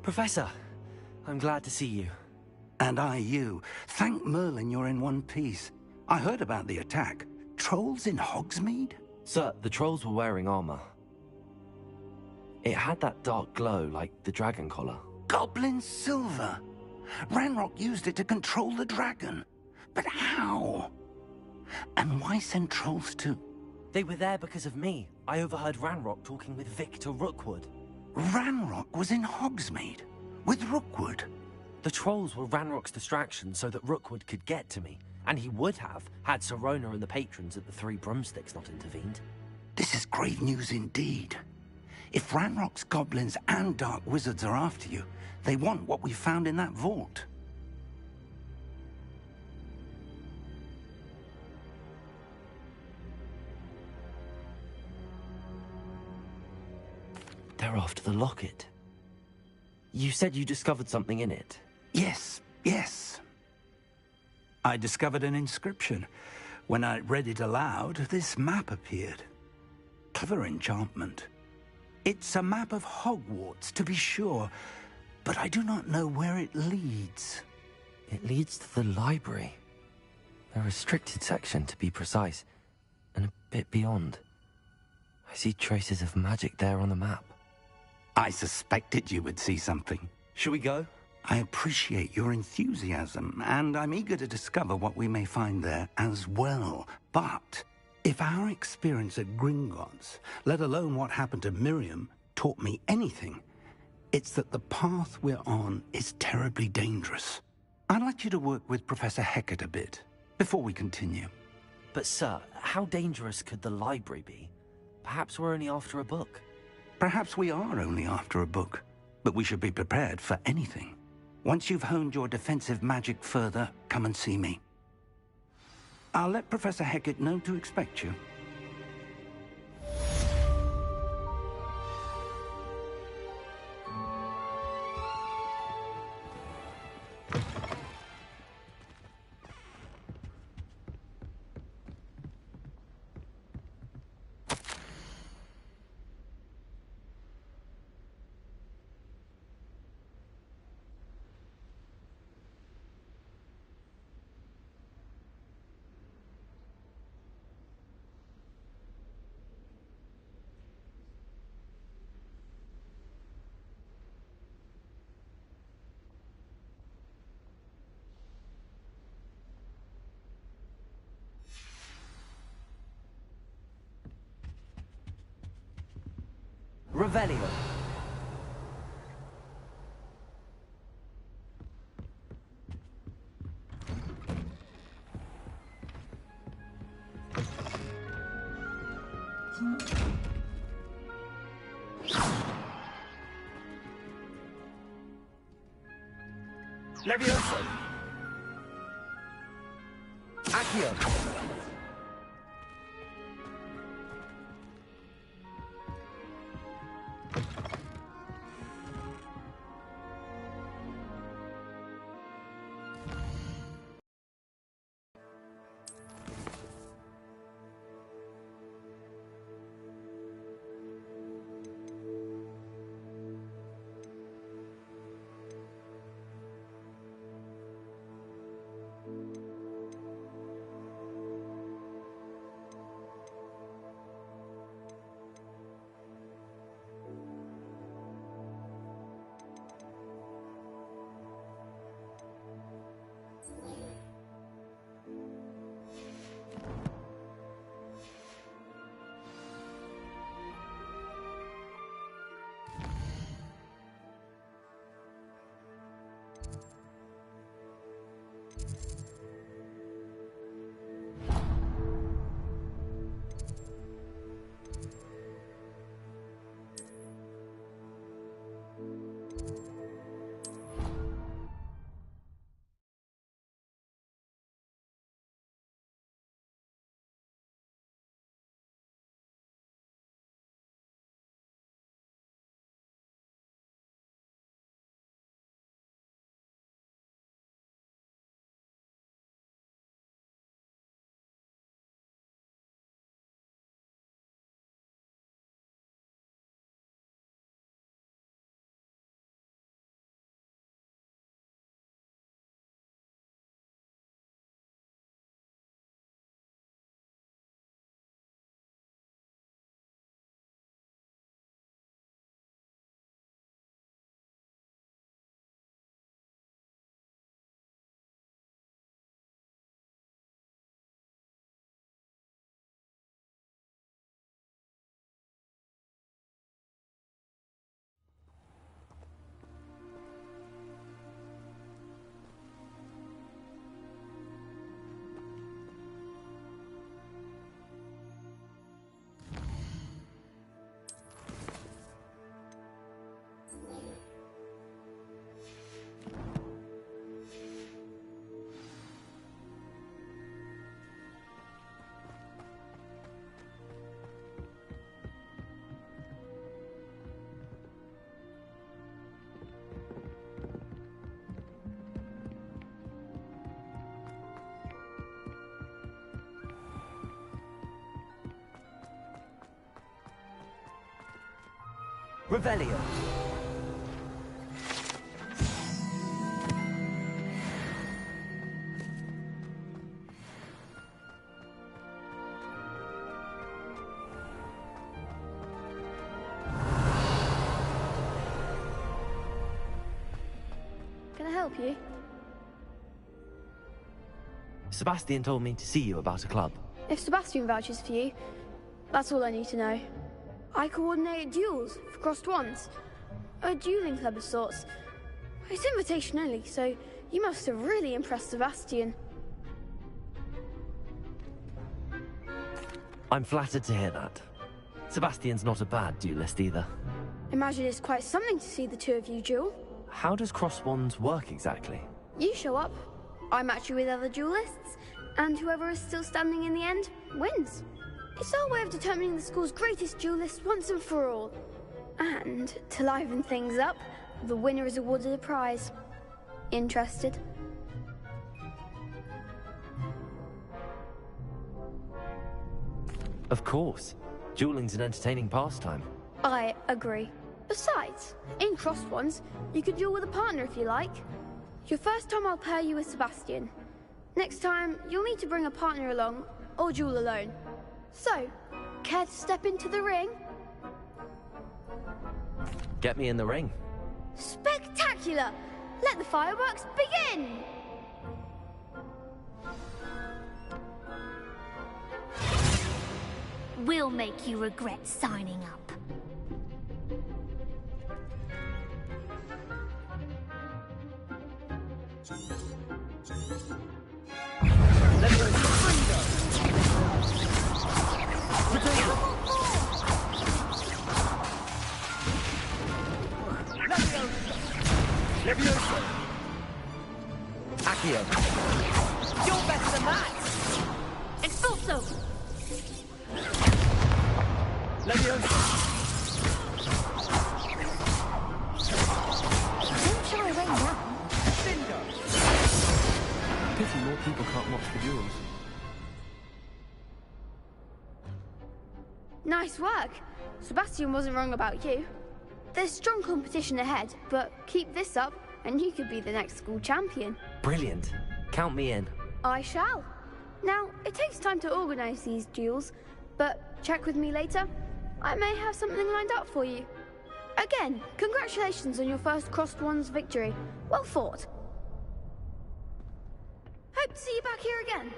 Professor, I'm glad to see you. And I you. Thank Merlin you're in one piece. I heard about the attack. Trolls in Hogsmeade? Sir, the trolls were wearing armor. It had that dark glow like the dragon collar. Goblin silver! Ranrock used it to control the dragon. But how? And why send trolls too? They were there because of me. I overheard Ranrock talking with Victor Rookwood. Ranrock was in Hogsmeade? With Rookwood? The trolls were Ranrock's distraction so that Rookwood could get to me. And he would have, had Sirona and the patrons at the Three Broomsticks not intervened. This is grave news indeed. If Ranrock's goblins and dark wizards are after you, they want what we found in that vault. They're after the locket. You said you discovered something in it. Yes. I discovered an inscription. When I read it aloud, this map appeared. Clever enchantment. It's a map of Hogwarts, to be sure, but I do not know where it leads. It leads to the library. A restricted section, to be precise, and a bit beyond. I see traces of magic there on the map. I suspected you would see something. Shall we go? I appreciate your enthusiasm, and I'm eager to discover what we may find there as well. But if our experience at Gringotts, let alone what happened to Miriam, taught me anything, It's that the path we're on is terribly dangerous. I'd like you to work with Professor Hecat a bit, before we continue. But sir, how dangerous could the library be? Perhaps we're only after a book. Perhaps we are only after a book, but we should be prepared for anything. Once you've honed your defensive magic further, come and see me. I'll let Professor Hecat know to expect you. Revelio. Levioso. Accio. Revelio. Can I help you? Sebastian told me to see you about a club. If Sebastian vouches for you, that's all I need to know. I coordinate duels for crossed ones. A dueling club of sorts. It's invitation only, so you must have really impressed Sebastian. I'm flattered to hear that. Sebastian's not a bad duelist either. Imagine it's quite something to see the two of you duel. How does Cross Wands work exactly? You show up, I match you with other duelists, and whoever is still standing in the end wins. It's our way of determining the school's greatest duelist once and for all. And to liven things up, the winner is awarded a prize. Interested? Of course. Dueling's an entertaining pastime. I agree. Besides, in Crossed Ones, you could duel with a partner if you like. Your first time I'll pair you with Sebastian. Next time, you'll need to bring a partner along, or duel alone. So, care to step into the ring? Get me in the ring. Spectacular! Let the fireworks begin! We'll make you regret signing up. Accio. You're better than that! Expulso! Don't shy away now. Pity more people can't watch the duels. Nice work. Sebastian wasn't wrong about you. There's strong competition ahead, but keep this up and you could be the next school champion. Brilliant. Count me in. I shall. Now, it takes time to organize these duels, but check with me later. I may have something lined up for you. Again, congratulations on your first Crossed Ones victory. Well fought. Hope to see you back here again.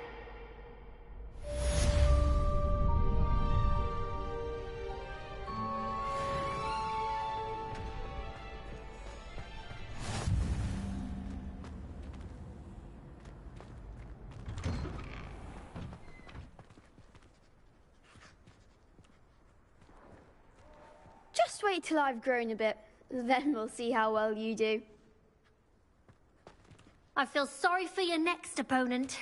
Just wait till I've grown a bit, then we'll see how well you do. I feel sorry for your next opponent.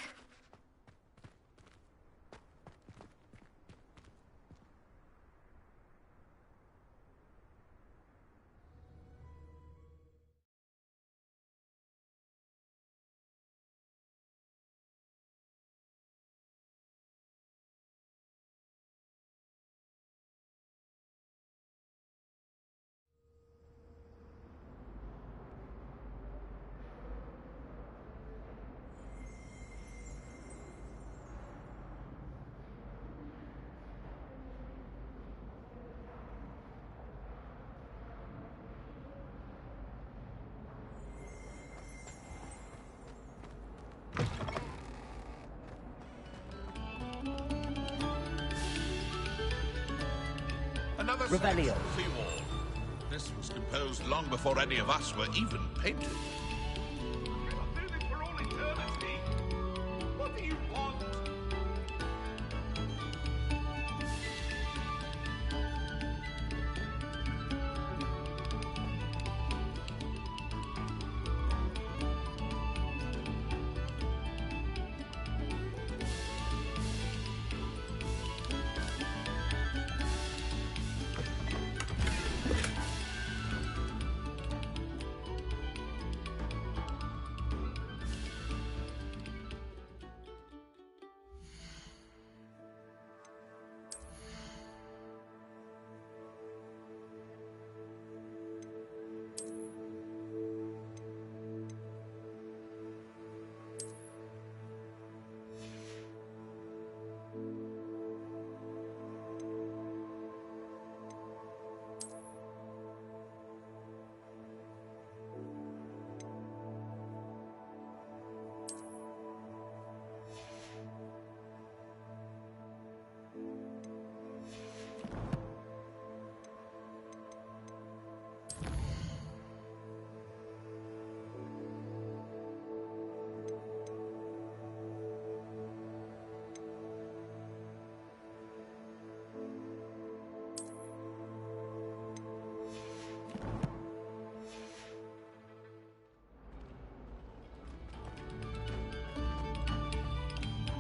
Another Revelio. for you all. This was composed long before any of us were even painted. What do you want?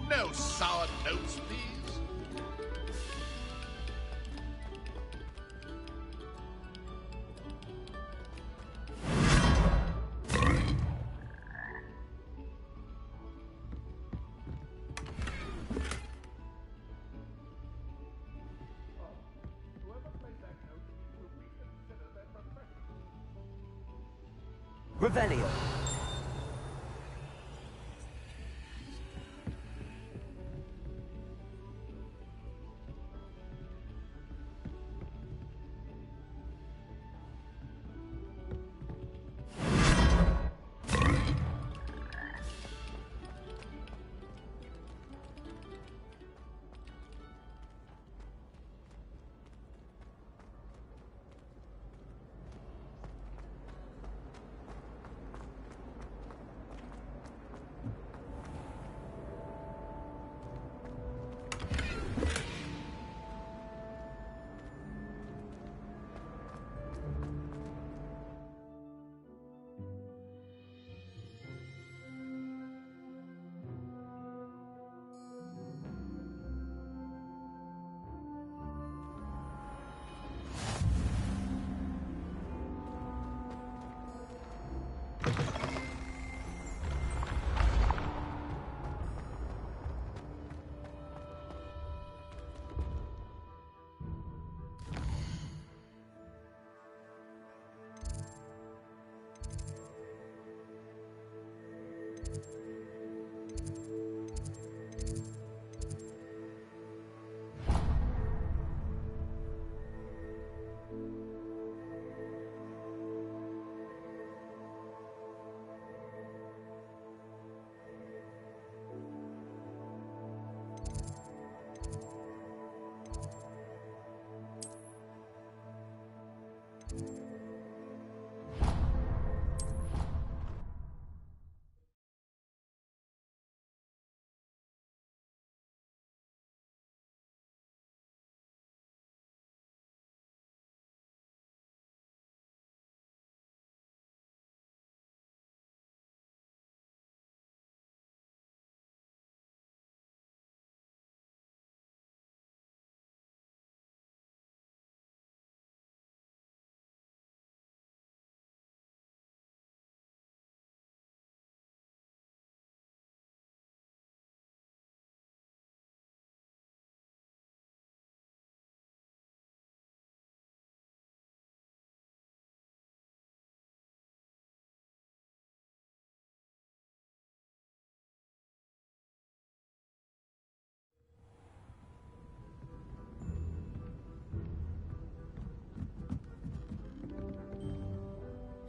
No sour notes, please. Revelio.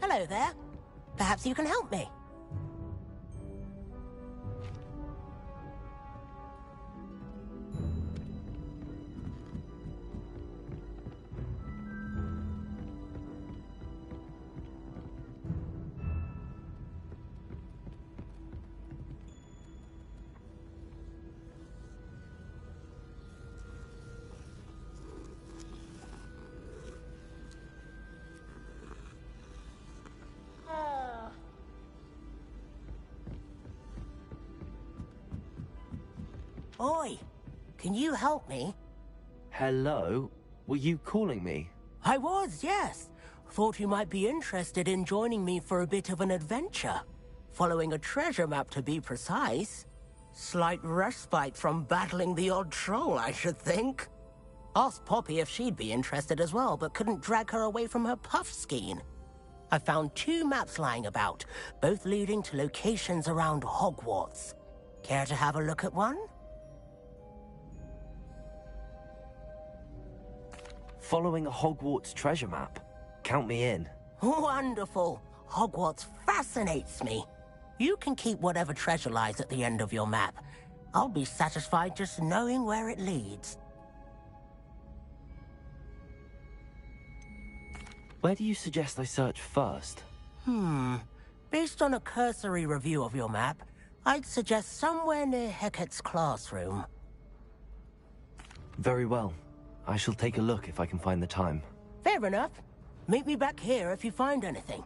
Hello there. Perhaps you can help me. Oi, can you help me? Hello? Were you calling me? I was, yes. Thought you might be interested in joining me for a bit of an adventure. Following a treasure map, to be precise. Slight respite from battling the odd troll, I should think. Asked Poppy if she'd be interested as well, but couldn't drag her away from her puff skein. I found 2 maps lying about, both leading to locations around Hogwarts. Care to have a look at one? Following a Hogwarts treasure map. Count me in. Wonderful. Hogwarts fascinates me. You can keep whatever treasure lies at the end of your map. I'll be satisfied just knowing where it leads. Where do you suggest I search first? Based on a cursory review of your map, I'd suggest somewhere near Hecat's classroom. Very well. I shall take a look if I can find the time. Fair enough. Meet me back here if you find anything.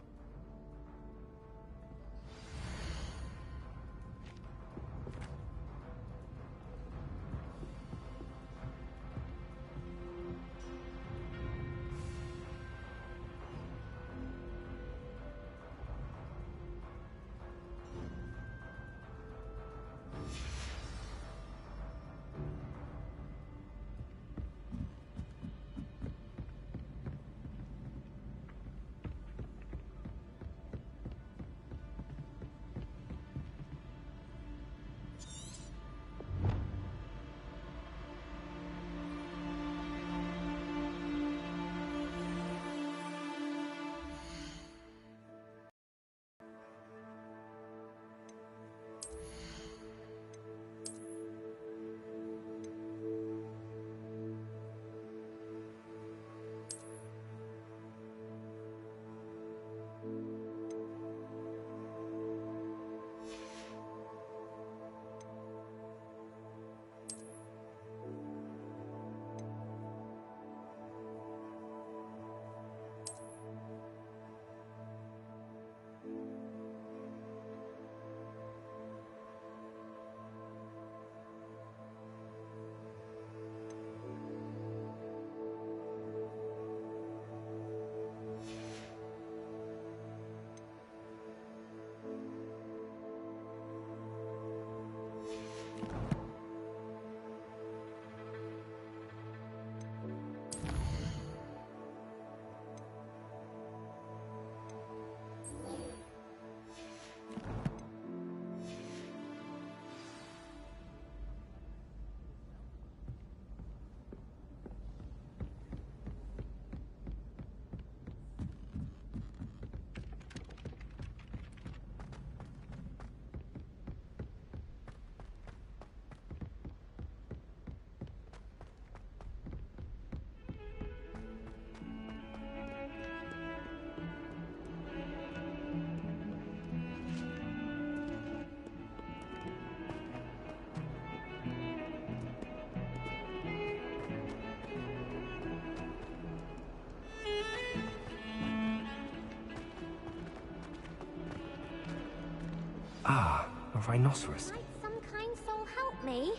Ah, a rhinoceros. Might some kind soul help me?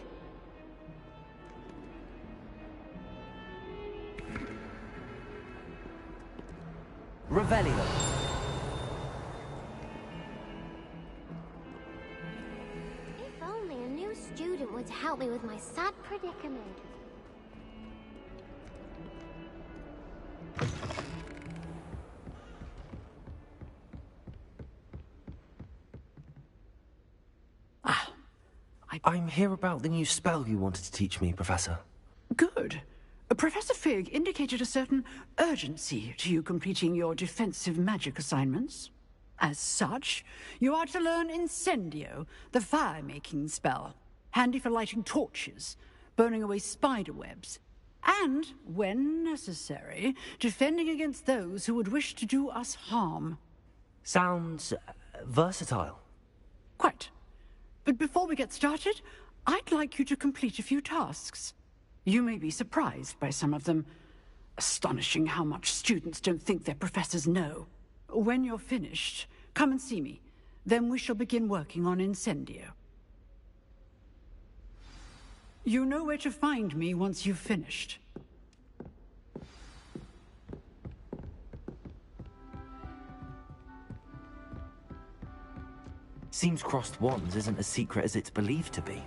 Revelio. If only a new student were to help me with my sad predicament. I'm here about the new spell you wanted to teach me, Professor. Good. Professor Fig indicated a certain urgency to you completing your defensive magic assignments. As such, you are to learn Incendio, the fire-making spell, handy for lighting torches, burning away spider webs, and, when necessary, defending against those who would wish to do us harm. Sounds versatile. Quite. But before we get started, I'd like you to complete a few tasks. You may be surprised by some of them. Astonishing how much students don't think their professors know. When you're finished, come and see me. Then we shall begin working on Incendio. You know where to find me once you've finished. Seems crossed wands isn't as secret as it's believed to be.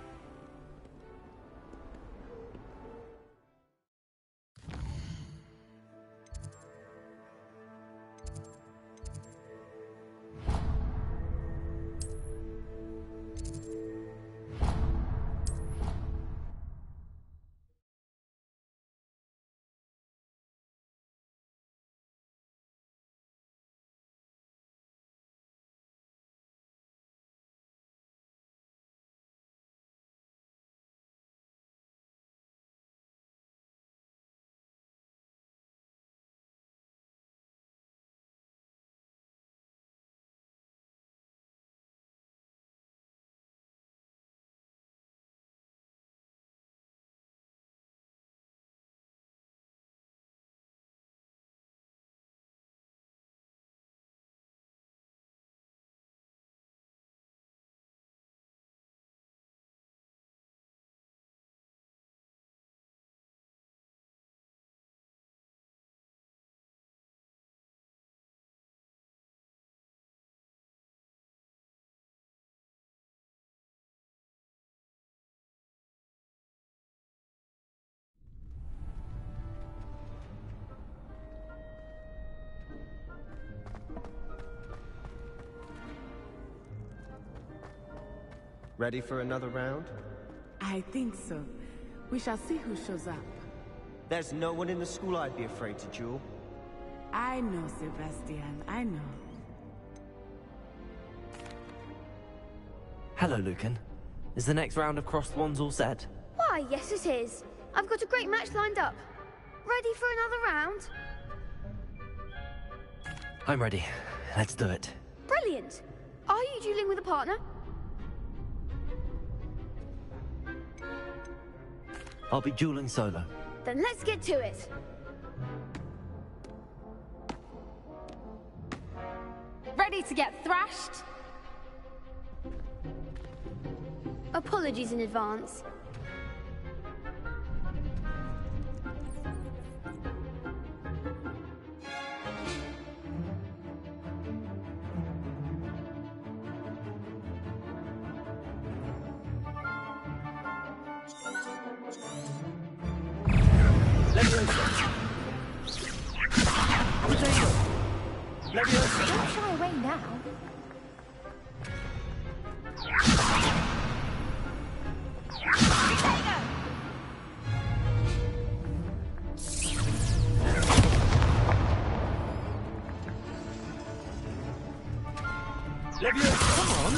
Ready for another round? I think so. We shall see who shows up. There's no one in the school I'd be afraid to duel. I know, Sebastian. I know. Hello, Lucan. Is the next round of Crossed Wands all set? Why, yes it is. I've got a great match lined up. Ready for another round? I'm ready. Let's do it. Brilliant. Are you dueling with a partner? I'll be dueling solo. Then let's get to it. Ready to get thrashed? Apologies in advance. Don't shy away now. Come on!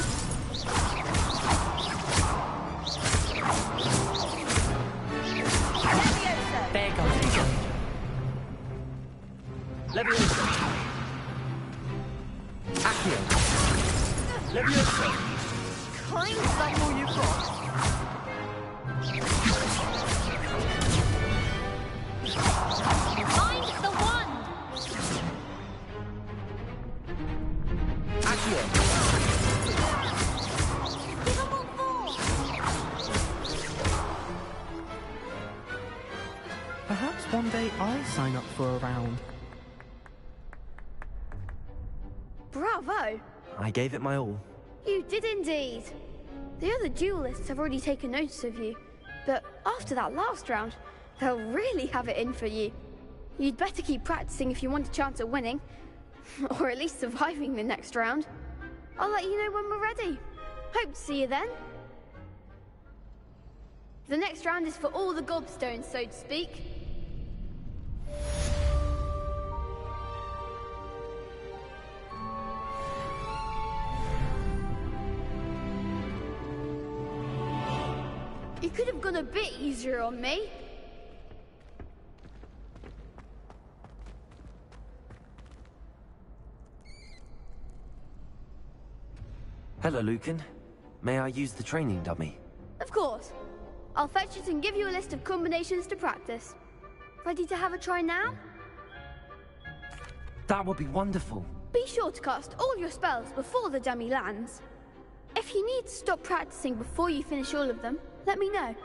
There goes the Leviosa! Accio! Leviosa! Kind of like all you've got. Find the one! Accio! Perhaps one day I'll sign up for a round. Bravo! I gave it my all. You did indeed. The other duelists have already taken notice of you, but after that last round, they'll really have it in for you. You'd better keep practicing if you want a chance at winning, or at least surviving the next round. I'll let you know when we're ready. Hope to see you then. The next round is for all the gobstones, so to speak. You could have gone a bit easier on me. Hello, Lucan. May I use the training dummy? Of course. I'll fetch it and give you a list of combinations to practice. Ready to have a try now? That would be wonderful. Be sure to cast all your spells before the dummy lands. If you need to stop practicing before you finish all of them, let me know.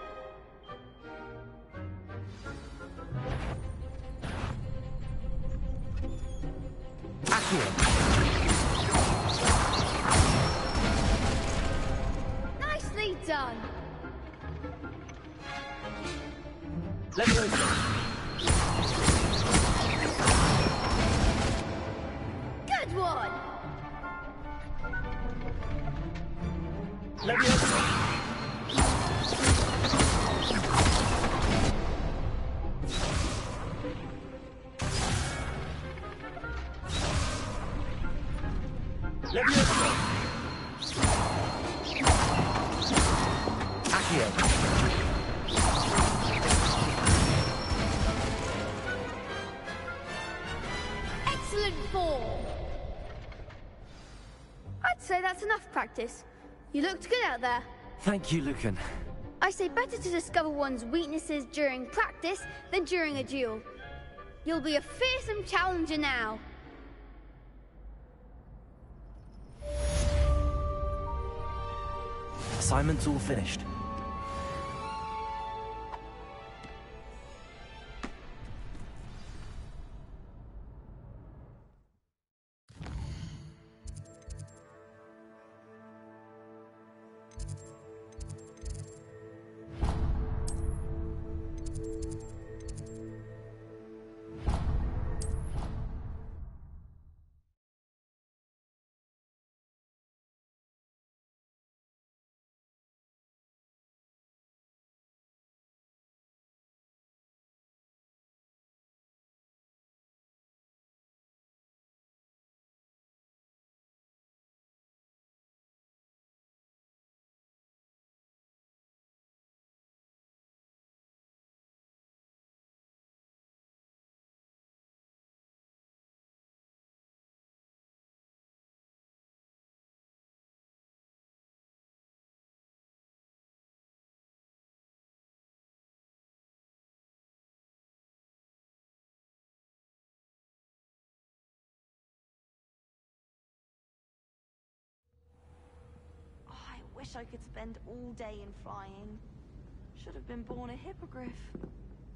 Nicely done. Good one. Excellent form. I'd say that's enough practice. You looked good out there. Thank you, Lucan. I say better to discover one's weaknesses during practice than during a duel. You'll be a fearsome challenger now. Assignment's all finished. wish I could spend all day in flying. Should have been born a hippogriff.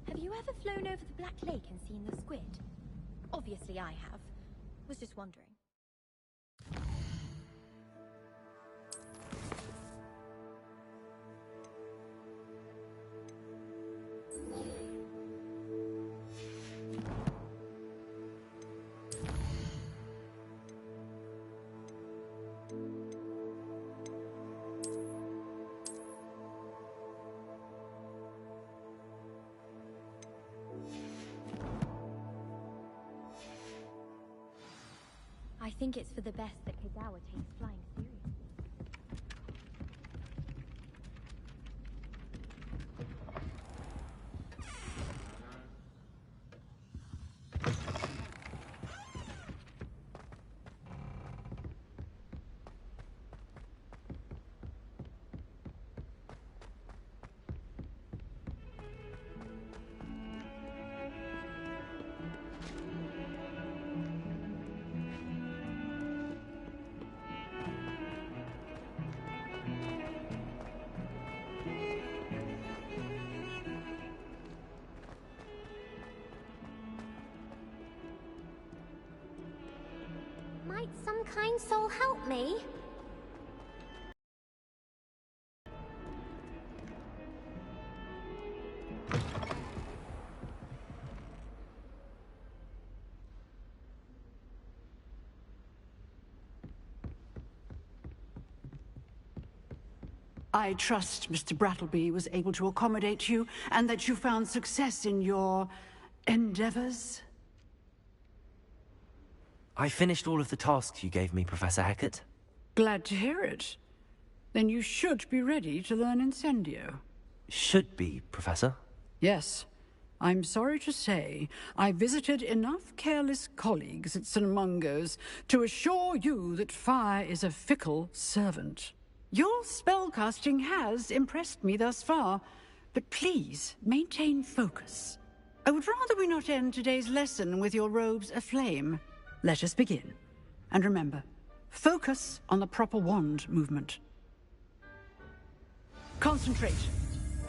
Have you ever flown over the Black Lake and seen the squid? Obviously I have. Was just wondering. I think it's for the best that Kagawa takes flying seriously. Might some kind soul help me? I trust Mr. Brattleby was able to accommodate you, and that you found success in your endeavors. I finished all of the tasks you gave me, Professor Hecat. Glad to hear it. Then you should be ready to learn Incendio. Should be, Professor. Yes. I'm sorry to say, I visited enough careless colleagues at St. Mungo's to assure you that fire is a fickle servant. Your spellcasting has impressed me thus far, but please maintain focus. I would rather we not end today's lesson with your robes aflame. Let us begin. And remember, focus on the proper wand movement. Concentrate,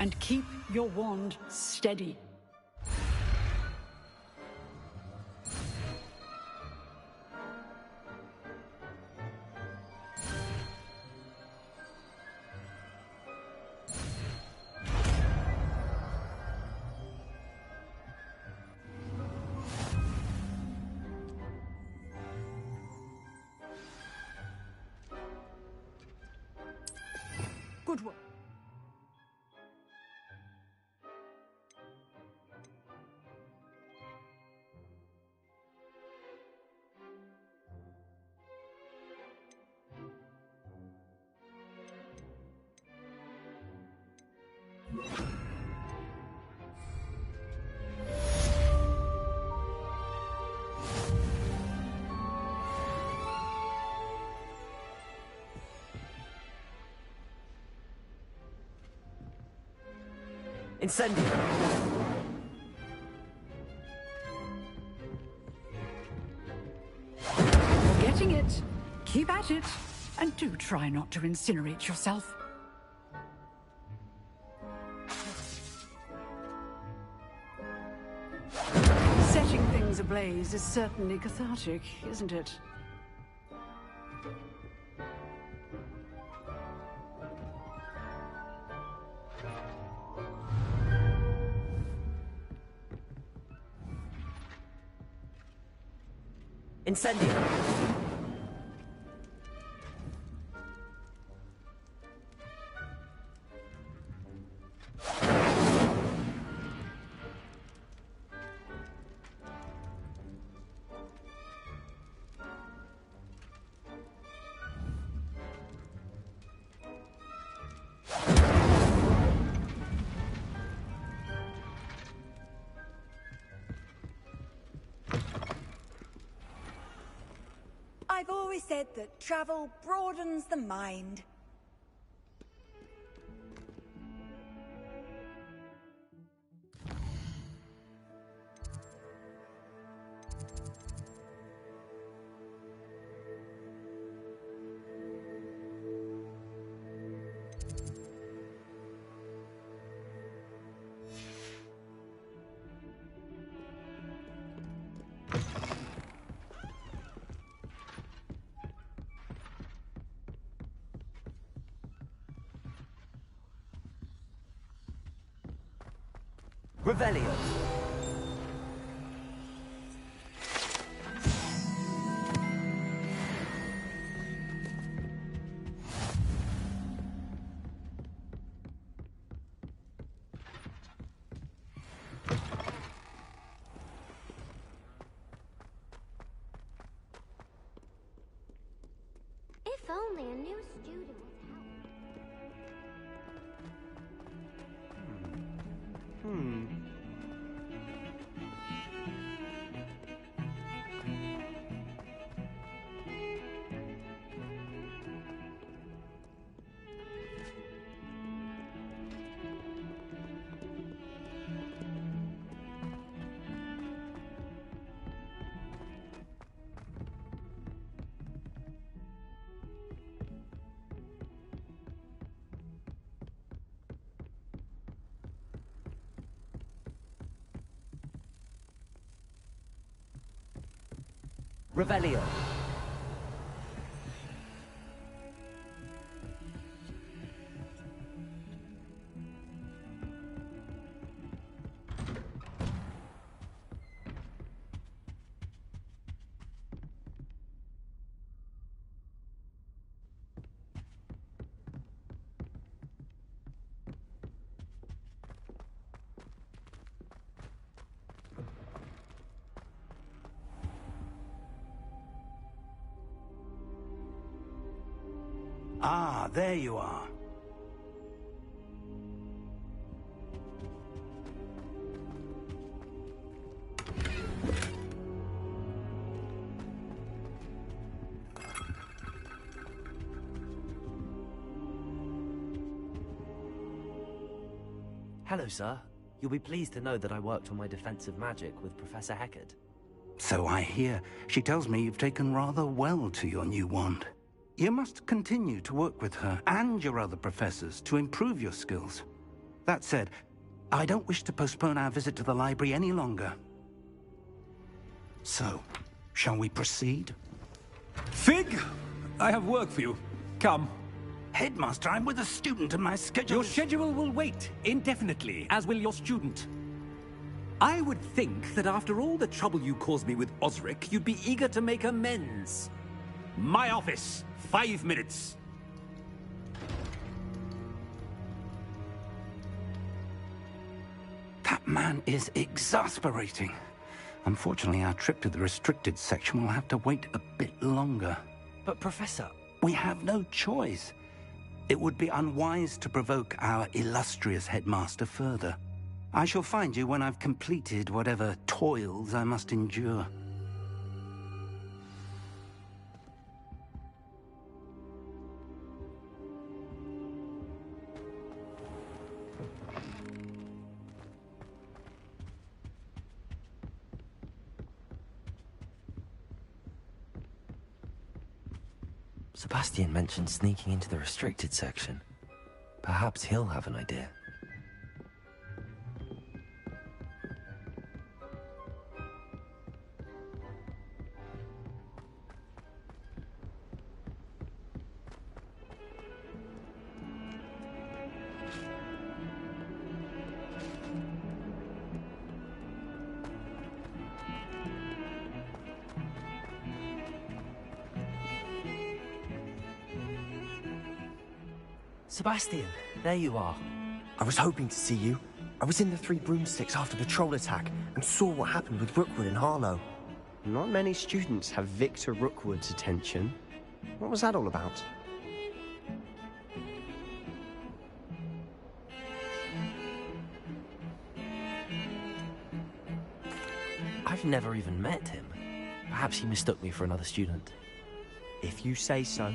and keep your wand steady. Good work. Incendio! Getting it. Keep at it. And do try not to incinerate yourself. Setting things ablaze is certainly cathartic, isn't it? Incendio! I've always said that travel broadens the mind. Revelio. If only a new student would help. Revelio. Ah, there you are. Hello, sir. You'll be pleased to know that I worked on my defensive magic with Professor Heckard. So I hear. She tells me you've taken rather well to your new wand. You must continue to work with her and your other professors to improve your skills. That said, I don't wish to postpone our visit to the library any longer. So, shall we proceed? Fig, I have work for you. Come. Headmaster, I'm with a student and my schedule Your schedule will wait indefinitely, as will your student. I would think that after all the trouble you caused me with Osric, you'd be eager to make amends. My office, 5 minutes. That man is exasperating. Unfortunately, our trip to the restricted section will have to wait a bit longer. But, Professor... We have no choice. It would be unwise to provoke our illustrious headmaster further. I shall find you when I've completed whatever toils I must endure. Sebastian mentioned sneaking into the restricted section. Perhaps he'll have an idea. Sebastian, there you are. I was hoping to see you. I was in the Three Broomsticks after the troll attack and saw what happened with Rookwood and Harlow. Not many students have Victor Rookwood's attention. What was that all about? I've never even met him. Perhaps he mistook me for another student. If you say so.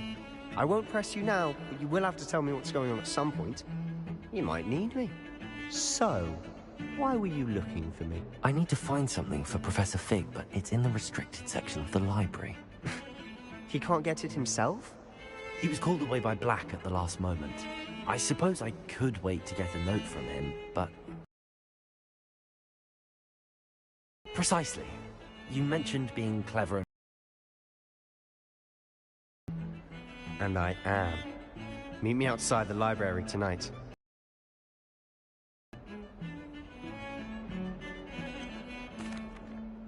I won't press you now, but you will have to tell me what's going on at some point. You might need me. So, why were you looking for me? I need to find something for Professor Fig, but it's in the restricted section of the library. He can't get it himself? He was called away by Black at the last moment. I suppose I could wait to get a note from him, but... Precisely. You mentioned being clever. And I am. Meet me outside the library tonight.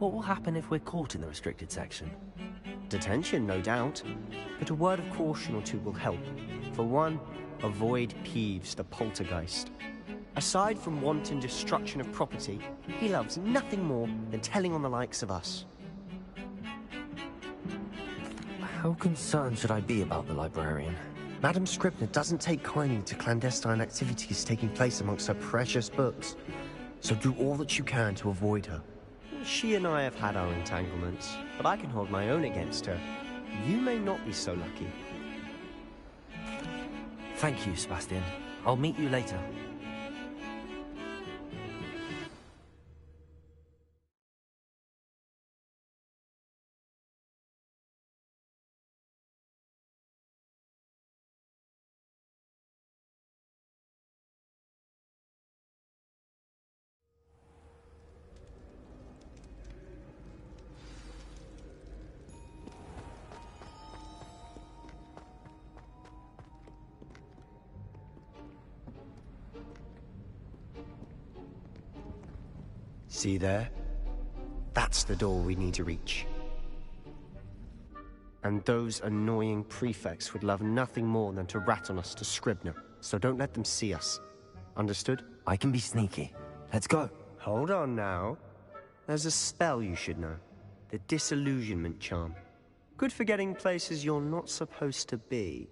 What will happen if we're caught in the restricted section? Detention, no doubt. But a word of caution or two will help. For one, avoid Peeves, the poltergeist. Aside from wanton destruction of property, he loves nothing more than telling on the likes of us. How concerned should I be about the librarian? Madame Scribner doesn't take kindly to clandestine activities taking place amongst her precious books. So do all that you can to avoid her. She and I have had our entanglements, but I can hold my own against her. You may not be so lucky. Thank you, Sebastian. I'll meet you later. See there? That's the door we need to reach. And those annoying prefects would love nothing more than to rat on us to Scribner, so don't let them see us. Understood? I can be sneaky. Let's go. Hold on now. There's a spell you should know. The Disillusionment Charm. Good for getting places you're not supposed to be.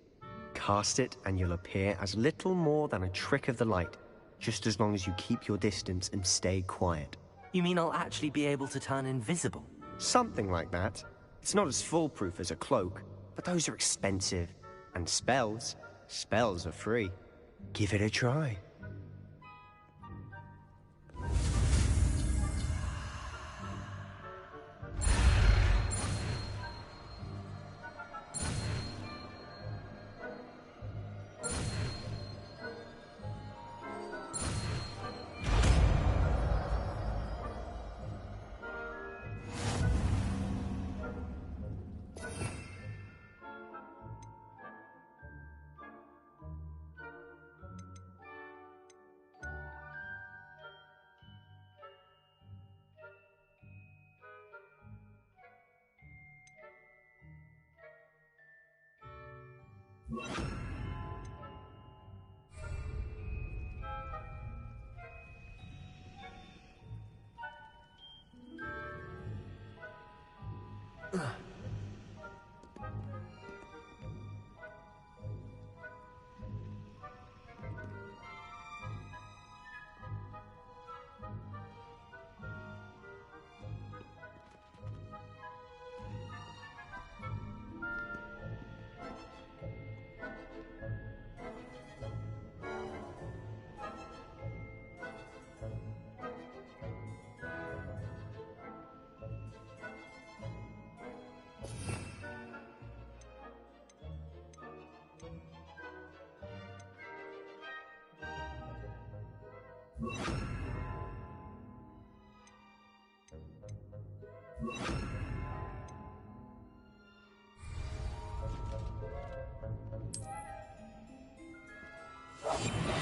Cast it and you'll appear as little more than a trick of the light, just as long as you keep your distance and stay quiet. You mean I'll actually be able to turn invisible? Something like that. It's not as foolproof as a cloak, but those are expensive. And spells are free. Give it a try.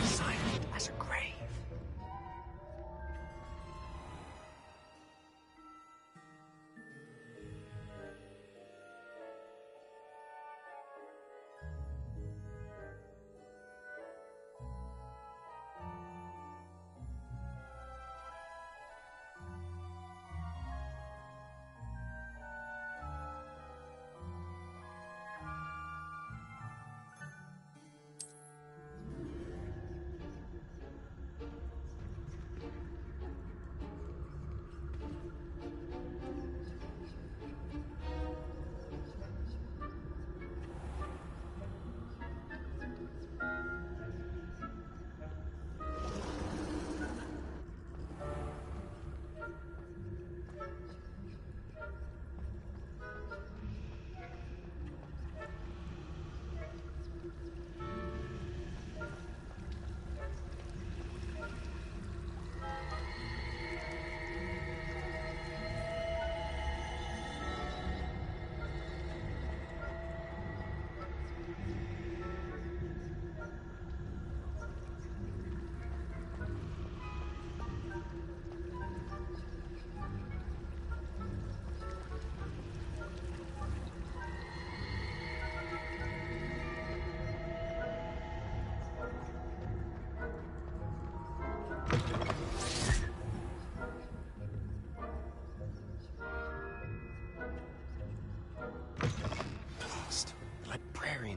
Silent as a grave.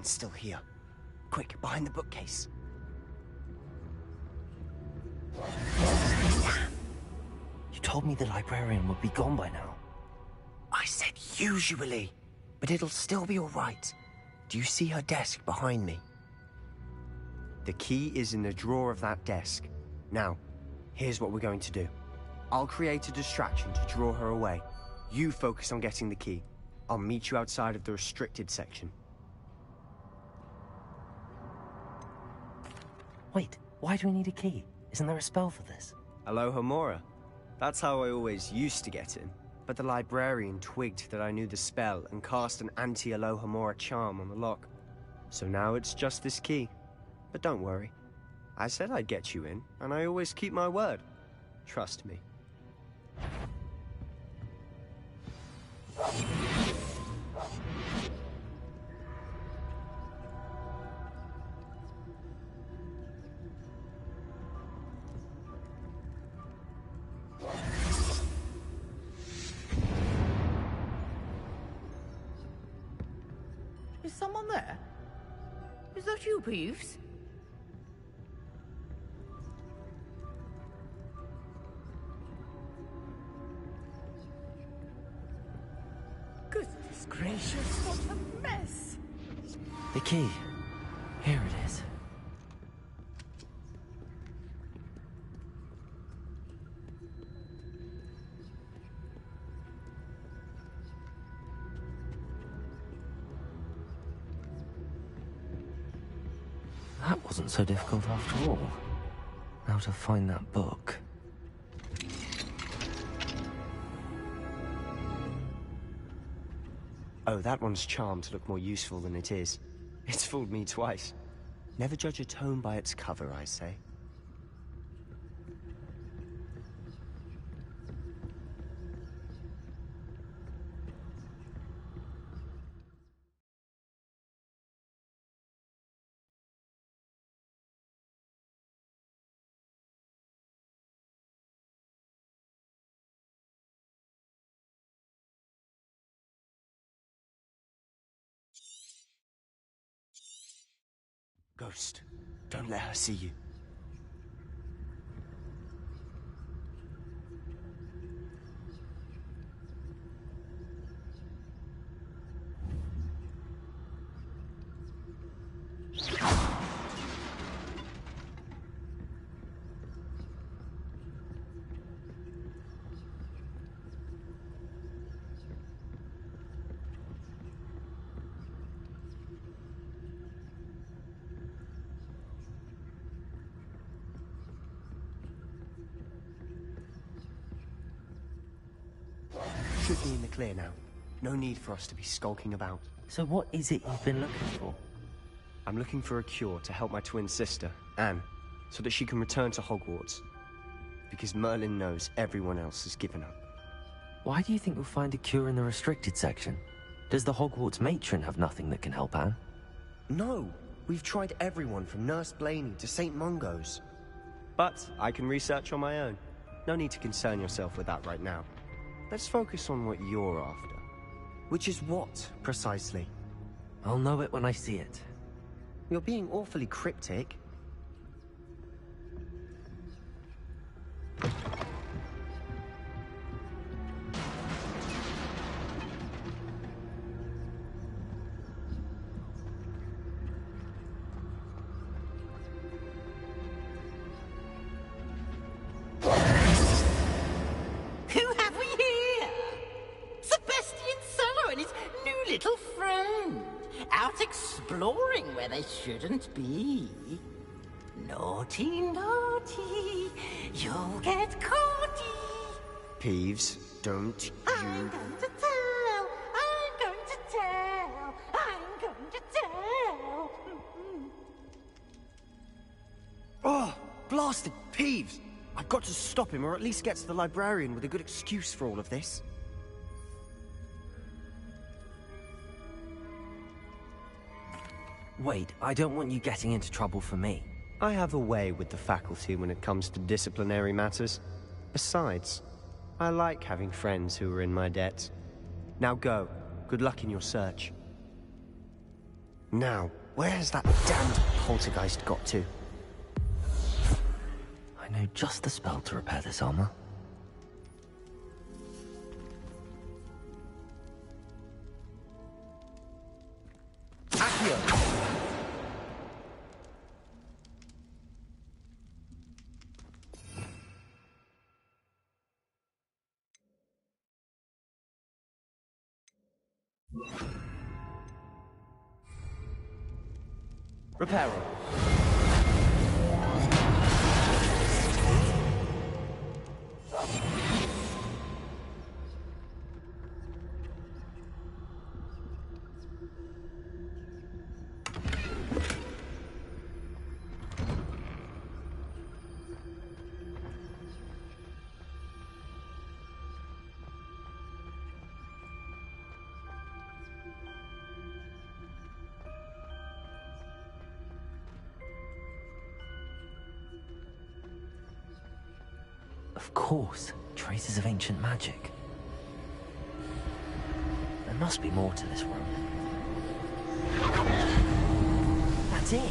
librarian's still here. Quick, behind the bookcase. You told me the librarian would be gone by now. I said usually, but it'll still be all right. Do you see her desk behind me? The key is in the drawer of that desk. Now, here's what we're going to do. I'll create a distraction to draw her away. You focus on getting the key. I'll meet you outside of the restricted section. Wait, why do we need a key? Isn't there a spell for this? Alohomora. That's how I always used to get in. But the librarian twigged that I knew the spell and cast an anti-Alohomora charm on the lock. So now it's just this key. But don't worry. I said I'd get you in, and I always keep my word. Trust me. Is someone there? Is that you, Peeves? Goodness gracious, what a mess! The key. Here it is. That wasn't so difficult after all. Now to find that book. Oh, that one's charmed to look more useful than it is. It's fooled me twice. Never judge a tome by its cover, I say. Ghost, don't let her see you. Should be in the clear now. No need for us to be skulking about. So what is it you've been looking for? I'm looking for a cure to help my twin sister, Anne, so that she can return to Hogwarts. Because Merlin knows everyone else has given up. Why do you think we'll find a cure in the restricted section? Does the Hogwarts matron have nothing that can help Anne? No! We've tried everyone from Nurse Blaney to St. Mungo's. But I can research on my own. No need to concern yourself with that right now. Let's focus on what you're after. Which is what, precisely? I'll know it when I see it. You're being awfully cryptic. Exploring where they shouldn't be. Naughty, naughty, you'll get caughty. Peeves, don't you... I'm going to tell, I'm going to tell, I'm going to tell. Oh, blasted Peeves! I've got to stop him, or at least get to the librarian with a good excuse for all of this. Wait, I don't want you getting into trouble for me. I have a way with the faculty when it comes to disciplinary matters. Besides, I like having friends who are in my debt. Now go. Good luck in your search. Now, where has that damned poltergeist got to? I know just the spell to repair this armor. Accio! Reparo. Of course, traces of ancient magic. There must be more to this room. That's it!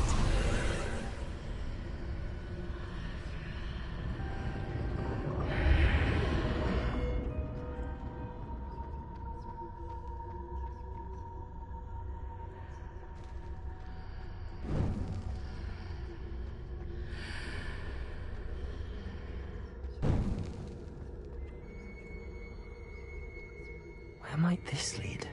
Where might this lead?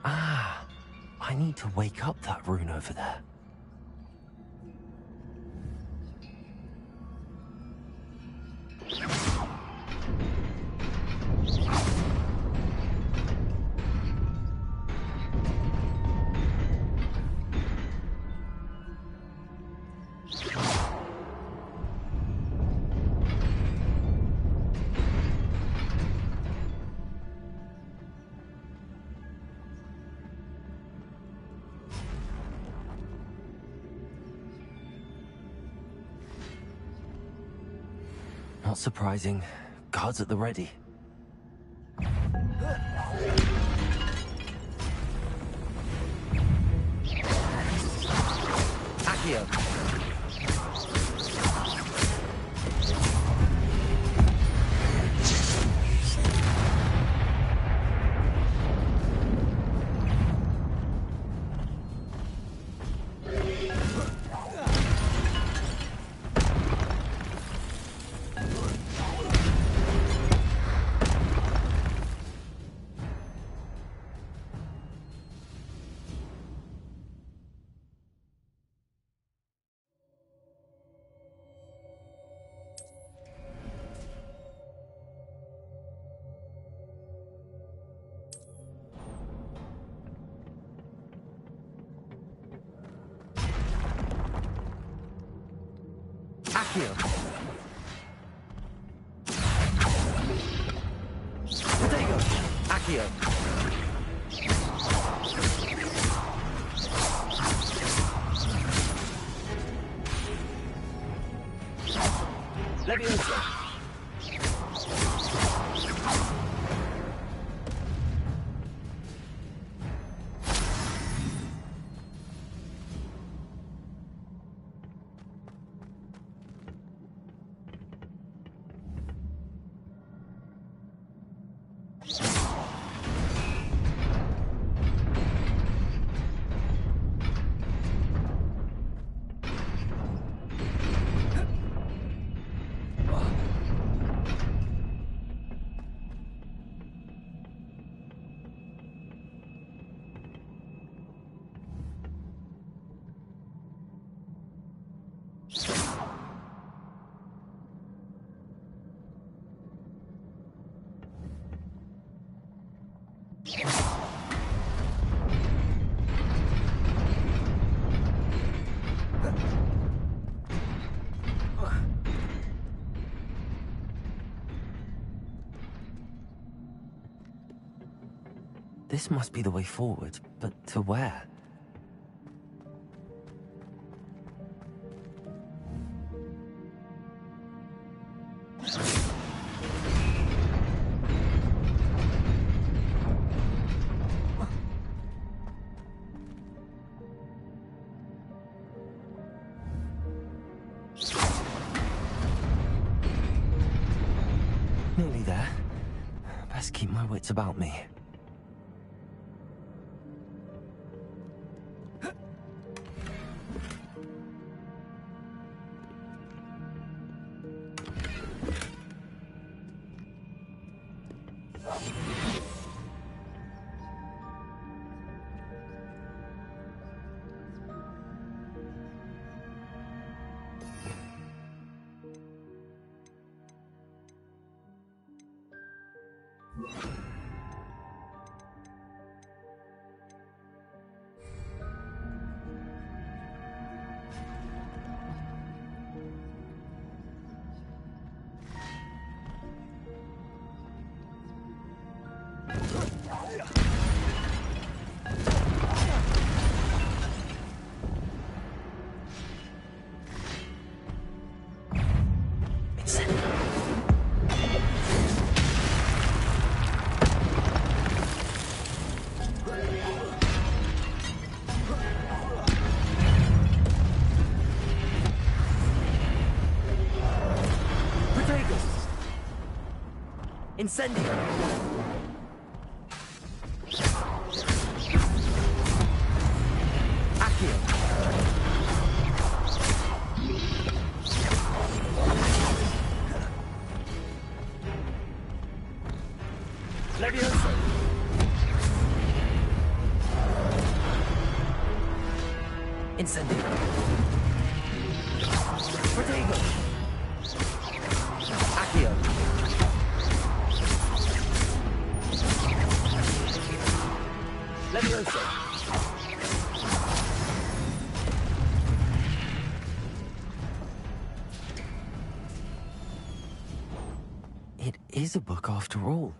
Ah, I need to wake up that rune over there. Not surprising. Guards at the ready. Accio! Accio! Protego! Accio! Leviosa! This must be the way forward, but to where? Nearly there. Best keep my wits about me. Incendio! Accio! Levioso! Incendio! Protego! Accio! Levioso! It is a book after all.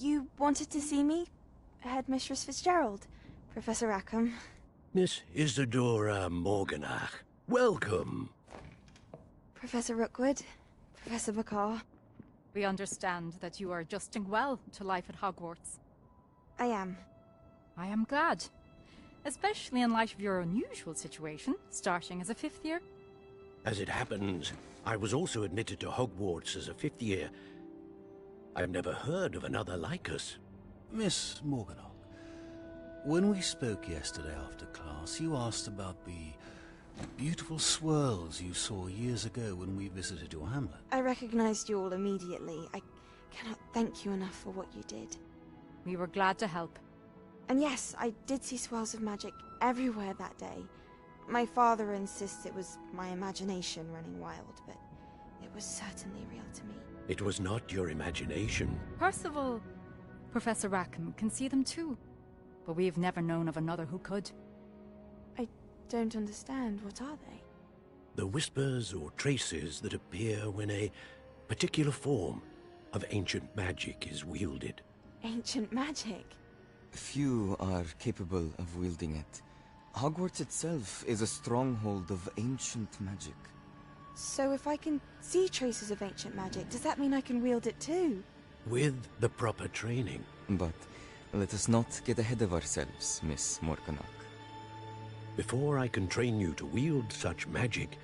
You wanted to see me? Headmistress Fitzgerald, Professor Rackham. Miss Isadora Morganach, welcome. Professor Rookwood, Professor Bakar. We understand that you are adjusting well to life at Hogwarts. I am. I am glad. Especially in light of your unusual situation, starting as a 5th year. As it happens, I was also admitted to Hogwarts as a 5th year. I've never heard of another like us. Miss Morganach, when we spoke yesterday after class, you asked about the beautiful swirls you saw years ago when we visited your hamlet. I recognized you all immediately. I cannot thank you enough for what you did. We were glad to help. And yes, I did see swirls of magic everywhere that day. My father insists it was my imagination running wild, but it was certainly real to me. It was not your imagination. Percival, Professor Rackham can see them too. But we've never known of another who could. I don't understand. What are they? The whispers or traces that appear when a particular form of ancient magic is wielded. Ancient magic? Few are capable of wielding it. Hogwarts itself is a stronghold of ancient magic. So if I can see traces of ancient magic, does that mean I can wield it too? With the proper training. But let us not get ahead of ourselves, Miss Morganach. Before I can train you to wield such magic,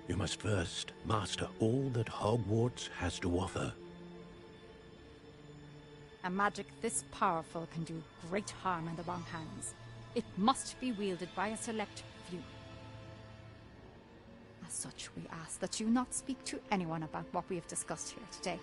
you must first master all that Hogwarts has to offer. A magic this powerful can do great harm in the wrong hands. It must be wielded by a select few. As such, we ask that you not speak to anyone about what we have discussed here today.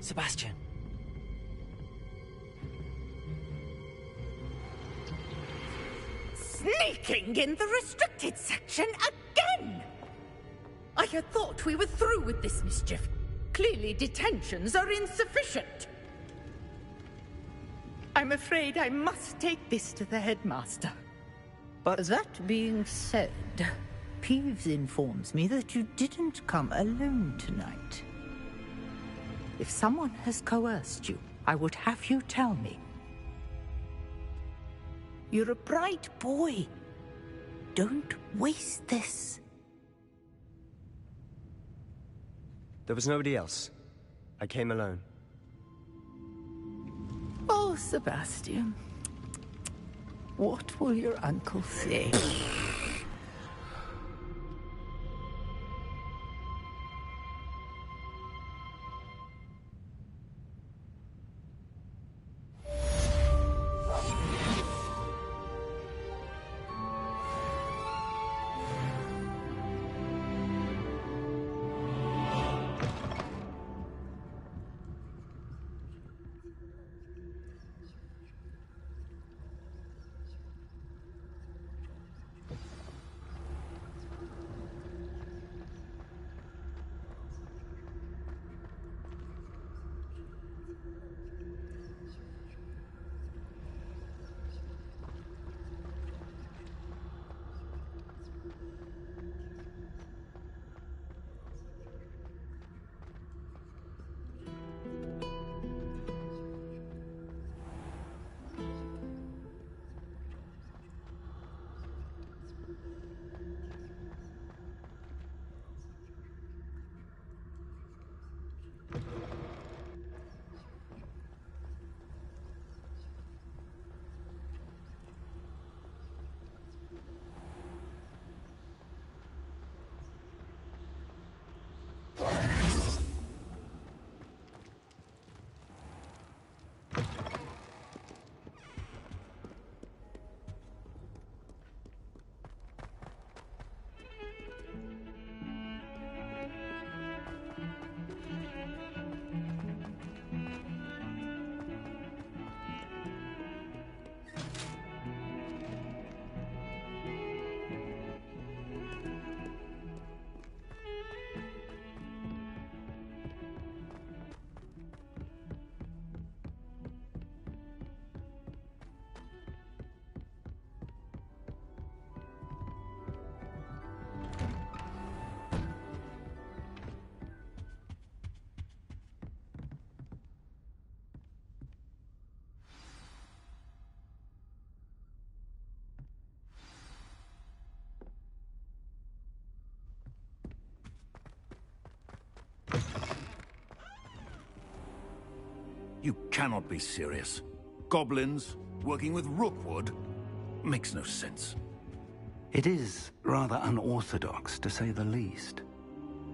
Sebastian. Sneaking in the restricted section again! I had thought we were through with this mischief. Clearly detentions are insufficient. I'm afraid I must take this to the headmaster. But that being said, Peeves informs me that you didn't come alone tonight. If someone has coerced you, I would have you tell me. You're a bright boy. Don't waste this. There was nobody else. I came alone. Oh, Sebastian. What will your uncle say? You cannot be serious. Goblins working with Rookwood? Makes no sense. It is rather unorthodox, to say the least.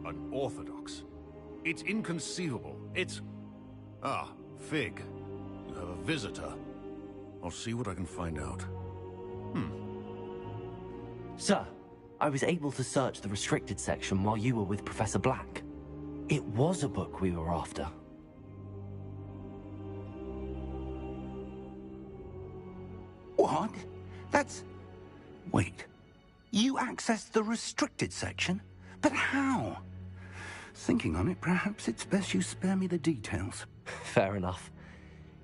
Unorthodox? It's inconceivable. It's... Ah, Fig. You have a visitor. I'll see what I can find out. Sir, I was able to search the restricted section while you were with Professor Black. It was a book we were after. What? That's... Wait. You accessed the restricted section? But how? Thinking on it, perhaps it's best you spare me the details. Fair enough.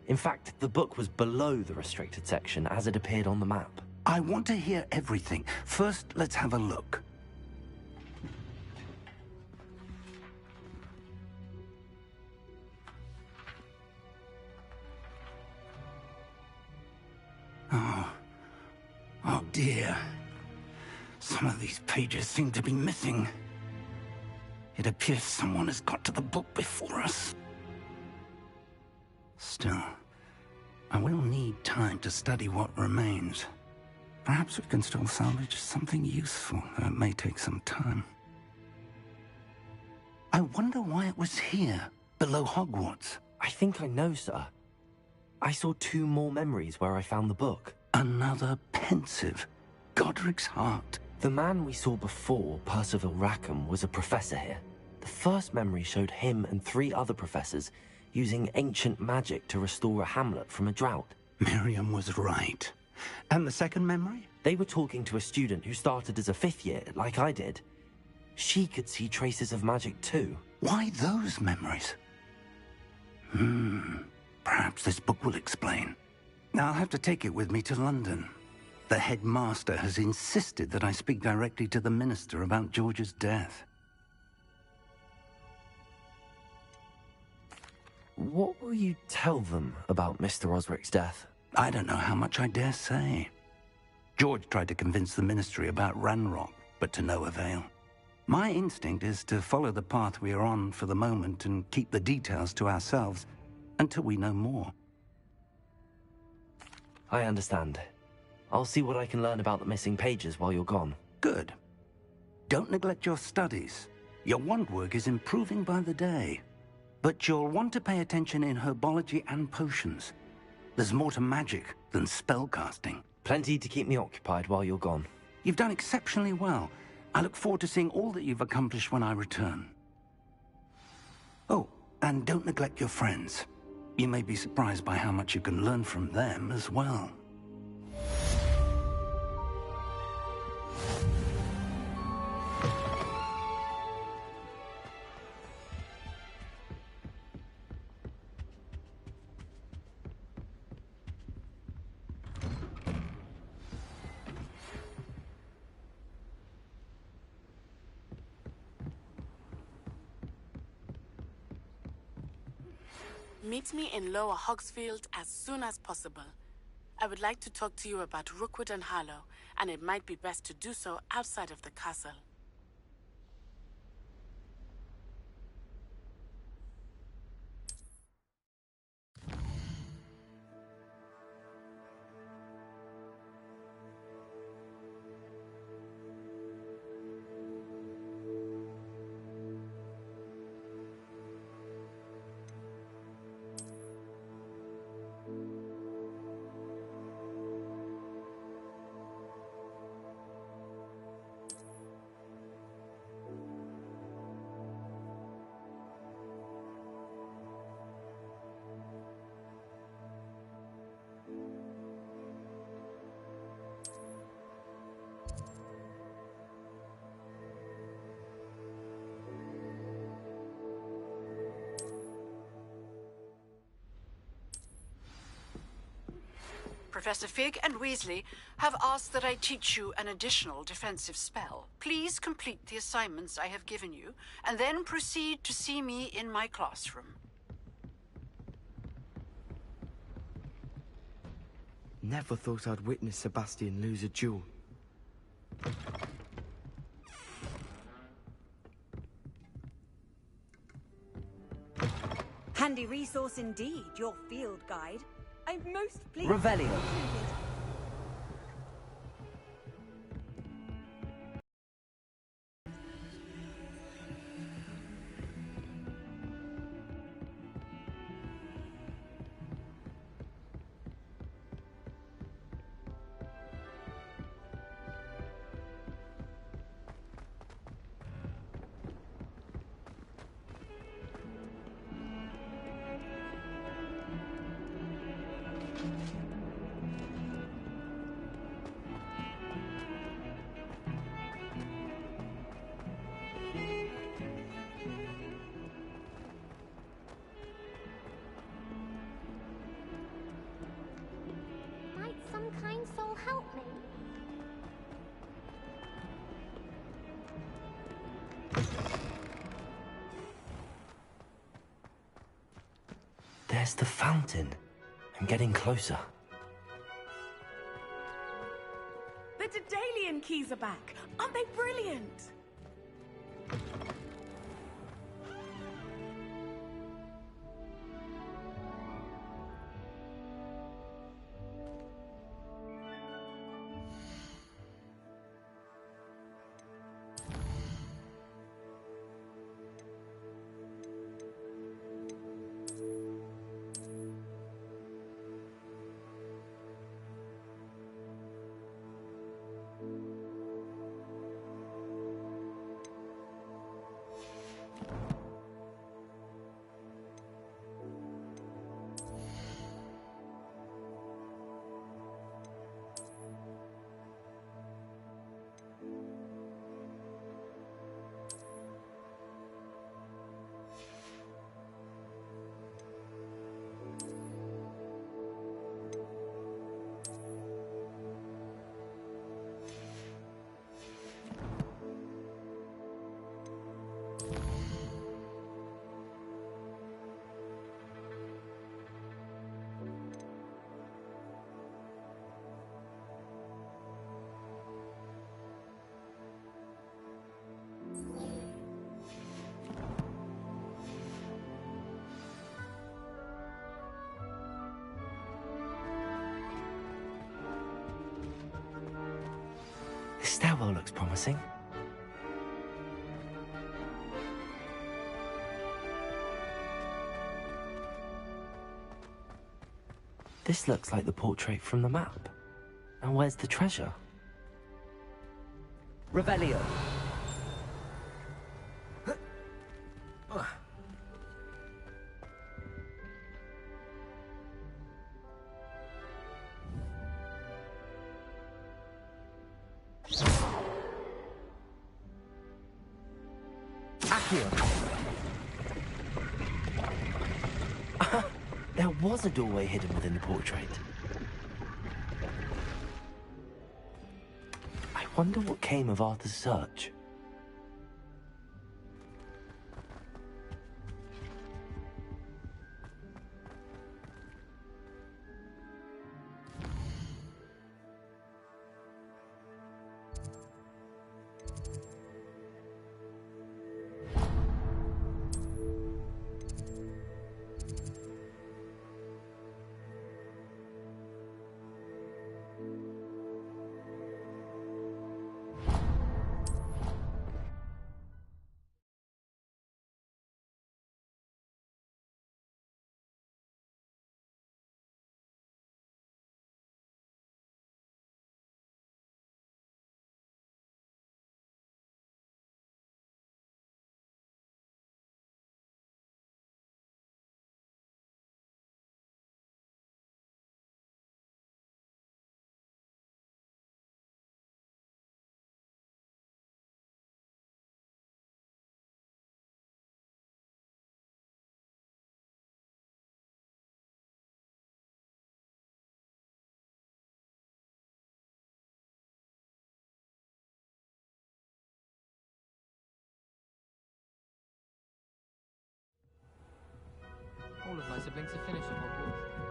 In fact, the book was below the restricted section as it appeared on the map. I want to hear everything. First, let's have a look. Oh dear. Some of these pages seem to be missing. It appears someone has got to the book before us. Still, I will need time to study what remains. Perhaps we can still salvage something useful, though it may take some time. I wonder why it was here, below Hogwarts. I think I know, sir. I saw 2 more memories where I found the book. Another pensive. Godric's heart. The man we saw before, Percival Rackham, was a professor here. The first memory showed him and 3 other professors using ancient magic to restore a hamlet from a drought. Miriam was right. And the second memory? They were talking to a student who started as a 5th year, like I did. She could see traces of magic too. Why those memories? Perhaps this book will explain. Now I'll have to take it with me to London. The headmaster has insisted that I speak directly to the minister about George's death. What will you tell them about Mr. Osric's death? I don't know how much I dare say. George tried to convince the ministry about Ranrock, but to no avail. My instinct is to follow the path we are on for the moment and keep the details to ourselves until we know more. I understand. I'll see what I can learn about the missing pages while you're gone. Good. Don't neglect your studies. Your wand work is improving by the day. But you'll want to pay attention in herbology and potions. There's more to magic than spellcasting. Plenty to keep me occupied while you're gone. You've done exceptionally well. I look forward to seeing all that you've accomplished when I return. Oh, and don't neglect your friends. You may be surprised by how much you can learn from them as well. Meet me in Lower Hogsfield as soon as possible. I would like to talk to you about Rookwood and Harlow, and it might be best to do so outside of the castle. Professor Fig and Weasley have asked that I teach you an additional defensive spell. Please complete the assignments I have given you, and then proceed to see me in my classroom. Never thought I'd witness Sebastian lose a duel. handy resource indeed, your field guide. I'm most pleased. Revelio. Might some kind soul help me? There's the fountain. I'm getting closer. The Daedalian keys are back. Aren't they brilliant? This stairwell looks promising. This looks like the portrait from the map. And where's the treasure? Revelio. There was a doorway hidden within the portrait. I wonder what came of Arthur's search. All of my siblings have finished at Hogwarts.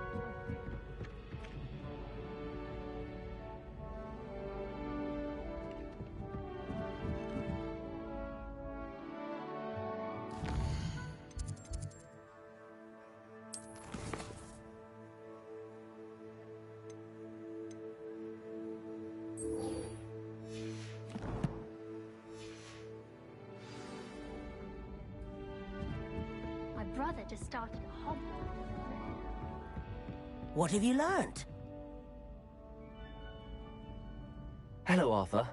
mother to start at Hogwarts. What have you learned? Hello, Arthur.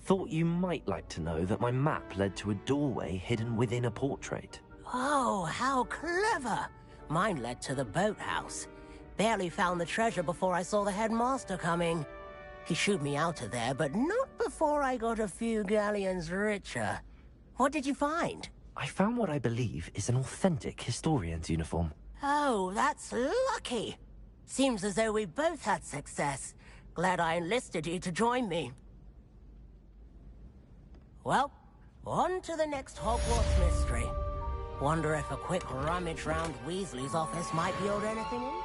Thought you might like to know that my map led to a doorway hidden within a portrait. Oh, how clever! Mine led to the boathouse. Barely found the treasure before I saw the headmaster coming. He shooed me out of there, but not before I got a few galleons richer. What did you find? I found what I believe is an authentic historian's uniform. Oh, that's lucky. Seems as though we both had success. Glad I enlisted you to join me. Well, on to the next Hogwarts mystery. Wonder if a quick rummage round Weasley's office might yield anything in?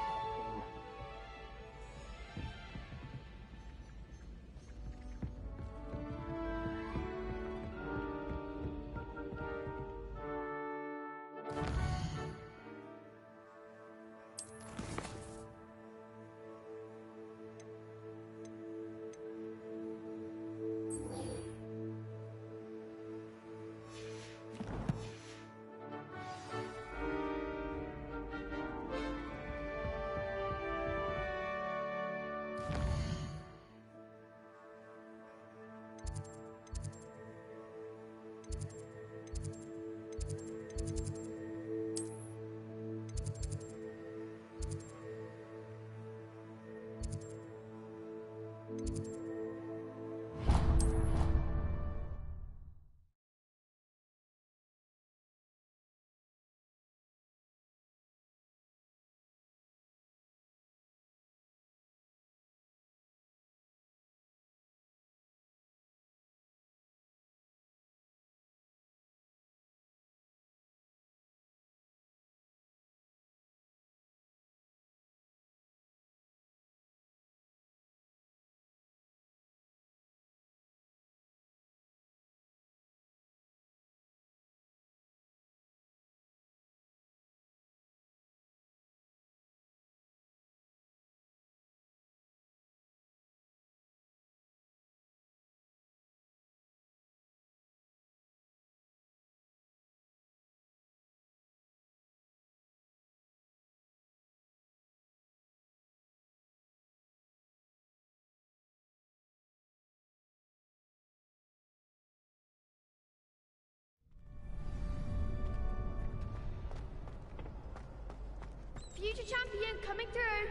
Future champion coming through.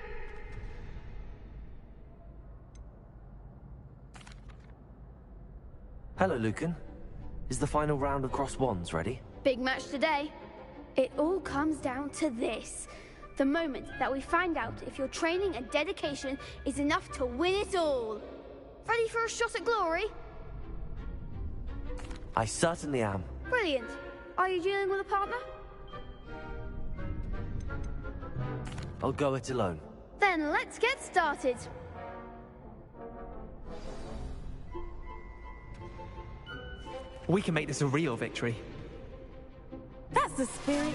Hello, Lucan. Is the final round of Cross Wands ready? Big match today. It all comes down to this. The moment that we find out if your training and dedication is enough to win it all. Ready for a shot at glory? I certainly am. Brilliant. Are you dealing with a partner? I'll go it alone. Then let's get started. We can make this a real victory. That's the spirit.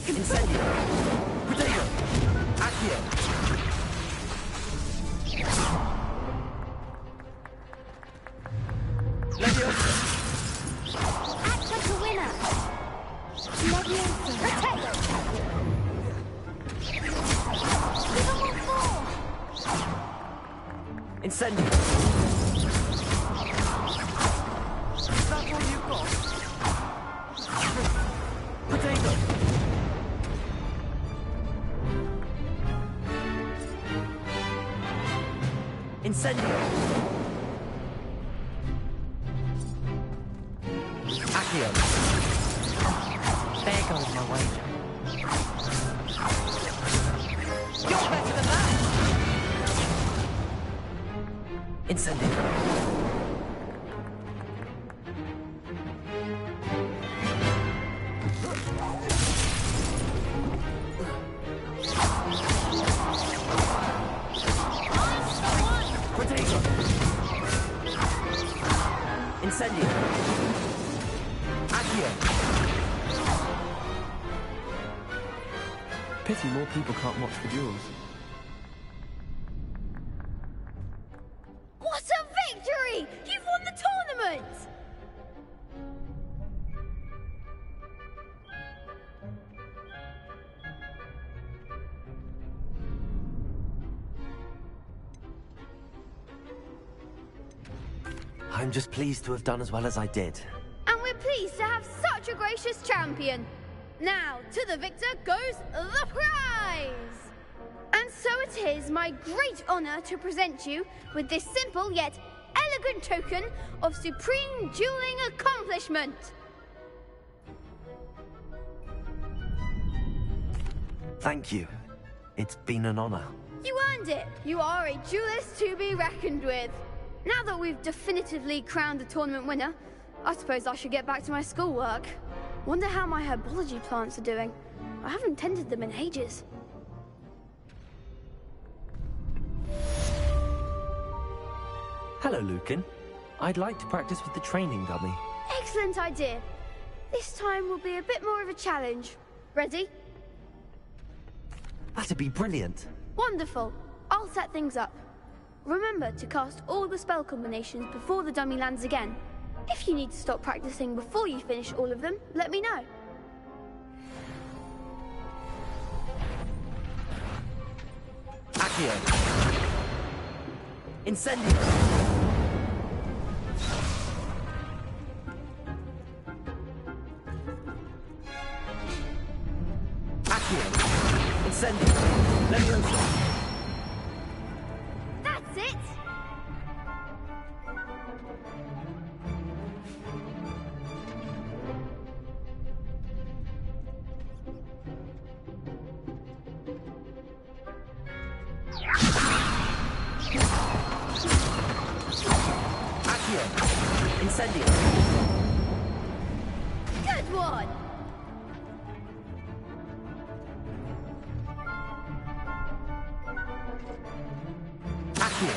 Incendio! Protego! Accio! Leviosa! Act like a winner! Leviosa! Protego! Give them all four! Incendio! Is that all you've got? Protego! Incendio! Accio! There goes my wager. You're better than that! Incendio! Protego! Incendio! Accio! Pity more people can't watch the duels. What a victory! You've won the tournament! I'm just pleased to have done as well as I did. And we're pleased to have such a gracious champion. Now, to the victor goes the prize! And so it is my great honor to present you with this simple yet elegant token of supreme dueling accomplishment. Thank you. It's been an honor. You earned it. You are a duelist to be reckoned with. Now that we've definitively crowned the tournament winner, I suppose I should get back to my schoolwork. Wonder how my herbology plants are doing. I haven't tended them in ages. Hello, Lucan. I'd like to practice with the training dummy. Excellent idea. This time will be a bit more of a challenge. Ready? That'd be brilliant. Wonderful. I'll set things up. Remember to cast all the spell combinations before the dummy lands again. If you need to stop practicing before you finish all of them, let me know. Accio. Incendio. Accio. Incendio. Leviosa. That's it! Accio. Incendio. Good one! Accio.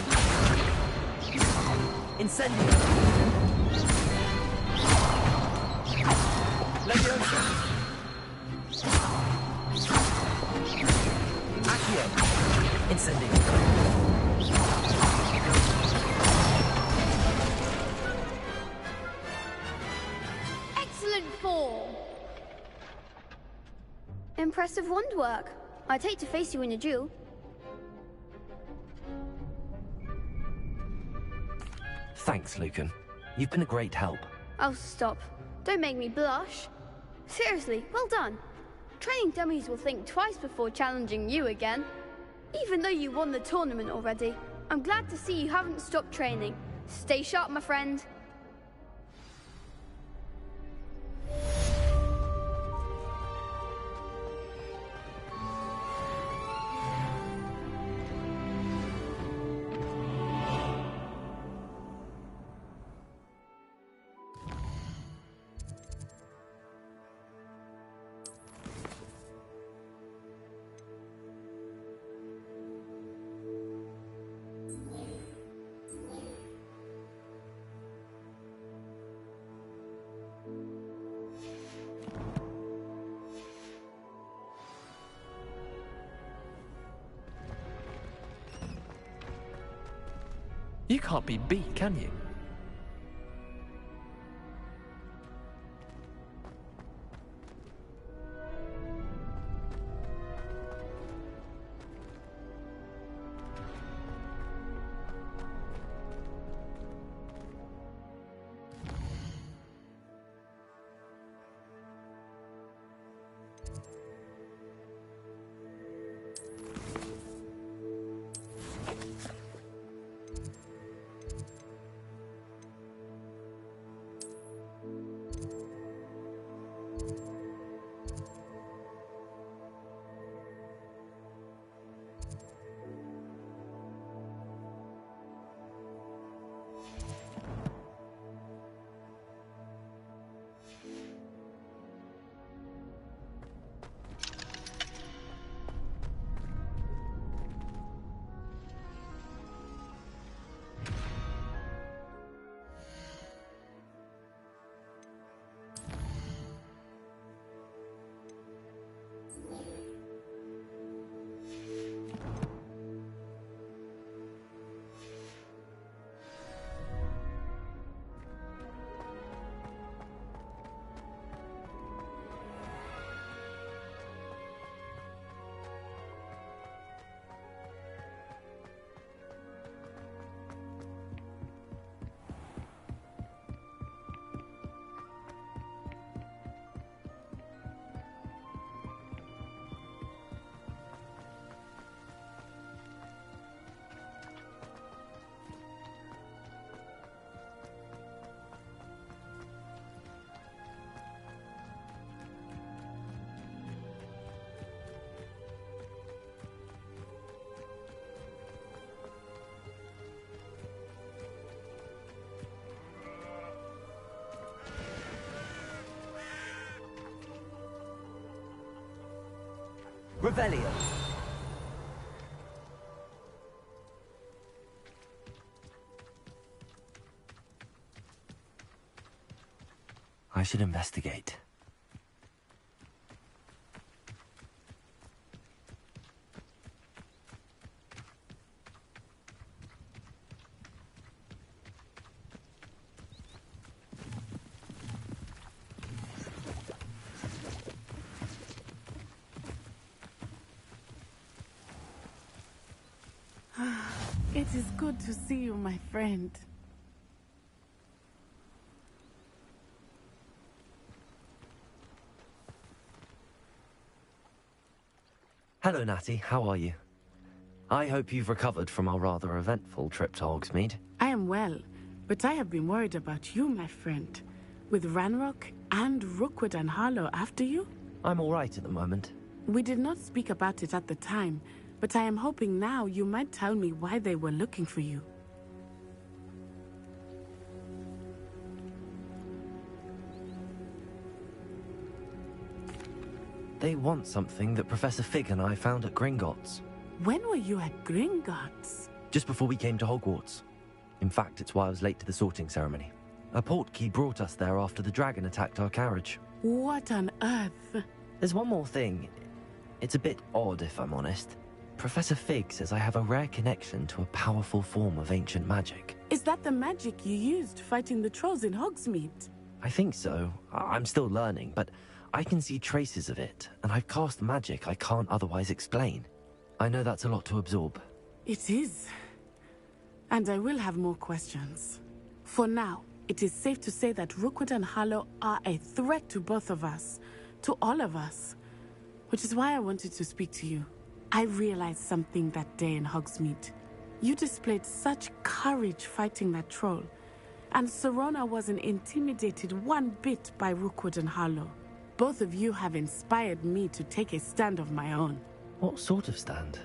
Incendio. Leviosa. Accio. Incendio. Excellent form! Impressive wand work. I'd hate to face you in a duel. Thanks, Lucan. You've been a great help. Oh, stop. Don't make me blush. Seriously, well done. Training dummies will think twice before challenging you again. Even though you won the tournament already, I'm glad to see you haven't stopped training. Stay sharp, my friend. You can't be beat, can you? Revelio! I should investigate. It is good to see you, my friend. Hello, Natty. How are you? I hope you've recovered from our rather eventful trip to Hogsmeade. I am well, but I have been worried about you, my friend. With Ranrock and Rookwood and Harlow after you? I'm all right at the moment. We did not speak about it at the time, but I am hoping now you might tell me why they were looking for you. They want something that Professor Fig and I found at Gringotts. When were you at Gringotts? Just before we came to Hogwarts. In fact, it's why I was late to the sorting ceremony. A portkey brought us there after the dragon attacked our carriage. What on earth? There's one more thing. It's a bit odd, if I'm honest. Professor Fig says I have a rare connection to a powerful form of ancient magic. Is that the magic you used fighting the trolls in Hogsmeade? I think so. I'm still learning, but I can see traces of it, and I've cast magic I can't otherwise explain. I know that's a lot to absorb. It is. And I will have more questions. For now, it is safe to say that Rookwood and Harlow are a threat to both of us. To all of us. Which is why I wanted to speak to you. I realized something that day in Hogsmeade. You displayed such courage fighting that troll. And Sirona wasn't intimidated one bit by Rookwood and Harlow. Both of you have inspired me to take a stand of my own. What sort of stand?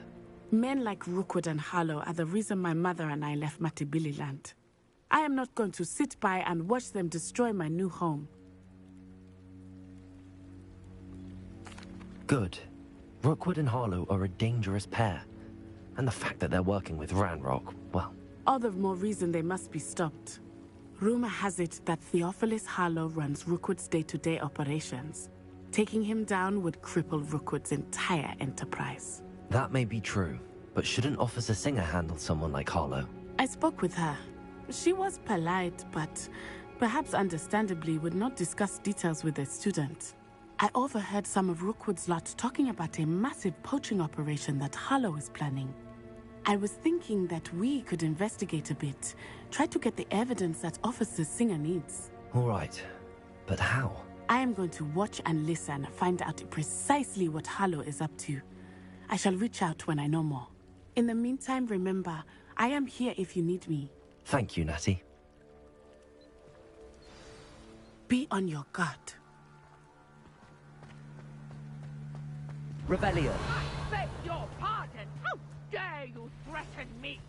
Men like Rookwood and Harlow are the reason my mother and I left Matabeleland. I am not going to sit by and watch them destroy my new home. Good. Rookwood and Harlow are a dangerous pair. And the fact that they're working with Ranrock, well... All the more reason they must be stopped. Rumor has it that Theophilus Harlow runs Rookwood's day-to-day operations. Taking him down would cripple Rookwood's entire enterprise. That may be true, but shouldn't Officer Singer handle someone like Harlow? I spoke with her. She was polite, but perhaps understandably would not discuss details with a student. I overheard some of Rookwood's lot talking about a massive poaching operation that Harlow is planning. I was thinking that we could investigate a bit, try to get the evidence that Officer Singer needs. All right, but how? I am going to watch and listen, find out precisely what Harlow is up to. I shall reach out when I know more. In the meantime, remember, I am here if you need me. Thank you, Natty. Be on your guard. Revelio. I beg your pardon! How dare you threaten me?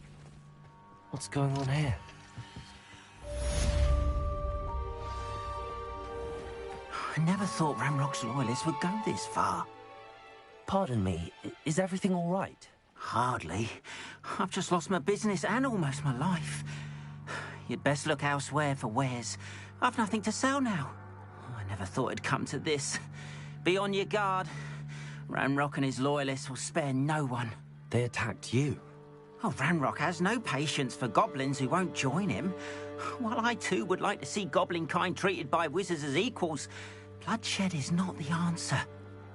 What's going on here? I never thought Ranrock's loyalists would go this far. Pardon me, is everything all right? Hardly. I've just lost my business and almost my life. You'd best look elsewhere for wares. I've nothing to sell now. I never thought it'd come to this. Be on your guard. Ranrock and his loyalists will spare no one. They attacked you. Oh, Ranrock has no patience for goblins who won't join him. While I too would like to see goblin kind treated by wizards as equals, bloodshed is not the answer.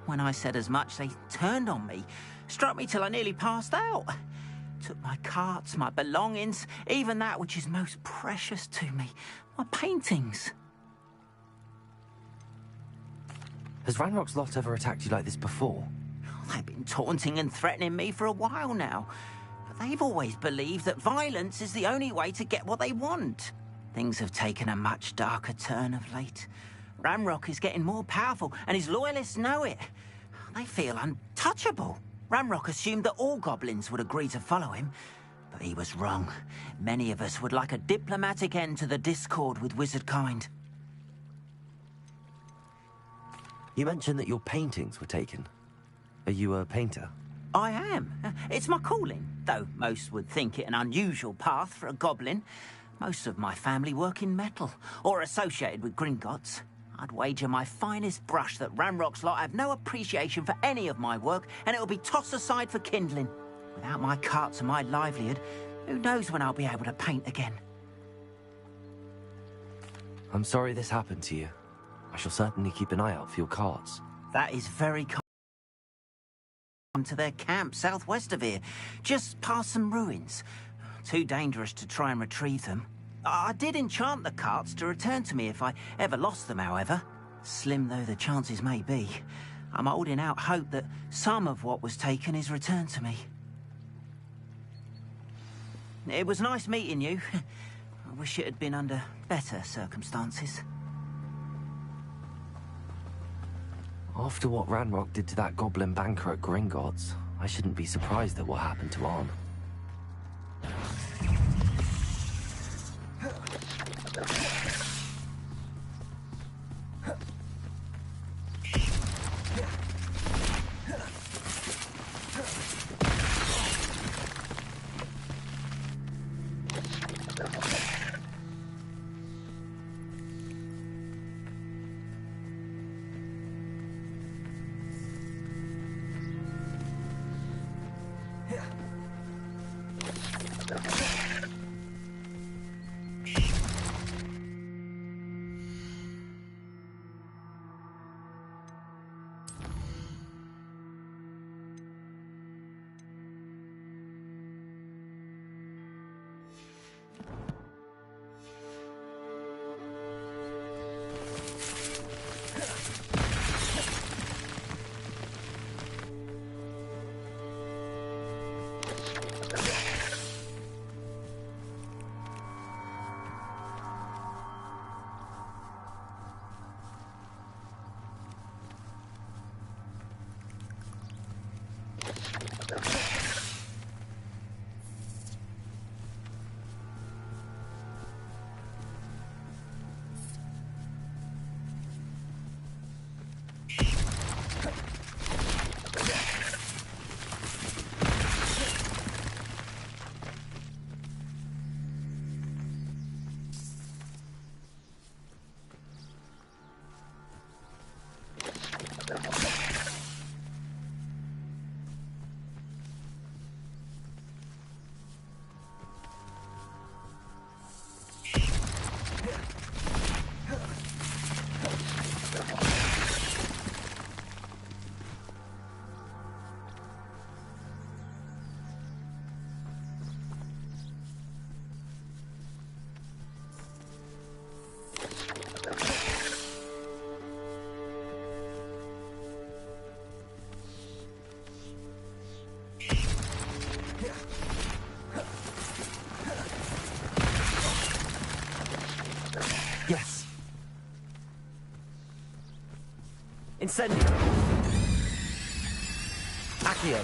When I said as much, they turned on me, struck me till I nearly passed out. Took my carts, my belongings, even that which is most precious to me, my paintings. Has Ranrock's lot ever attacked you like this before? They've been taunting and threatening me for a while now. But they've always believed that violence is the only way to get what they want. Things have taken a much darker turn of late. Ranrock is getting more powerful, and his loyalists know it. They feel untouchable. Ranrock assumed that all goblins would agree to follow him, but he was wrong. Many of us would like a diplomatic end to the discord with wizard kind. You mentioned that your paintings were taken. Are you a painter? I am. It's my calling, though most would think it an unusual path for a goblin. Most of my family work in metal, or associated with Gringotts. I'd wager my finest brush that Ranrock's lot have no appreciation for any of my work, and it'll be tossed aside for kindling. Without my carts and my livelihood, who knows when I'll be able to paint again. I'm sorry this happened to you. I shall certainly keep an eye out for your carts. That is very kind. To their camp southwest of here, just past some ruins. Too dangerous to try and retrieve them. I did enchant the carts to return to me if I ever lost them, however. Slim though the chances may be, I'm holding out hope that some of what was taken is returned to me. It was nice meeting you. I wish it had been under better circumstances. After what Ranrock did to that goblin banker at Gringotts, I shouldn't be surprised at what happened to Arn. Yes. Incendio. Accio.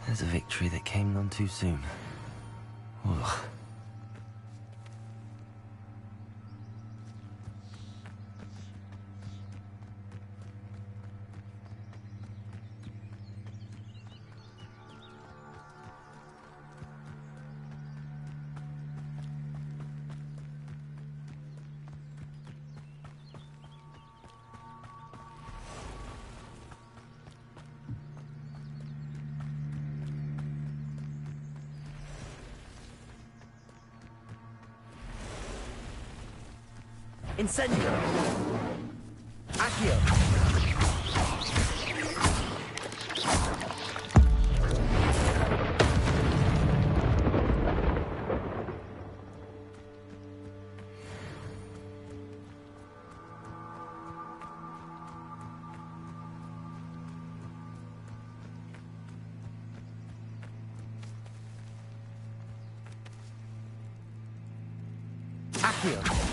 There's a victory that came none too soon. Ugh. Incendio. Accio. Accio.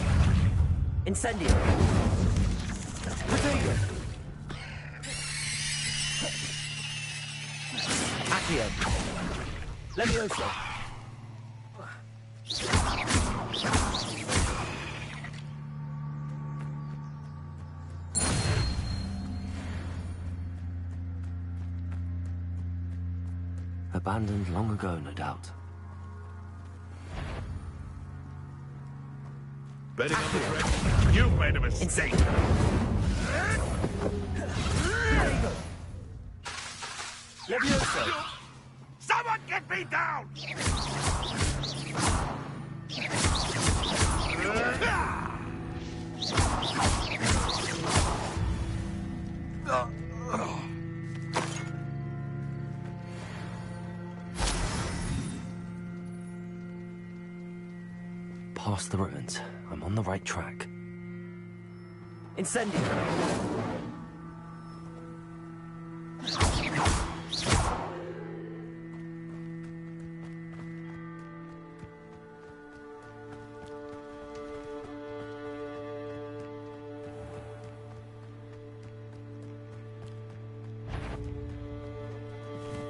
Incendio. Protego. Accio. Levioso. Abandoned long ago, no doubt. Betting on the direction. You've made a mistake. Levioso! Someone get me down! Past the ruins. I'm on the right track. Incendio!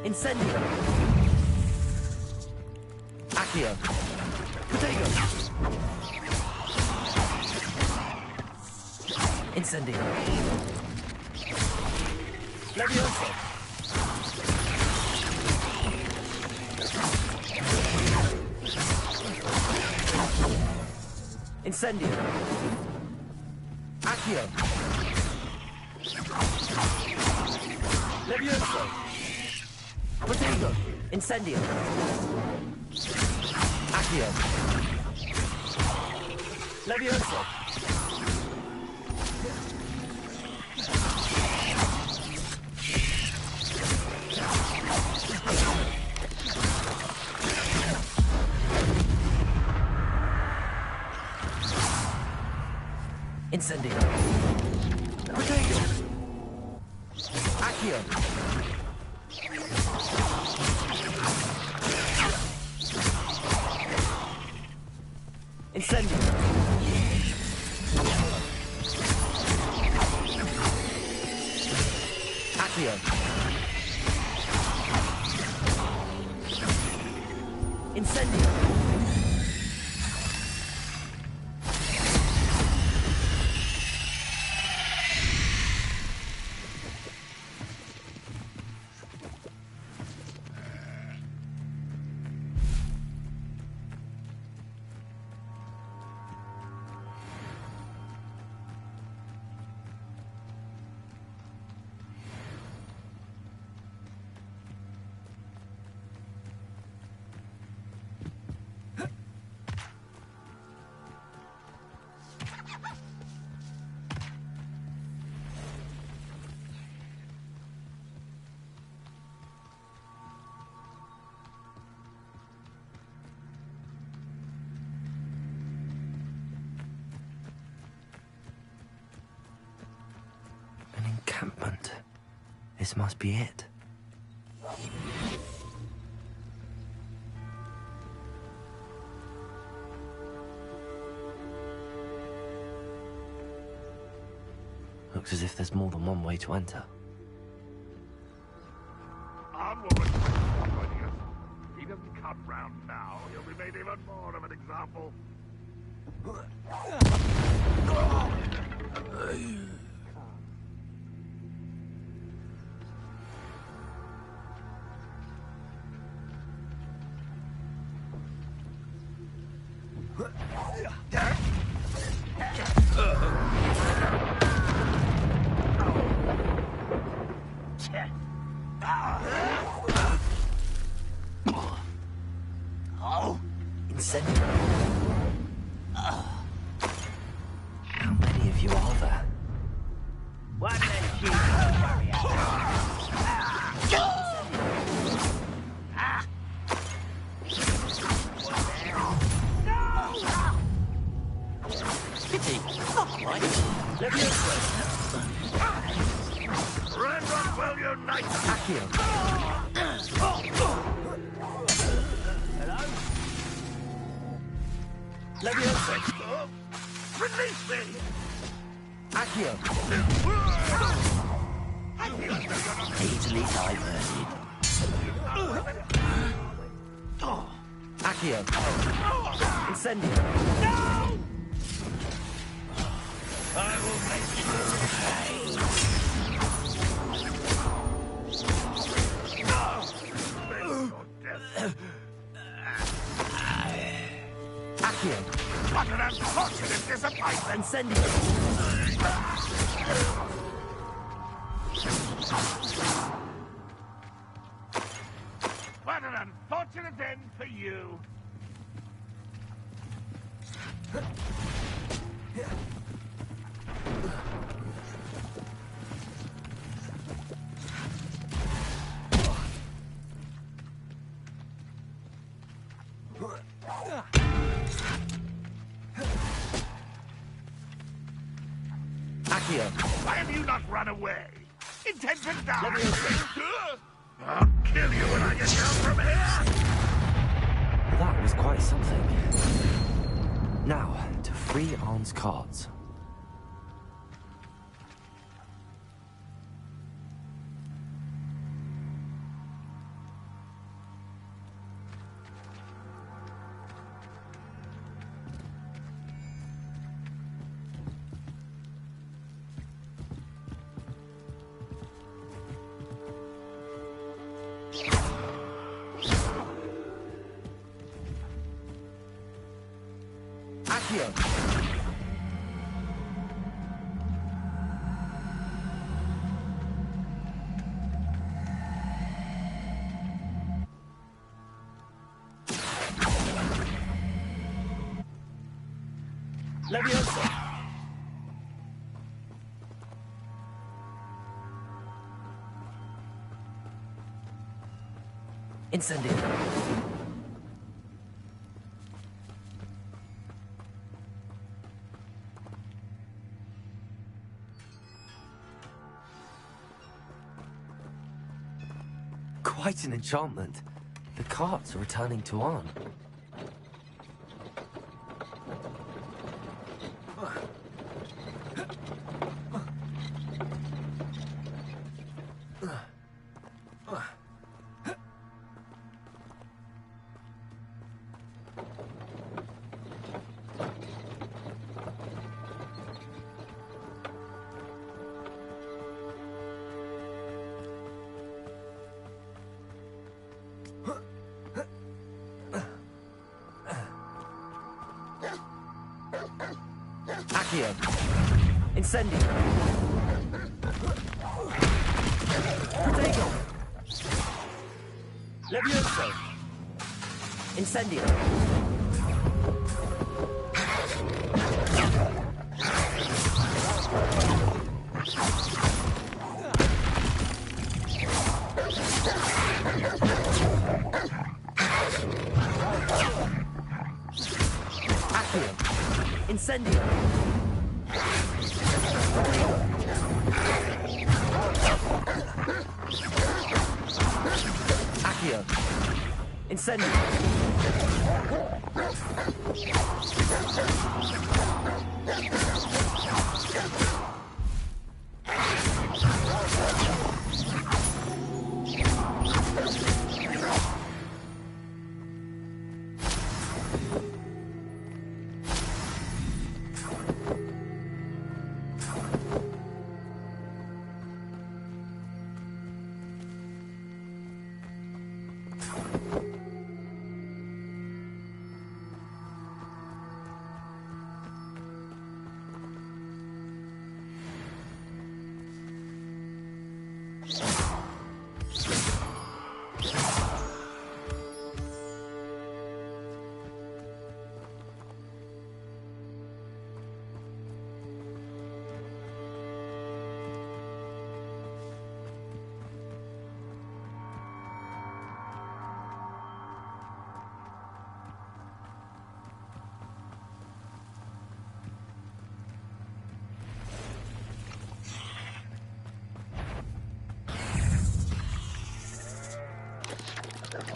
Incendio! Accio! Potato! Incendio! Levioso! Incendio! Accio! Levioso! Potato! Incendio! Accio! Levioso! Incendio! Potato! Accio! Incendio! Accio! Incendio! Encampment. This must be it. Looks as if there's more than one way to enter. Onward! If he doesn't come round now, he'll be made even more of an example. Oh, incendio. How many of you are there? One less sheep, warrior. Pity. Not quite. Levioso. Red Rock will unite! Accio. Hello? Levioso. Release me! Accio. Easily diverted. Accio. Incendio. No! I will make you pay. Incendio! What an unfortunate end for you. Accio. Why have you not run away? Intend to die? I'll kill you when I get down from here! That was quite something. Now, to free Arn's cards. Accio. Leviosa. Incendio. Quite an enchantment. The carts are returning to Arn. Accio. Incendio. Protego. Levioso. Incendio. Accio. Incendio. Accio. Incendio.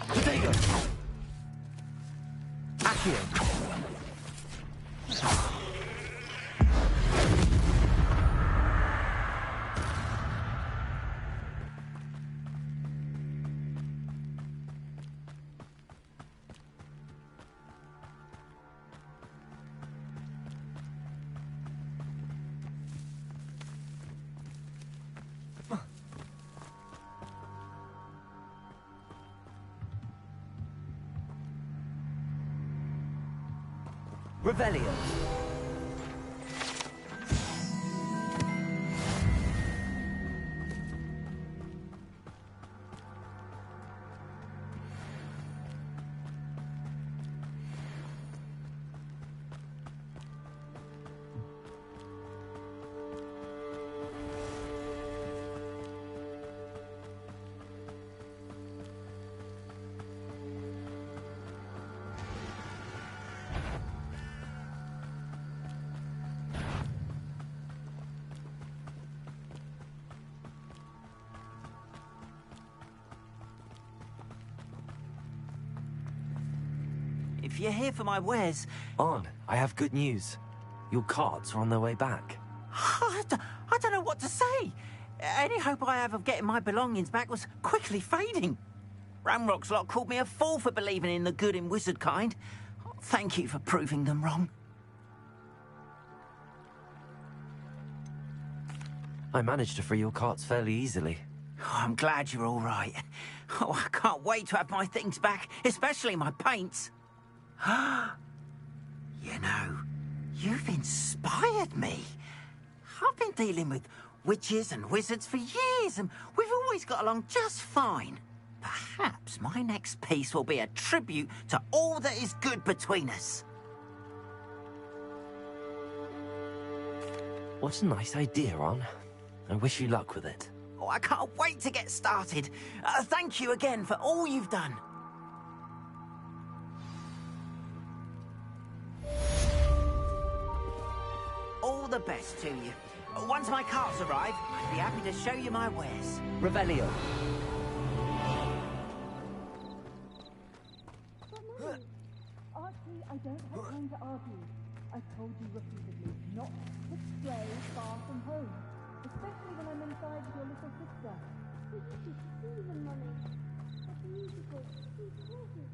Protego. Accio. Revelio. if you're here for my wares... On, I have good news. Your carts are on their way back. I don't know what to say. Any hope I have of getting my belongings back was quickly fading. Ramrock's lot called me a fool for believing in the good in wizard kind. Thank you for proving them wrong. I managed to free your carts fairly easily. Oh, I'm glad you're all right. Oh, I can't wait to have my things back, especially my paints. You know, you've inspired me. I've been dealing with witches and wizards for years, and we've always got along just fine. Perhaps my next piece will be a tribute to all that is good between us. What a nice idea, Ron. I wish you luck with it. Oh, I can't wait to get started. Thank you again for all you've done. All the best to you. Once my carts arrive, I'd be happy to show you my wares. Revelio. Archie, I don't have time to argue. I told you repeatedly not to stray far from home, especially when I'm inside with your little sister. But you should see them, Mummy. They're beautiful. They're gorgeous.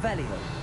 Revelio.